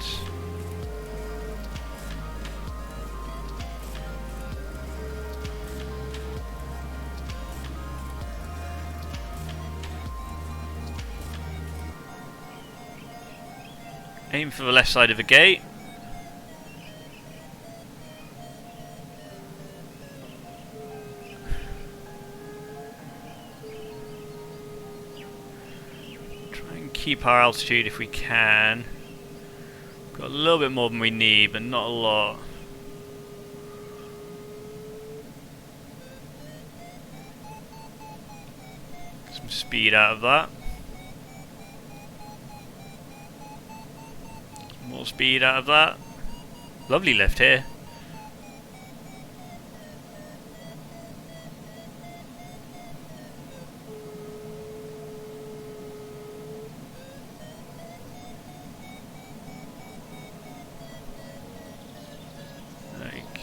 Aim for the left side of the gate. Keep our altitude if we can. Got a little bit more than we need, but not a lot. Some speed out of that. More speed out of that. Lovely lift here.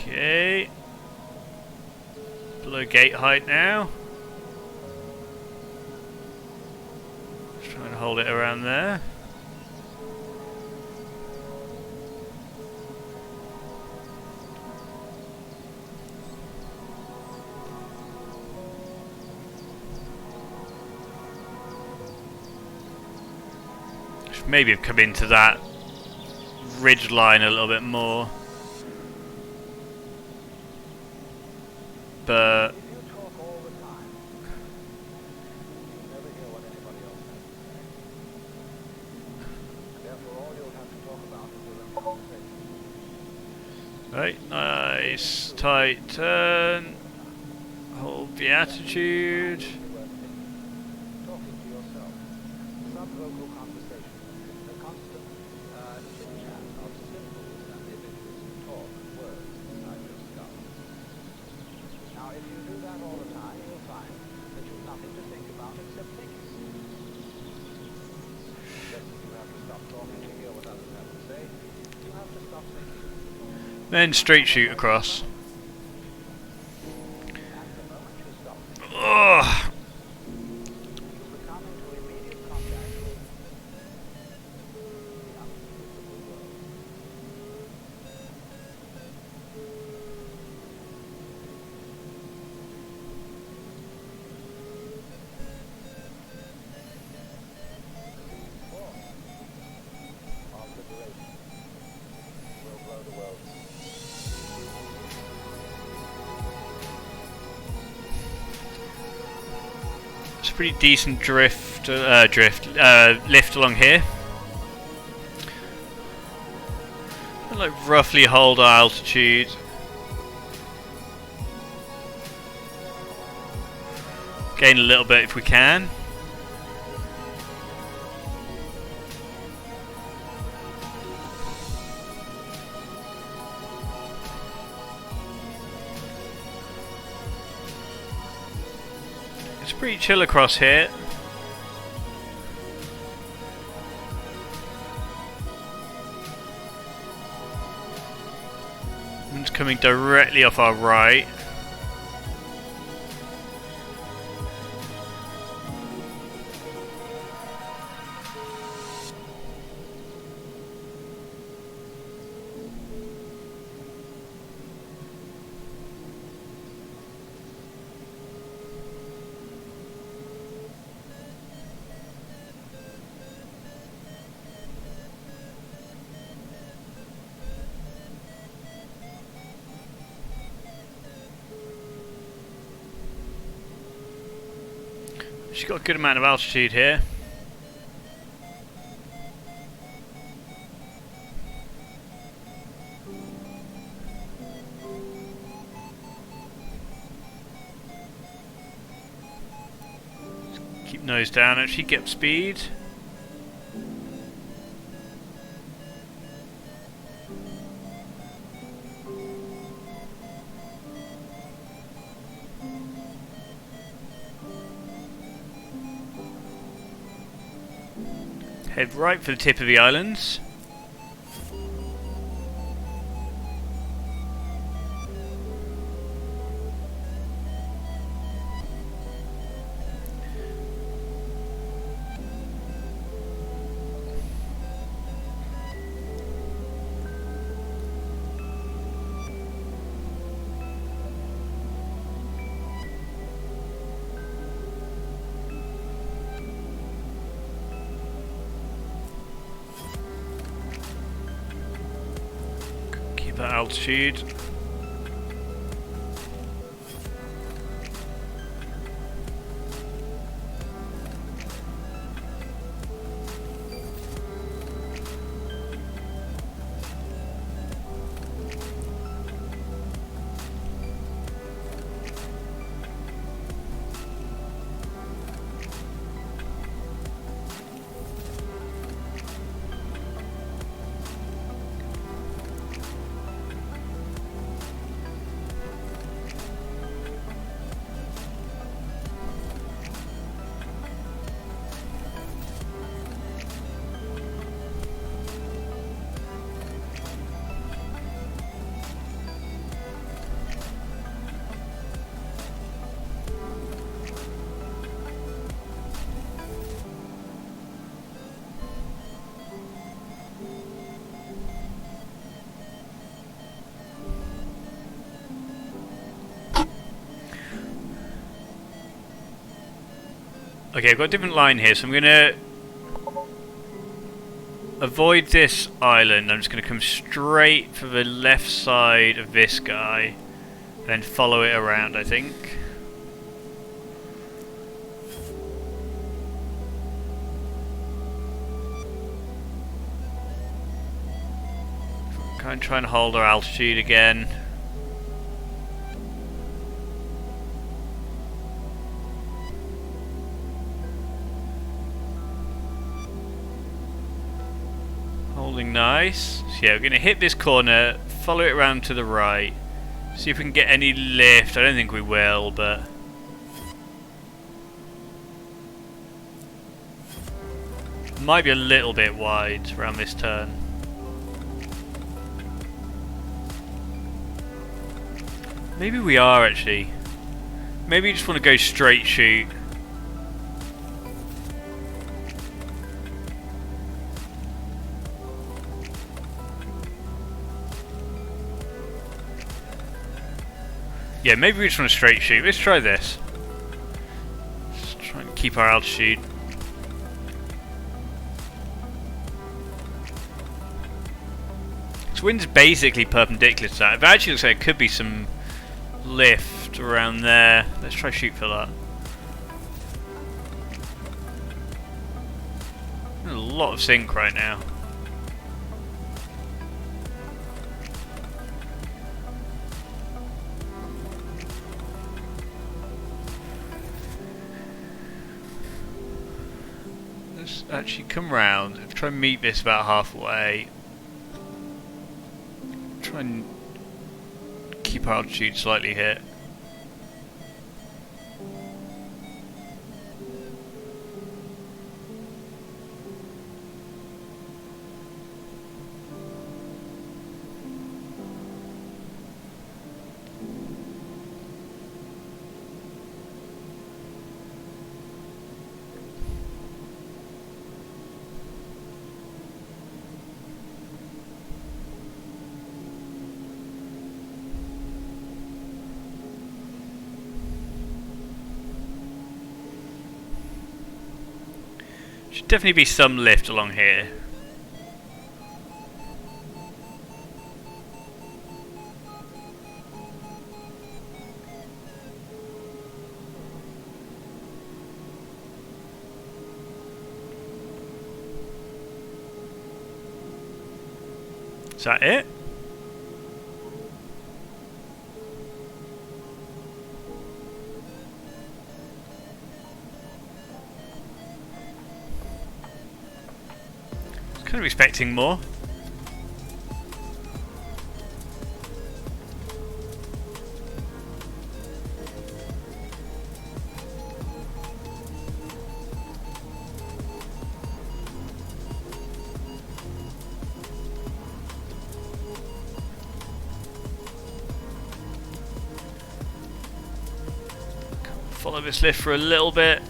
Okay, below gate height now. Just trying to hold it around there. Should maybe have come into that ridge line a little bit more. But right, nice tight turn. Hold the attitude. Then straight shoot across. Ugh. It's a pretty decent lift along here. Like roughly hold our altitude. Gain a little bit if we can. It's pretty chill across here. It's coming directly off our right. She's got a good amount of altitude here. Keep nose down, actually get up speed. Head right for the tip of the islands. That altitude. Okay, I've got a different line here, so I'm going to avoid this island. I'm just going to come straight for the left side of this guy, and then follow it around, I think. Kind of trying to hold our altitude again. Holding nice. So yeah, we're going to hit this corner, follow it around to the right, see if we can get any lift. I don't think we will, but might be a little bit wide around this turn. Maybe we are actually. Maybe you just want to go straight shoot. Yeah, maybe we just want to straight shoot. Let's try this. Just try and keep our altitude. This wind's basically perpendicular to that. It actually looks like it could be some lift around there. Let's try shoot for that. There's a lot of sync right now. Let's actually come round, try and meet this about halfway. Try and keep our altitude slightly hit. Should definitely be some lift along here. Is that it? Kind of expecting more. Follow this lift for a little bit.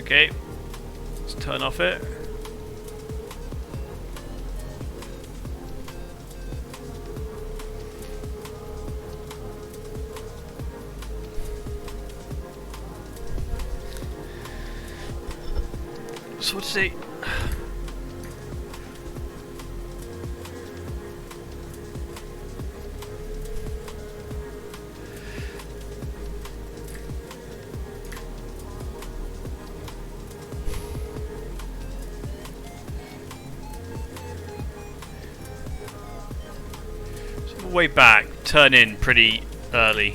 Okay, let's turn off it. So what's it? Way back, turn in pretty early.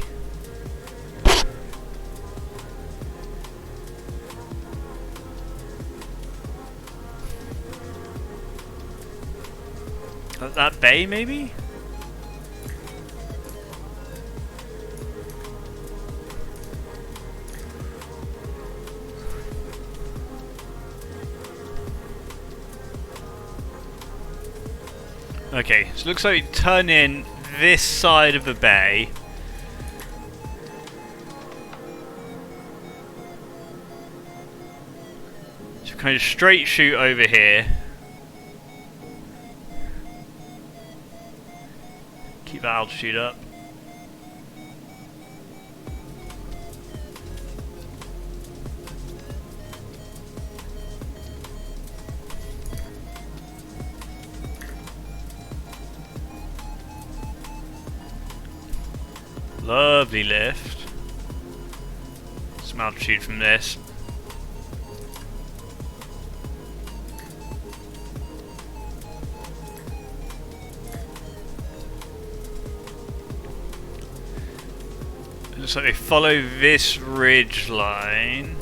That bay, maybe? Okay, so it looks like we turn in this side of the bay. So kind of straight shoot over here. Keep that altitude up. Lovely lift. Some altitude from this. It looks like they follow this ridge line.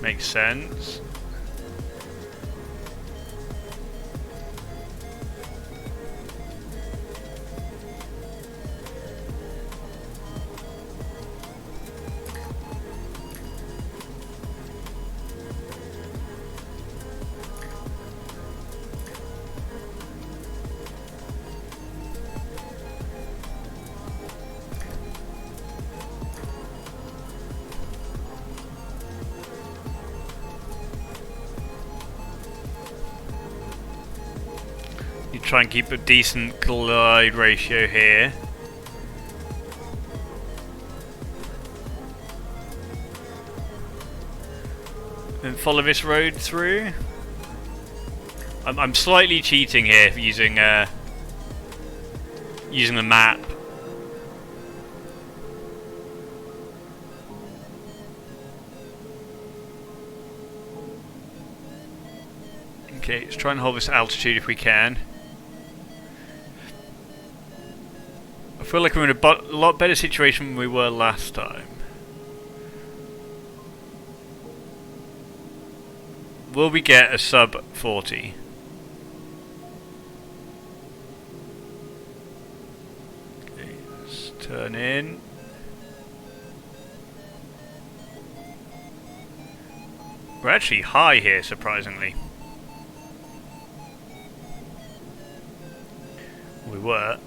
Makes sense. You try and keep a decent glide ratio here. Then follow this road through. I'm slightly cheating here using using the map. Okay, let's try and hold this altitude if we can. I feel like we're in a lot better situation than we were last time. Will we get a sub 40? Okay, let's turn in. We're actually high here, surprisingly. We were.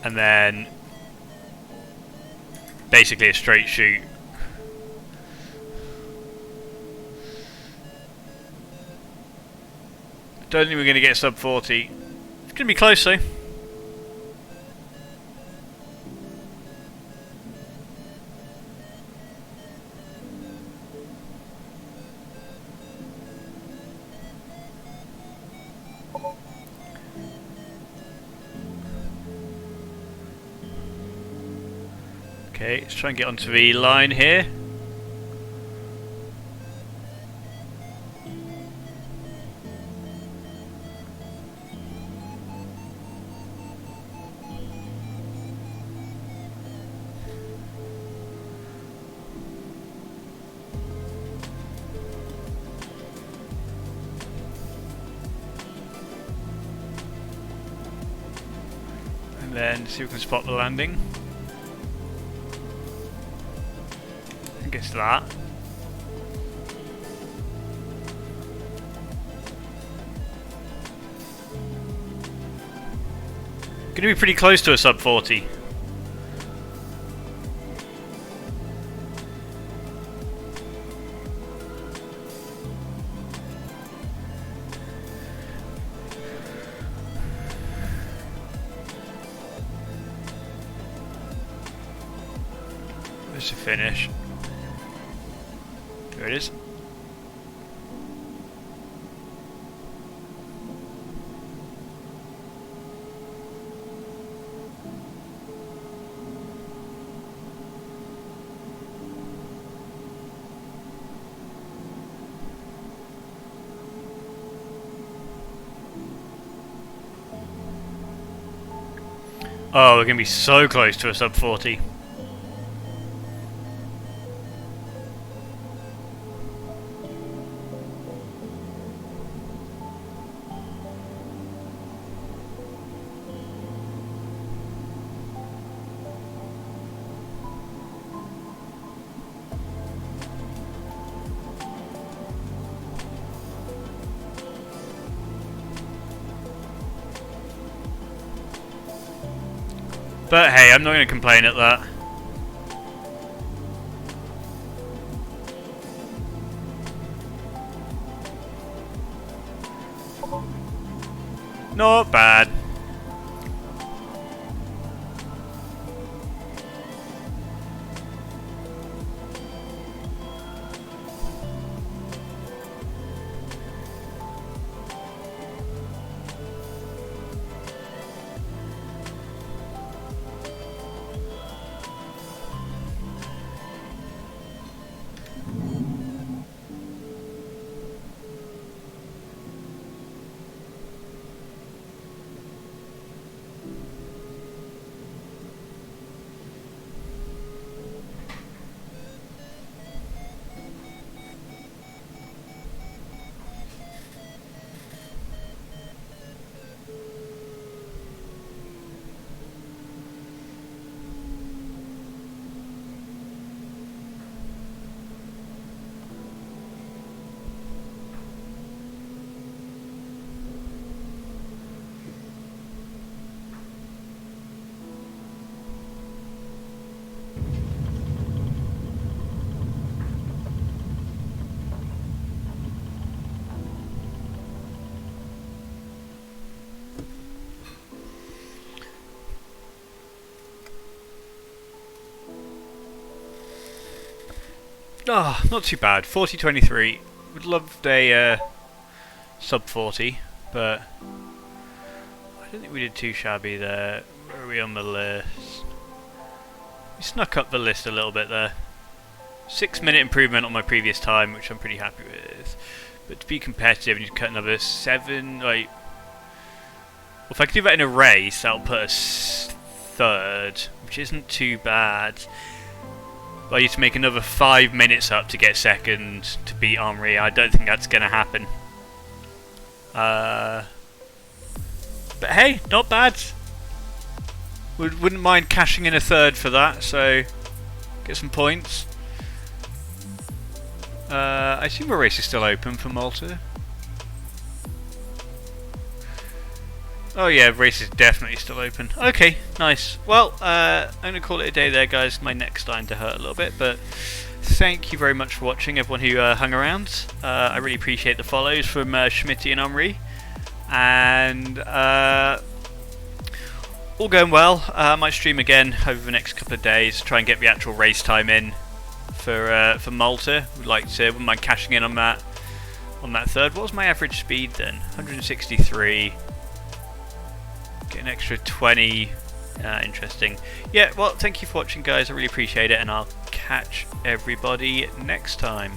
And then basically a straight shoot. Don't think we're going to get sub 40. It's going to be close though. Okay, let's try and get onto the line here. And then see if we can spot the landing. Guess that. Gonna be pretty close to a sub 40. There's a finish. There it is. Oh, we're going to be so close to a sub 40. But hey, I'm not going to complain at that. Not bad. Oh, not too bad. 40.23. Would love a sub 40, but I don't think we did too shabby there. Where are we on the list? We snuck up the list a little bit there. 6-minute improvement on my previous time, which I'm pretty happy with. But to be competitive, I need to cut another 7. Like, well, if I could do that in a race, that'll put us third, which isn't too bad. But I need to make another 5 minutes up to get second to beat Henri. I don't think that's going to happen. But hey, not bad. Wouldn't mind cashing in a third for that, so get some points. I assume the race is still open for Malta. Oh yeah, the race is definitely still open. Okay, nice. Well, I'm going to call it a day there, guys. My neck's starting to hurt a little bit, but thank you very much for watching, everyone who hung around. I really appreciate the follows from Schmitty and Henri. And all going well. I might stream again over the next couple of days, try and get the actual race time in for Malta. Wouldn't mind cashing in on that third. What was my average speed then? 163. Get an extra 20. Interesting. Yeah, well, thank you for watching, guys. I really appreciate it, and I'll catch everybody next time.